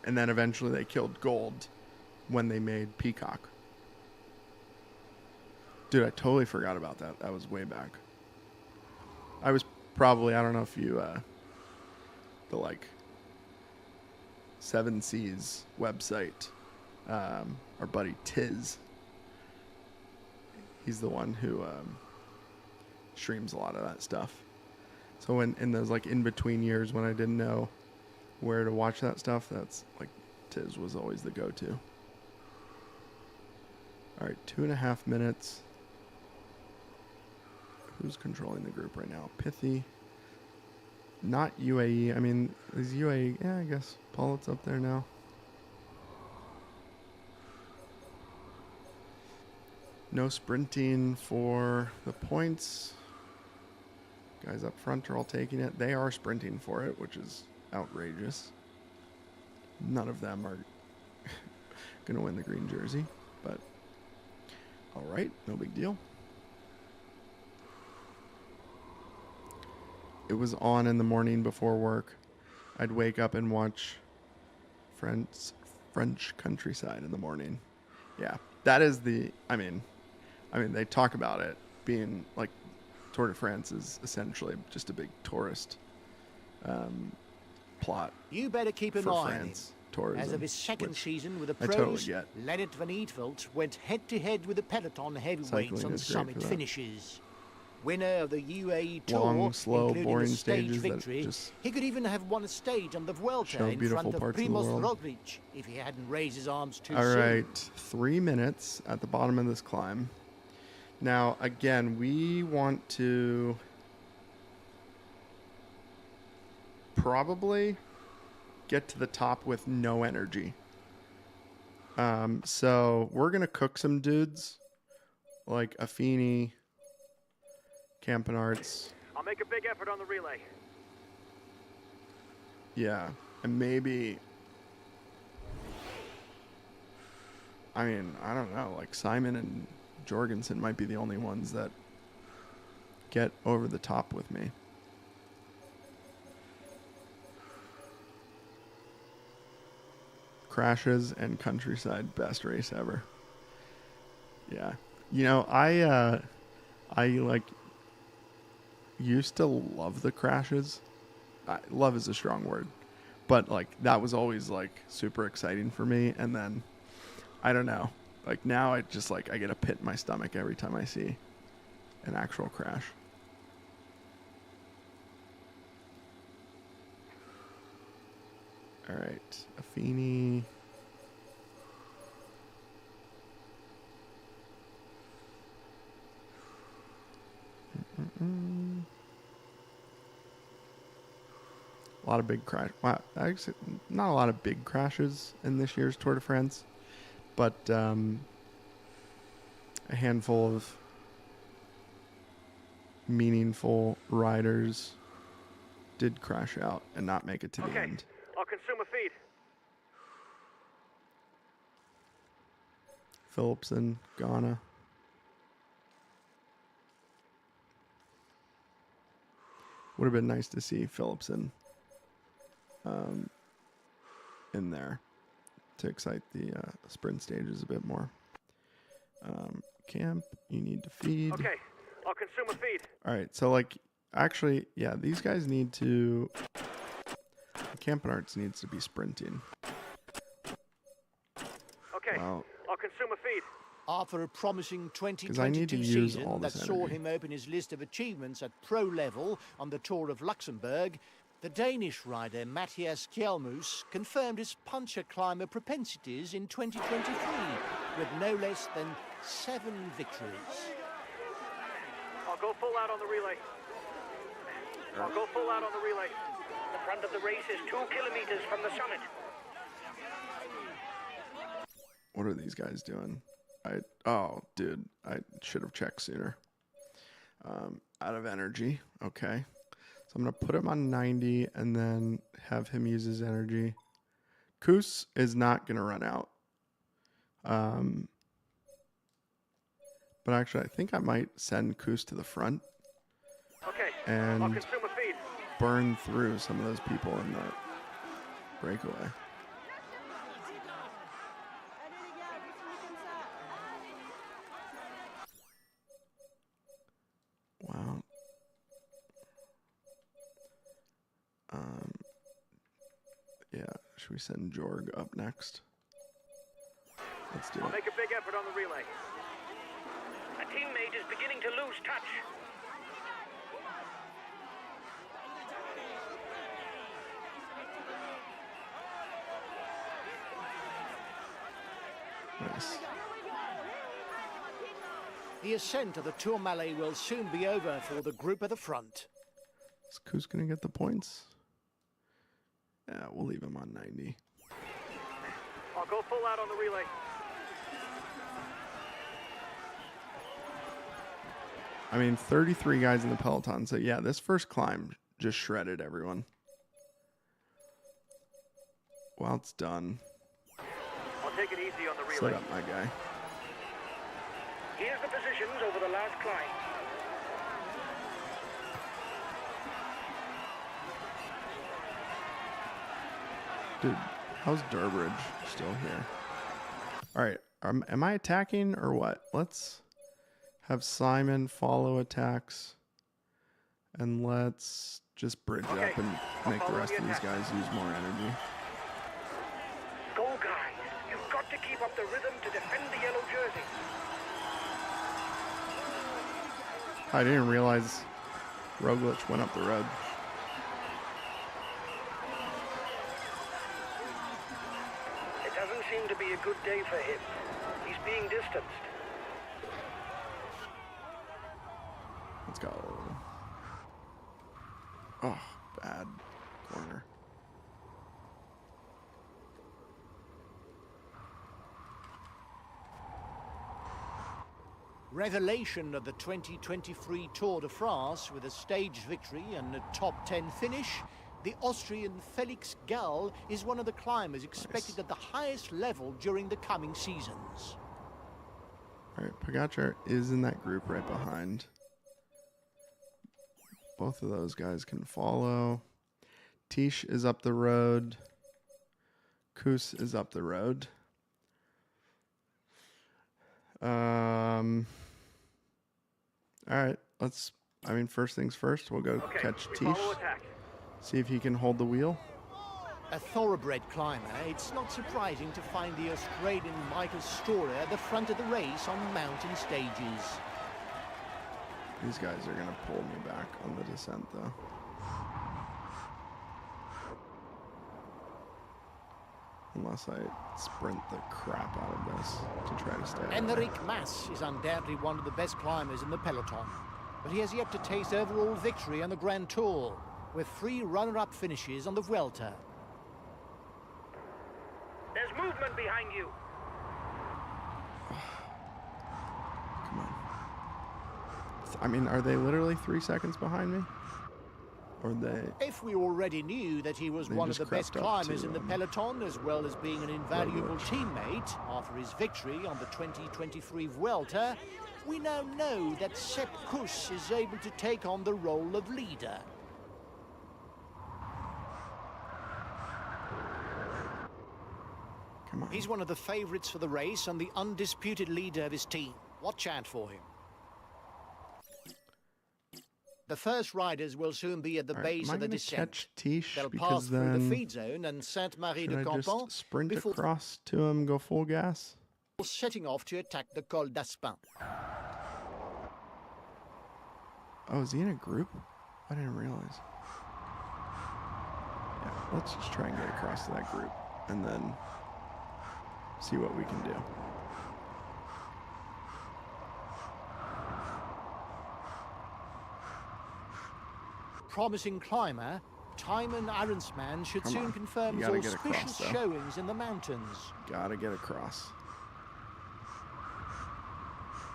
And then eventually they killed Gold when they made Peacock. Dude, I totally forgot about that. That was way back. I was probably, I don't know if you, the like 7 Seas website, our buddy Tiz, he's the one who streams a lot of that stuff. So in those like in between years when I didn't know where to watch that stuff, that's like Tiz was always the go-to. All right, 2.5 minutes. Who's controlling the group right now? Pithy. Not UAE. I mean, is UAE? Yeah, I guess Pollitt's up there now. No sprinting for the points. Guys up front are all taking it. They are sprinting for it, which is outrageous. None of them are going to win the green jersey, but all right, no big deal. It was on in the morning before work. I'd wake up and watch French countryside in the morning. Yeah, that is the, I mean, they talk about it being like Tour de France is essentially just a big tourist plot. You better keep an for eye on him. France tourism. As of his second which season with the I pros, totally get. Leonard van Eetvelt went head-to-head with the peloton heavyweights Cycling on is great summit for that. finishes. Winner of the UAE Tour, long, slow, including boring a stage stages that victory. just He could even have won a stage on the Vuelta show in beautiful front of parts of the Primoz world. Roglic if he hadn't raised his arms too All soon. right, 3 minutes at the bottom of this climb. Now, again, we want to probably get to the top with no energy. So we're going to cook some dudes like Affini, Campanarts. I'll make a big effort on the relay. Yeah, and maybe, I mean, I don't know, like Simon and Jorgensen might be the only ones that get over the top with me. Crashes and Countryside, best race ever. Yeah. You know, I like used to love the crashes. Love is a strong word, but like that was always like super exciting for me. And then I don't know, like now I just like I get a pit in my stomach every time I see an actual crash. All right, Affini. A lot of big crash. Wow, actually, not a lot of big crashes in this year's Tour de France, but a handful of meaningful riders did crash out and not make it to the end. I'll consume a feed. Philipsen, Ghana. Would have been nice to see Philipsen in there to excite the sprint stages a bit more. Camp, you need to feed. Okay, I'll consume a feed. All right, so like, actually, yeah, these guys need to. Campanarts needs to be sprinting. Okay, Wow. I'll consume a feed. After a promising I need to 2022 use all season that this saw energy. him open his list of achievements at pro level on the Tour of Luxembourg, the Danish rider Matthias Kjellmus confirmed his puncher climber propensities in 2023 with no less than 7 victories. I'll go full out on the relay. I'll go full out on the relay. The front of the race is 2 kilometers from the summit. What are these guys doing? Oh, dude, I should have checked sooner. Out of energy. Okay. So I'm going to put him on 90 and then have him use his energy. Koos is not going to run out. But actually, I think I might send Koos to the front Okay, I'll and consume a feed. burn through some of those people in the breakaway. Wow. Yeah, should we send Jorg up next? Let's do I'll it. make a big effort on the relay. A teammate is beginning to lose touch. Nice. The ascent of the Tourmalet will soon be over for the group at the front. Is Koos going to get the points? Yeah, we'll leave him on 90. I'll go full out on the relay. I mean, 33 guys in the peloton. So, yeah, this first climb just shredded everyone. Well, it's done. I'll take it easy on the Set relay. up my guy. Here's the positions over the last climb. Dude, how's Durbridge still here? All right, am I attacking or what? Let's have Simon follow attacks. And let's just bridge Okay, up and I'll make the follow rest the of these attack. guys use more energy. Go, guys. You've got to keep up the rhythm to defend the yellow jersey. I didn't realize Roglic went up the road. It doesn't seem to be a good day for him. He's being distanced. Let's go. Oh, bad corner. Revelation of the 2023 Tour de France with a staged victory and a top 10 finish, the Austrian Felix Gall is one of the climbers expected at the highest level during the coming seasons. All right, Pogacar is in that group right behind. Both of those guys can follow. Tish is up the road. Kuss is up the road. All right, first things first, we'll go catch Tish. See if he can hold the wheel. A thoroughbred climber, it's not surprising to find the Australian Michael Storer at the front of the race on mountain stages. These guys are going to pull me back on the descent, though. Unless I sprint the crap out of this to try to stay away. Enric Mas is undoubtedly one of the best climbers in the peloton, but he has yet to taste overall victory on the Grand Tour, with 3 runner-up finishes on the Vuelta. There's movement behind you. Come on. I mean, are they literally 3 seconds behind me? Or they... If we already knew that he was one of the best climbers in the peloton, as well as being an invaluable teammate after his victory on the 2023 Vuelta, we now know that Sepp Kuss is able to take on the role of leader. Come on. He's one of the favourites for the race and the undisputed leader of his team. Watch out for him. The first riders will soon be at the base of the descent. Catch Tish? They'll because pass through then the feed zone and Sainte-Marie-de-Campan just sprint before across to him, go full gas. setting off to attack the Col d'Aspin. Oh, is he in a group? I didn't realize. Yeah, let's just try and get across to that group and then see what we can do. Promising climber, Tymon Arensman should soon confirm his auspicious showings in the mountains. Gotta get across.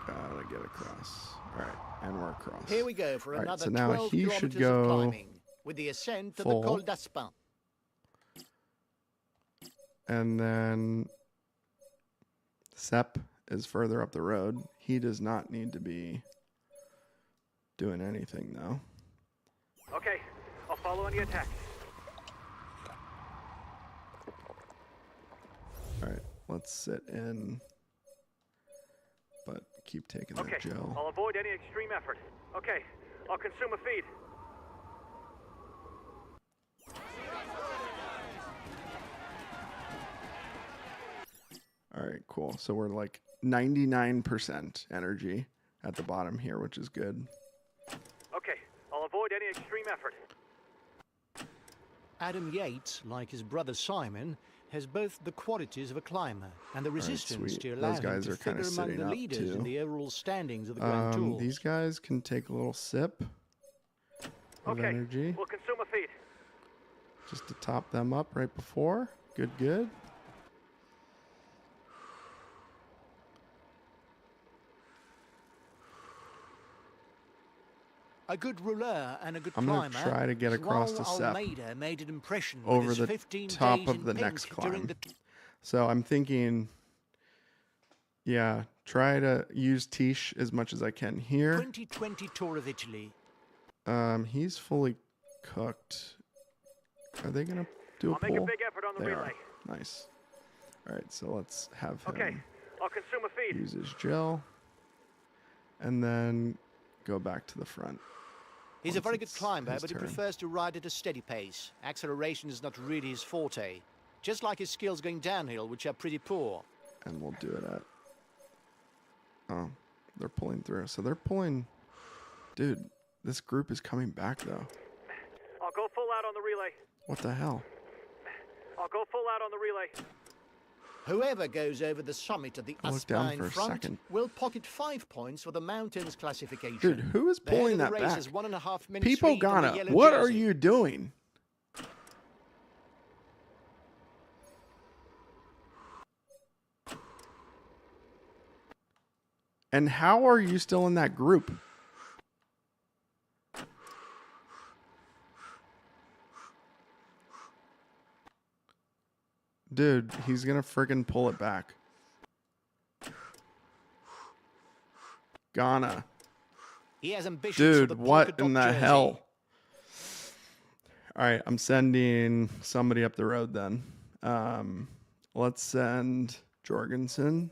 Gotta get across. All right, and we're across. Here we go for another so now 12 he kilometers should of go climbing with the ascent to the Col d'Aspin. And then Sepp is further up the road. He does not need to be doing anything, though. Okay, I'll follow on the attack. All right, let's sit in, but keep taking that gel. I'll avoid any extreme effort. Okay, I'll consume a feed. All right, cool. So we're like 99% energy at the bottom here, which is good. Okay, I'll avoid any extreme effort. Adam Yates, like his brother Simon, has both the qualities of a climber and the resistance to allow him to figure among the leaders in the overall standings of the Grand Tour. These guys can take a little sip of energy. We'll consume a feed. Just to top them up right before. Good, good. A good rouleur and a good I'm climber. going to try to get across to Sepp made an impression over the top of the next climb. So I'm thinking, yeah, try to use Tish as much as I can here. 2020 Tour of Italy. He's fully cooked. Are they going to do a pull? I'll make a big effort on the relay. Nice. All right, so let's have him I'll consume a feed. use his gel and then go back to the front. He's a very good climber, but he prefers to ride at a steady pace. Acceleration is not really his forte. Just like his skills going downhill, which are pretty poor. And we'll do it at... Oh, they're pulling through. So they're pulling Dude, this group is coming back, though. I'll go full out on the relay. What the hell? I'll go full out on the relay. Whoever goes over the summit of the I looked down Aspine for a front second. will pocket 5 points for the mountains classification. Dude, who is The head pulling of the that race back? is 1.5 minutes People lead on the Ghana, yellow what are jersey. you doing? And how are you still in that group? Dude, he's gonna friggin' pull it back. Ghana. He has ambitions for Dude, the what polka in the dot jersey. hell? All right, I'm sending somebody up the road then. Let's send Jorgensen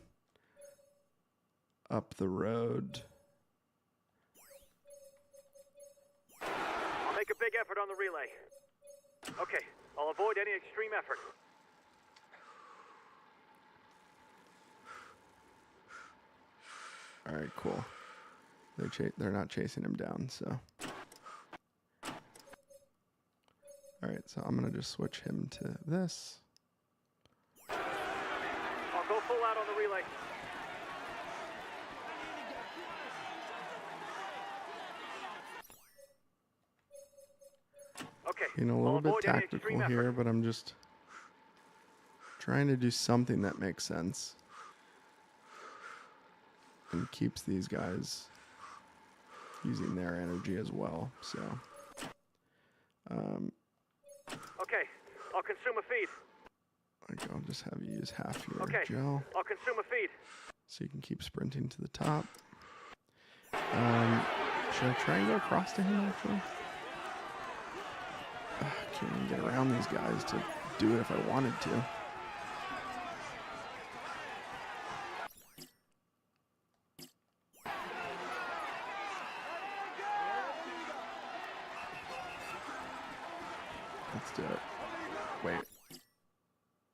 up the road. I'll make a big effort on the relay. Okay, I'll avoid any extreme effort. All right, cool. They're not chasing him down, so. All right, so I'm gonna just switch him to this. I'll go full out on the relay. Okay. Being a I'll little bit avoid any tactical extreme here, effort. but I'm just trying to do something that makes sense and keeps these guys using their energy as well. So, Okay, I'll consume a feed. I'll just have you use half your Okay, gel I'll consume a feed. so you can keep sprinting to the top. Should I try and go across to him actually? I can't even get around these guys to do it if I wanted to. Let's do it. Wait.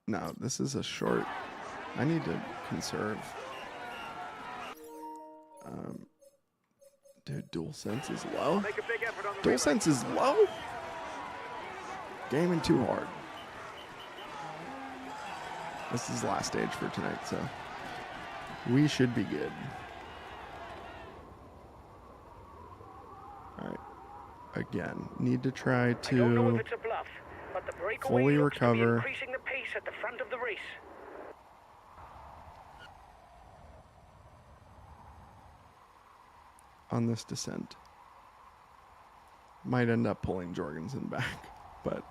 No, this is a short. I need to conserve. Dude, dual sense is low. Make a big effort on the Dual relay. sense is low? Gaming too hard. This is the last stage for tonight, so we should be good. All right. Again, need to try I don't know if to it's a bluff, but the breakaway fully looks to be recover. increasing the pace at the front of the race. On this descent. Might end up pulling Jorgensen back, but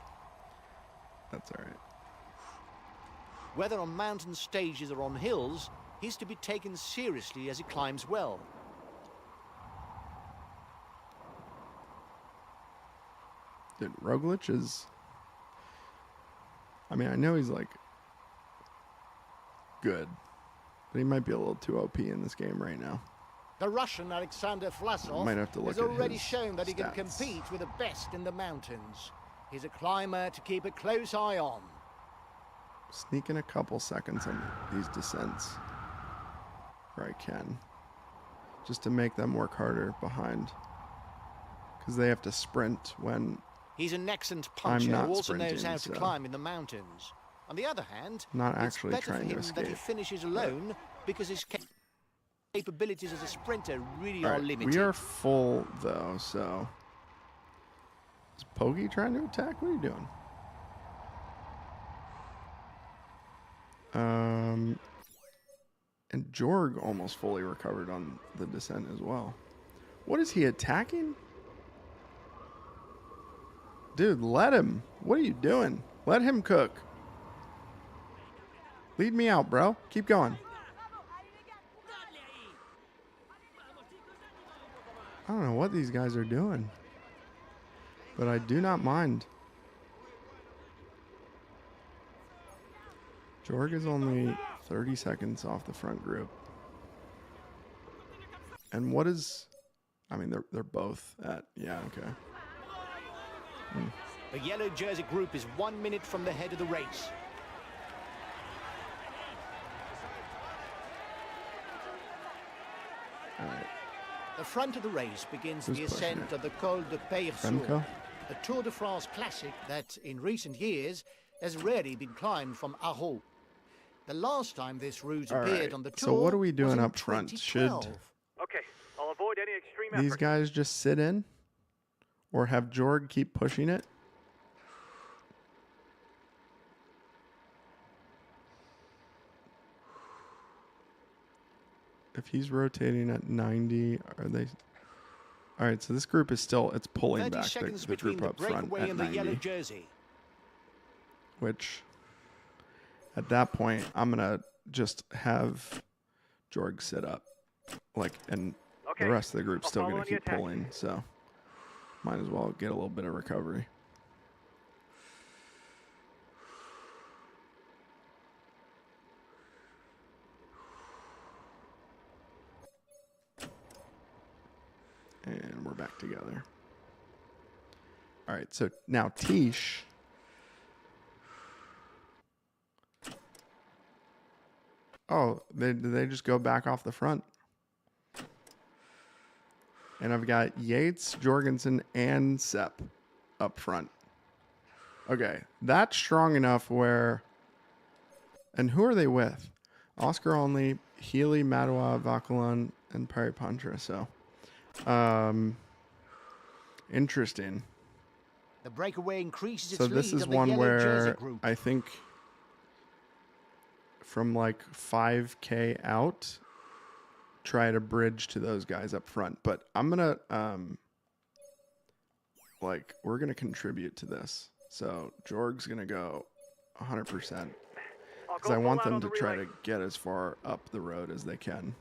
that's all right. Whether on mountain stages or on hills, he's to be taken seriously as he climbs well. Dude, Roglic is... I mean, I know he's, like, good, but he might be a little too OP in this game right now. The Russian Alexander Vlasov Might have to look has at already his shown that he can stats. compete with the best in the mountains. He's a climber to keep a close eye on. Sneaking a couple seconds on these descents where I can, just to make them work harder behind, because they have to sprint when He's an excellent I'm puncher not who also knows sprinting, how to so- climb in the mountains. On the other hand, Not it's actually better for trying to him that he escape. finishes alone because his capabilities as a sprinter really All are right, limited. we are full though, so is Poggi trying to attack? What are you doing? And Jorg almost fully recovered on the descent as well. What is he attacking? Dude, let him. What are you doing? Let him cook. Lead me out, bro. Keep going. I don't know what these guys are doing, but I do not mind. Jorg is only 30 seconds off the front group. And what is... I mean, they're both at... Yeah, okay. The yellow jersey group is 1 minute from the head of the race. All right. The front of the race begins Who's the pushing ascent it? of the Col de Peyresour, Remco? a Tour de France classic that, in recent years, has rarely been climbed from Arros. The last time this route All appeared right, on the tour so what are we was doing in up front? Should 2012. Okay, I'll avoid any extreme these effort. guys just sit in? Or have Jorg keep pushing it? If he's rotating at 90, are they... All right, so this group is still... It's pulling 30 back seconds the between group the up front breakaway at and the yellow 90. jersey. Which, at that point, I'm going to just have Jorg sit up. Like, and Okay, the rest of the group's I'll still follow going to any keep attack. pulling, so might as well get a little bit of recovery. And we're back together. All right, so now Tish. Oh, they just go back off the front. And I've got Yates, Jorgensen, and Sepp up front. Okay, that's strong enough where... And who are they with? Oscar Only, Healy, Madoua, Vauquelin, and Paripantra. So, interesting. The breakaway increases its So this lead is on the one yellow jersey where group. I think from like 5K out, try to bridge to those guys up front. But I'm going to, we're going to contribute to this. So Jorg's going to go 100%. Because I want them to try to get as far up the road as they can.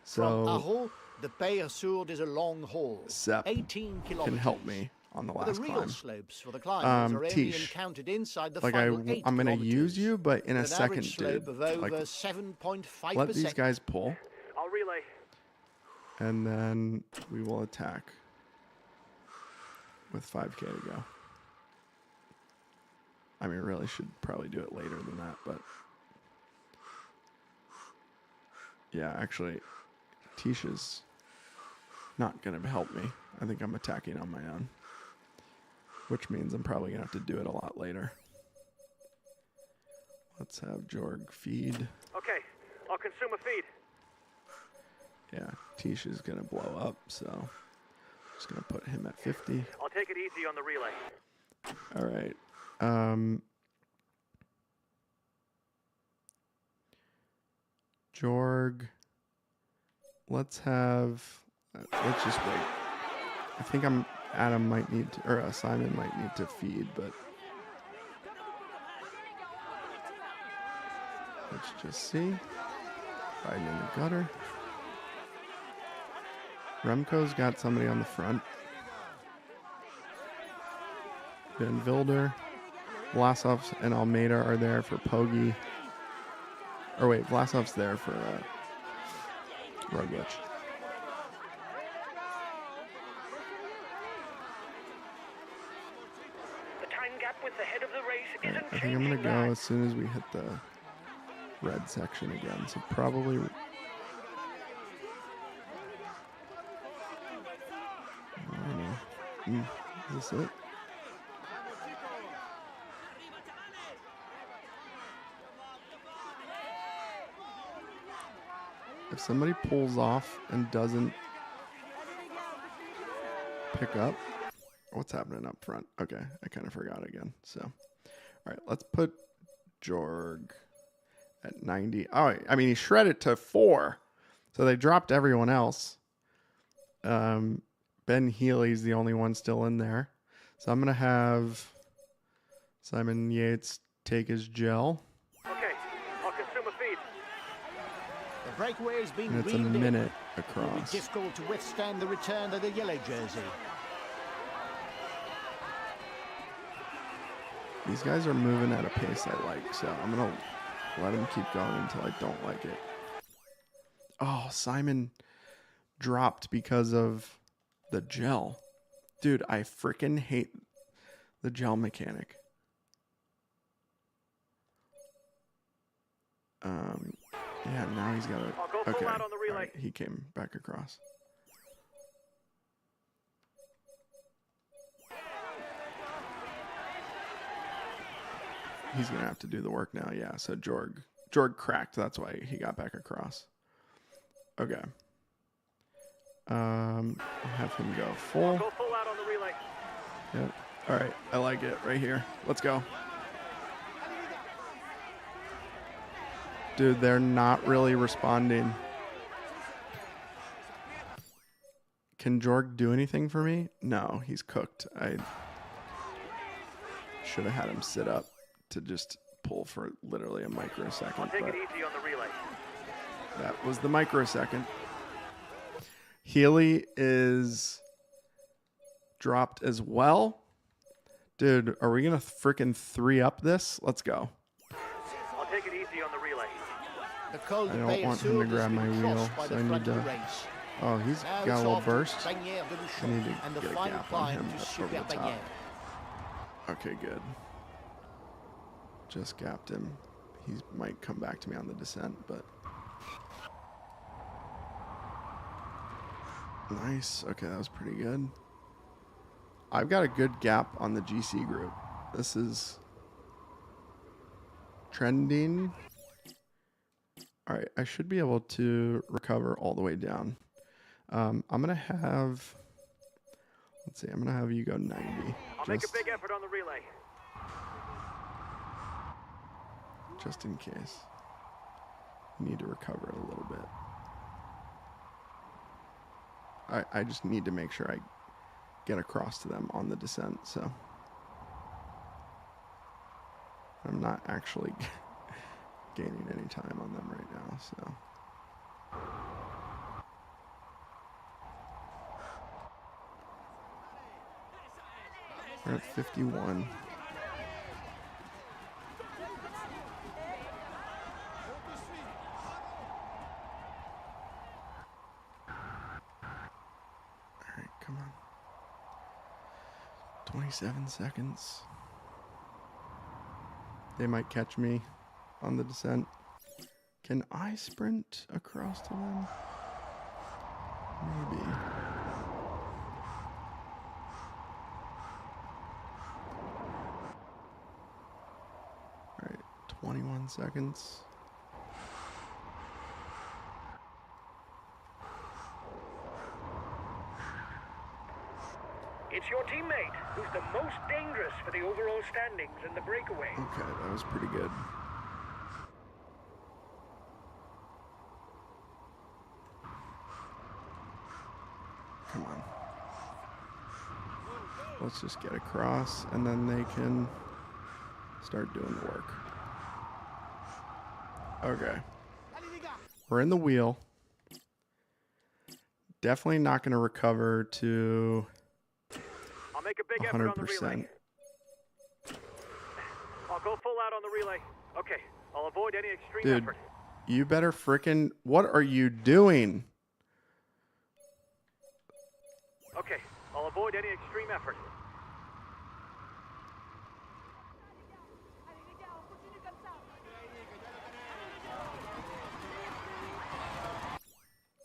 From So Arros, the Peyresour is a long haul, Sepp 18 kilometers. can help me on the But last the real climb. slopes for the climbers are only Tish. encountered inside the Like final 8 I'm going to kilometers, use you, but in a with an second, average slope dude. of over Like, 7.5%. let these guys pull, I'll relay. and then we will attack with 5K to go. I mean, really should probably do it later than that, but yeah, actually, Tisha's not going to help me. I think I'm attacking on my own, which means I'm probably going to have to do it a lot later. Let's have Jorg feed. Okay, I'll consume a feed. Yeah, Tisha's going to blow up, so just going to put him at 50. I'll take it easy on the relay. All right. Jorg. Let's just wait. I think Adam might need to, or Simon might need to feed, but let's just see. Riding in the gutter. Remco's got somebody on the front. Van Wilder, Vlasovs, and Almeida are there for Poggi. Or wait, Vlasov's there for Roglic. The time gap with the head of the race Right, isn't I think changing. I'm going to go lads. as soon as we hit the red section again. So probably... I don't know. Is this it? If somebody pulls off and doesn't pick up, what's happening up front? Okay, I kind of forgot again. So, all right, let's put Jorg at 90. Oh, I mean, he shredded to 4. So they dropped everyone else. Ben Healy's the only one still in there. So I'm going to have Simon Yates take his gel. Okay, I'll consume a feed. The breakaway has been And it's a reeled in. minute It will be across. difficult to withstand the return of the yellow jersey. These guys are moving at a pace I like, so I'm going to let them keep going until I don't like it. Oh, Simon dropped because of the gel. Dude, I freaking hate the gel mechanic. Yeah, now he's got I'll go to... full Okay, out on the relay. alright, he came back across. He's going to have to do the work now, yeah. So Jorg cracked, that's why he got back across. Okay. I'll have him go full. Go full out on the relay. Yep. All right. I like it right here. Let's go. Dude, they're not really responding. Can Jorg do anything for me? No, he's cooked. I should have had him sit up to just pull for literally a microsecond. I'll take it easy on the relay. That was the microsecond. Healy is dropped as well. Dude, are we going to freaking 3-up this? Let's go. I'll take it easy on the relay. The cold I don't bay want of him to Sourde grab has my been wheel, crossed by so the I need front of the to... race. Oh, he's Now got a it's little off to burst. Bagnères de I Luchon need to and the get a final gap on climb him to over Super the top. Bagnères. Okay, good. Just gapped him. He might come back to me on the descent, but... Nice. Okay, that was pretty good. I've got a good gap on the GC group. This is trending. All right, I should be able to recover all the way down. I'm going to have... Let's see, I'm going to have you go 90. I'll make a big effort on the relay. Just in case. You need to recover a little bit. I just need to make sure I get across to them on the descent, so. I'm not actually gaining any time on them right now, so. We're at 51. Alright, come on. 27 seconds. They might catch me on the descent. Can I sprint across to them? Maybe. Alright, 21 seconds. It's your teammate who's the most dangerous for the overall standings in the breakaway. Okay, that was pretty good. Come on. Let's just get across, and then they can start doing the work. Okay. We're in the wheel. Definitely not going to recover to... I'll make a big effort on the relay. 100%. I'll go full out on the relay. Okay, I'll avoid any extreme Dude, effort. you better frickin'... What are you doing? Okay, I'll avoid any extreme effort.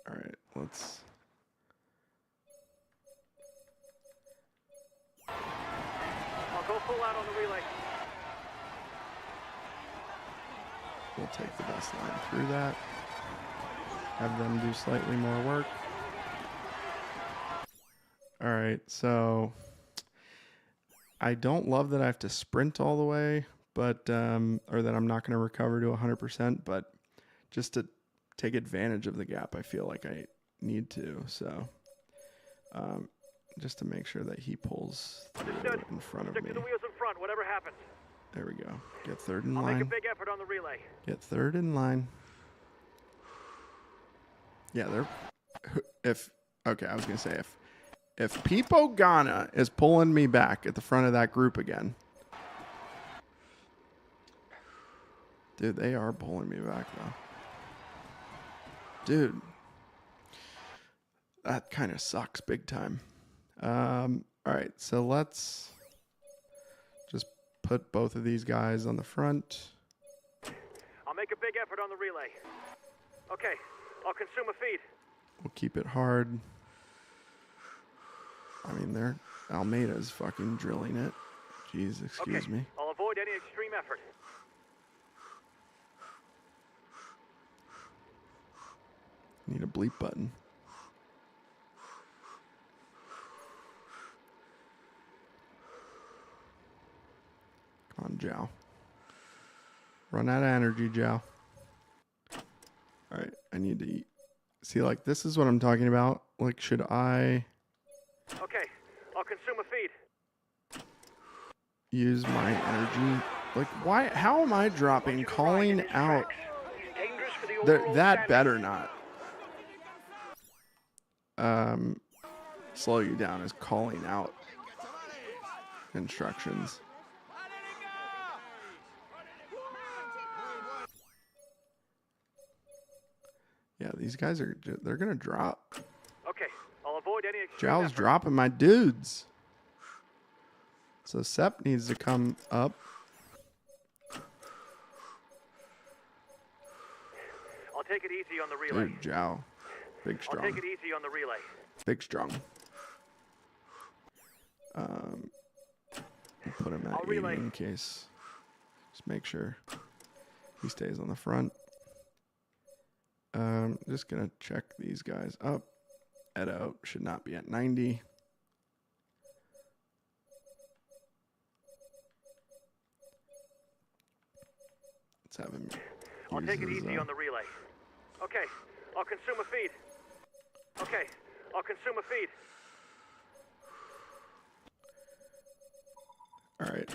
All right, let's... I'll go full out on the relay. We'll take the best line through that. Have them do slightly more work. All right, so I don't love that I have to sprint all the way, but or that I'm not going to recover to 100%, but just to take advantage of the gap, I feel like I need to. So just to make sure that he pulls through in front of Stick me. to the wheels in front, whatever happens. There we go. Get third in I'll line. make a big effort on the relay. Get third in line. Yeah, they're... Okay, I was going to say, if Pipo Ghana is pulling me back at the front of that group again... Dude, they are pulling me back, though. Dude. That kind of sucks big time. All right, so let's just put both of these guys on the front. make a big effort on the relay. Okay, I'll consume a feed. We'll keep it hard. I mean, Almeida's fucking drilling it. Jeez, excuse me. I'll avoid any extreme effort. Need a bleep button. Come on, Jow. Run out of energy, Jow. All right, I need to eat. See, like, this is what I'm talking about. Like, should I Okay, I'll consume a feed. use my energy? Like, why? How am I dropping? Calling out. He's dangerous for the There, overall that standing. better not. Slow you down is calling out instructions. Yeah, these guys they're gonna drop. Okay, I'll avoid any extreme Jow's effort. dropping my dudes. So Sep needs to come up. I'll take it easy on the relay. Dude, Jow. Big I'll strong. take it easy on the relay. Big strong. We'll put him at I'll 80 relay. in case. Just make sure he stays on the front. Just gonna check these guys up. Edo should not be at 90. Let's have him. I'll take it use his, easy on the relay. Okay, I'll consume a feed. Okay, I'll consume a feed. All right.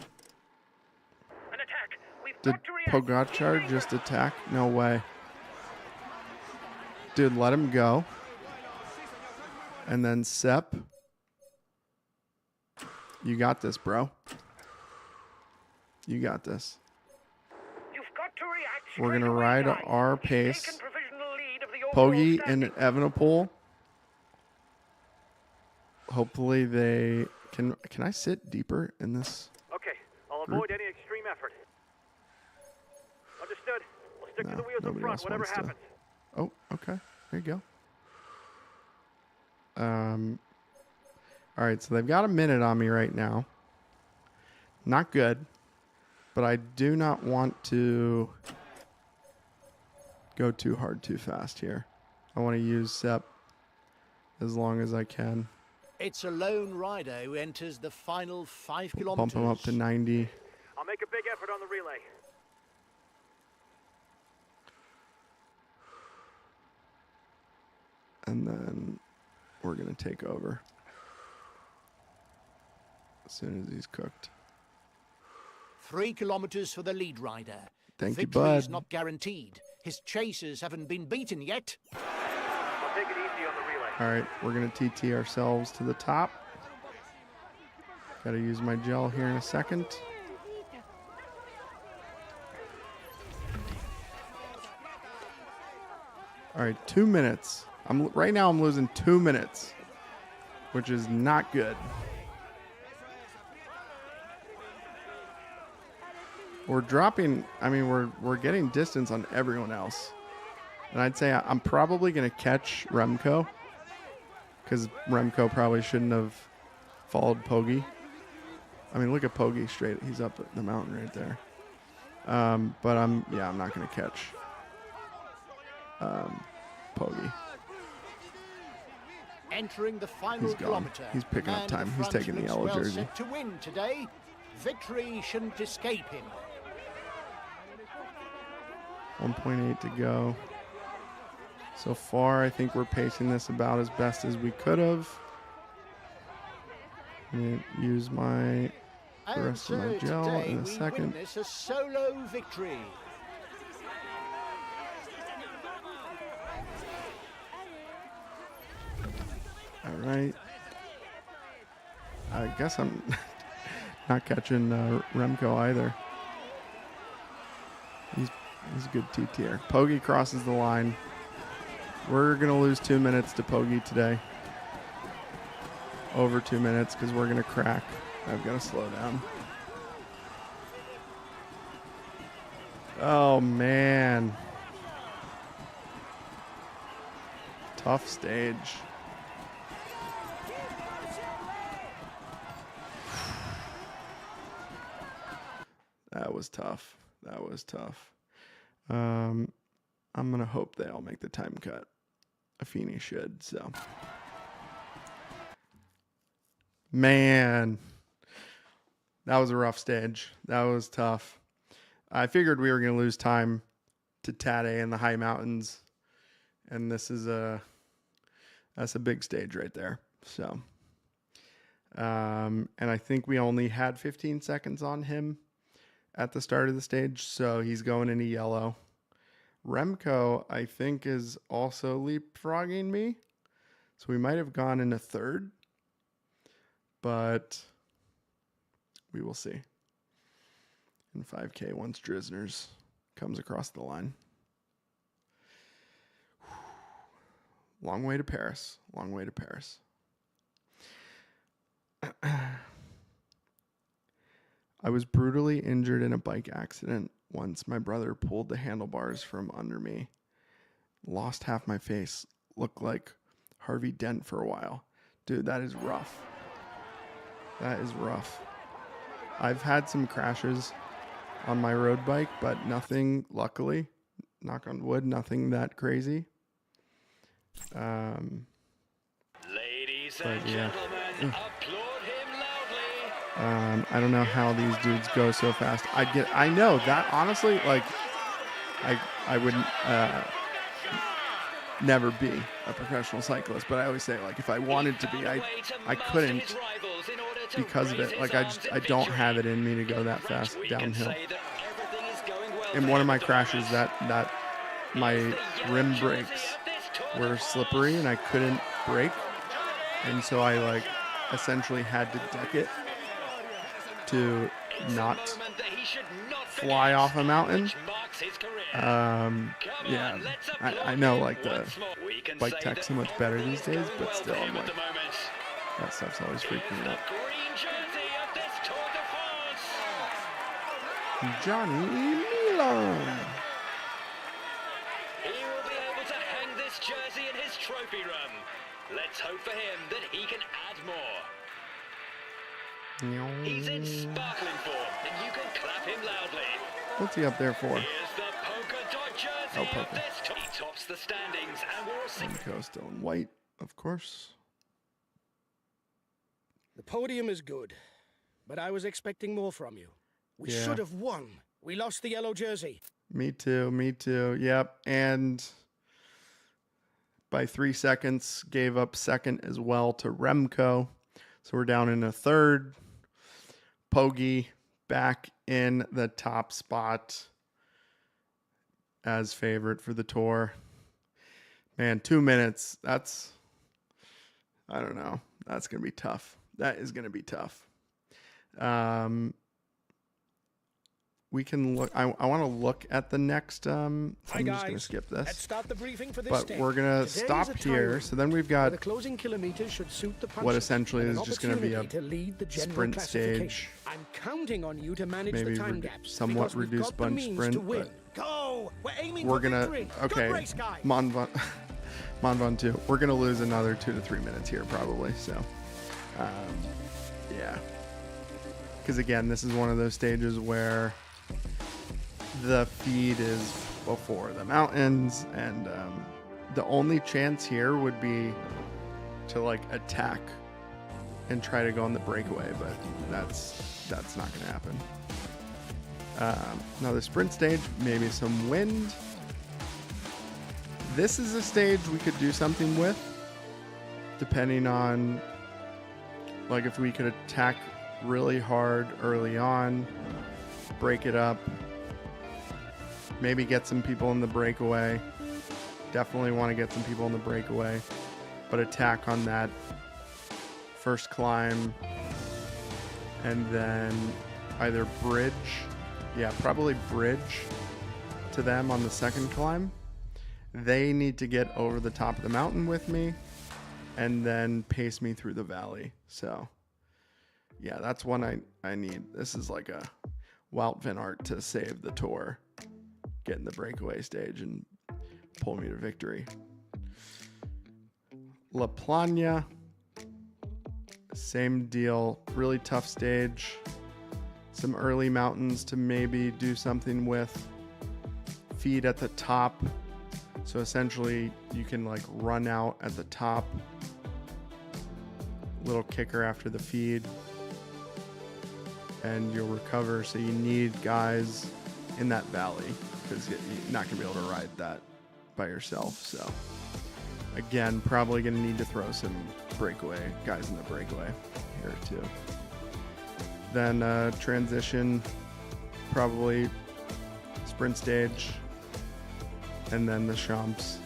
An attack. We've Did got to react. Pogacar just attack? No way. Dude, let him go. And then Sep. You got this, bro. You got this. You've got to react. We're going to straight away, ride guys. our He's pace. taken provisional lead of the overall Pogi standing. and Evenepoel. Hopefully they can I sit deeper in this? Okay, I'll avoid any extreme effort. Understood. I'll stick to No, the wheels in nobody front, else whatever wants to. happens. Oh, okay. There you go. All right, so they've got a minute on me right now. Not good, but I do not want to go too hard too fast here. I want to use Sep as long as I can. It's a lone rider who enters the final 5 kilometers. Bump him up to 90. I'll make a big effort on the relay. And then we're going to take over as soon as he's cooked. 3 kilometers for the lead rider. Thank you, Victory is bud. not guaranteed. His chasers haven't been beaten yet. I'll take it easy on the relay. All right, we're going to TT ourselves to the top. Got to use my gel here in a second. All right, 2 minutes. Right now I'm losing 2 minutes, which is not good. We're dropping, I mean, we're getting distance on everyone else. And I'd say I'm probably going to catch Remco, because Remco probably shouldn't have followed Pogi. I mean, look at Pogi straight. He's up the mountain right there. But I'm not going to catch Pogi. Entering the final He's gone. kilometer. He's picking up Man time. at He's front taking the looks yellow well jersey. set to win today. Victory shouldn't escape him. 1.8 to go. So far, I think we're pacing this about as best as we could have. I'm gonna use the And rest of my so gel today in a we second. witness a solo victory. All right. I guess I'm not catching Remco either. He's a good TTR. Pogi crosses the line. We're going to lose 2 minutes to Pogi today. Over 2 minutes because we're going to crack. I've got to slow down. Oh, man. Tough stage. That was tough. That was tough. I'm going to hope they all make the time cut. Afeni should, so. Man. That was a rough stage. That was tough. I figured we were going to lose time to Tade in the high mountains. And this is that's a big stage right there. So, and I think we only had 15 seconds on him at the start of the stage. So he's going into yellow. Remco, I think, is also leapfrogging me. So we might have gone into third. But we will see. In 5K once Drisner's comes across the line. Long way to Paris. Long way to Paris. I was brutally injured in a bike accident once. My brother pulled the handlebars from under me. Lost half my face. Looked like Harvey Dent for a while. Dude, that is rough. That is rough. I've had some crashes on my road bike, but nothing, luckily, knock on wood, nothing that crazy. Ladies and gentlemen, applaud him loudly. I don't know how these dudes go so fast. I know that honestly, like, I wouldn't never be a professional cyclist, but I always say, like, if I wanted to be, I couldn't because of it. Like, I don't have it in me to go that fast downhill. In one of my crashes, that my rim brakes were slippery and I couldn't brake, and so I like essentially had to deck it to not fly off a mountain. Yeah, I know, like, the bike tech's so much better these days, but still, I'm like, that stuff's always freaking me out. Johnny Milan. He will be able to hang this jersey in his trophy room. Let's hope for him that he can add more. He's in sparkling form, and you can clap him loudly. What's he up there for? Here's the polka dot jersey Oh, polka. He tops the standings and will see. Remco still in white, of course. The podium is good, but I was expecting more from you. We Yeah. should have won. We lost the yellow jersey. Me too. Yep. And by 3 seconds, gave up second as well to Remco. So we're down in a third. Poggi back in the top spot as favorite for the Tour. Man, 2 minutes. That's, I don't know. That's going to be tough. That is going to be tough. We can look. I want to look at the next. I'm just going to skip this. Let's start the briefing for this But stage. we're going to Today stop is a time here. limit, So then we've where got the closing kilometers should suit the what punches, essentially and is an just going to be a opportunity to lead the general sprint classification. stage. I'm counting on you to manage Maybe the time gaps. somewhat because we've reduced got the bunch means sprint, to win. but Go! We're aiming we're for gonna victory. okay. Good race, guys. Monvon 2. We're gonna lose another 2 to 3 minutes here probably. So, yeah. Because again, this is one of those stages where the feed is before the mountains, and the only chance here would be to like attack and try to go on the breakaway, but that's not gonna happen. Now the sprint stage, maybe some wind. This is a stage we could do something with, depending on like if we could attack really hard early on, break it up, maybe get some people in the breakaway. Definitely want to get some people in the breakaway, but attack on that first climb and then either bridge, probably bridge to them on the second climb. They need to get over the top of the mountain with me and then pace me through the valley. So yeah, that's one I need. This is like a Wout van Aert to save the Tour get in the breakaway stage and pull me to victory. La Plana, same deal. Really tough stage. Some early mountains to maybe do something with. Feed at the top. So essentially you can like run out at the top. Little kicker after the feed. And you'll recover. So you need guys in that valley because you're not going to be able to ride that by yourself. So again, probably going to need to throw some breakaway guys in the breakaway here too. Then transition, probably sprint stage, and then the Champs.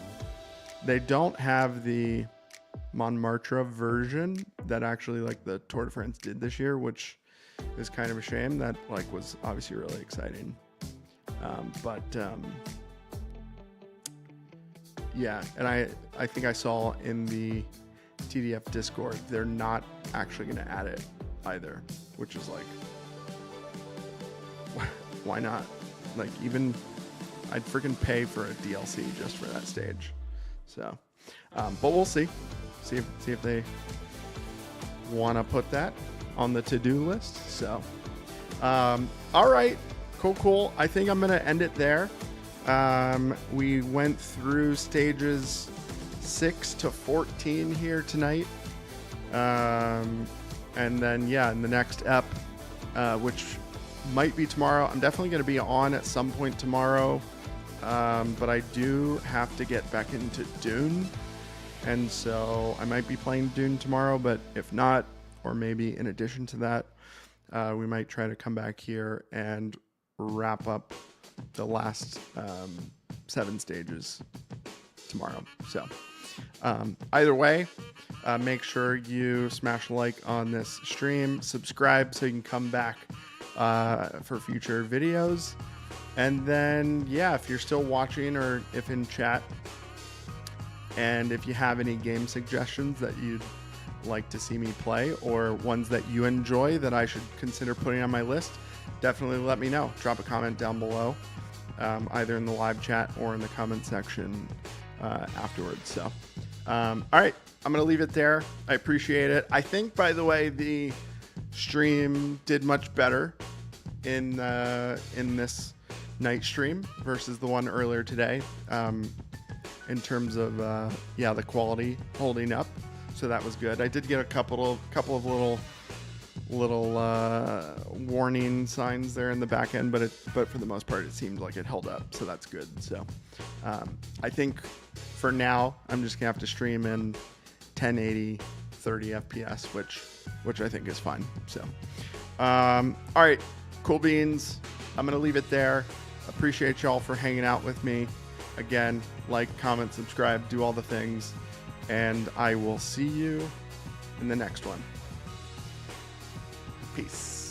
They don't have the Montmartre version that actually like the Tour de France did this year, which is kind of a shame. That like was obviously really exciting. Yeah, and I think I saw in the TDF Discord, they're not actually going to add it either, which is like, why not? Like even I'd freaking pay for a DLC just for that stage. So, but we'll see if they want to put that on the to-do list. So, all right, cool. I think I'm going to end it there. We went through stages 6 to 14 here tonight. And then, yeah, in the next ep, which might be tomorrow, I'm definitely going to be on at some point tomorrow. But I do have to get back into Dune. And so I might be playing Dune tomorrow, but if not, or maybe in addition to that, we might try to come back here and wrap up the last 7 stages tomorrow. So either way, make sure you smash a like on this stream, subscribe so you can come back for future videos. And then, yeah, if you're still watching or if in chat, and if you have any game suggestions that you'd like to see me play or ones that you enjoy that I should consider putting on my list, definitely let me know. Drop a comment down below, either in the live chat or in the comment section afterwards. So, all right, I'm going to leave it there. I appreciate it. I think, by the way, the stream did much better in this night stream versus the one earlier today, in terms of the quality holding up, so that was good. I did get a couple of little warning signs there in the back end, but for the most part it seemed like it held up, so that's good. So I think for now I'm just gonna have to stream in 1080 30 FPS, which I think is fine. So all right, cool beans, I'm gonna leave it there. Appreciate y'all for hanging out with me. Again, like, comment, subscribe, do all the things, and I will see you in the next one. Peace.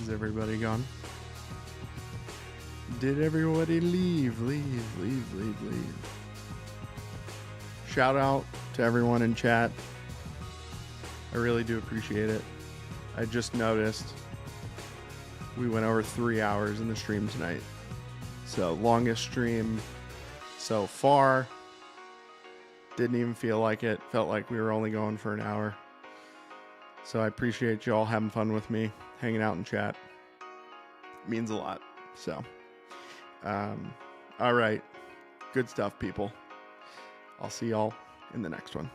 Is everybody gone? Did everybody leave? Shout out to everyone in chat. I really do appreciate it. I just noticed we went over 3 hours in the stream tonight. So longest stream so far. Didn't even feel like it. Felt like we were only going for an hour. So I appreciate you all having fun with me, hanging out in chat. It means a lot. So, all right. Good stuff, people. I'll see y'all in the next one.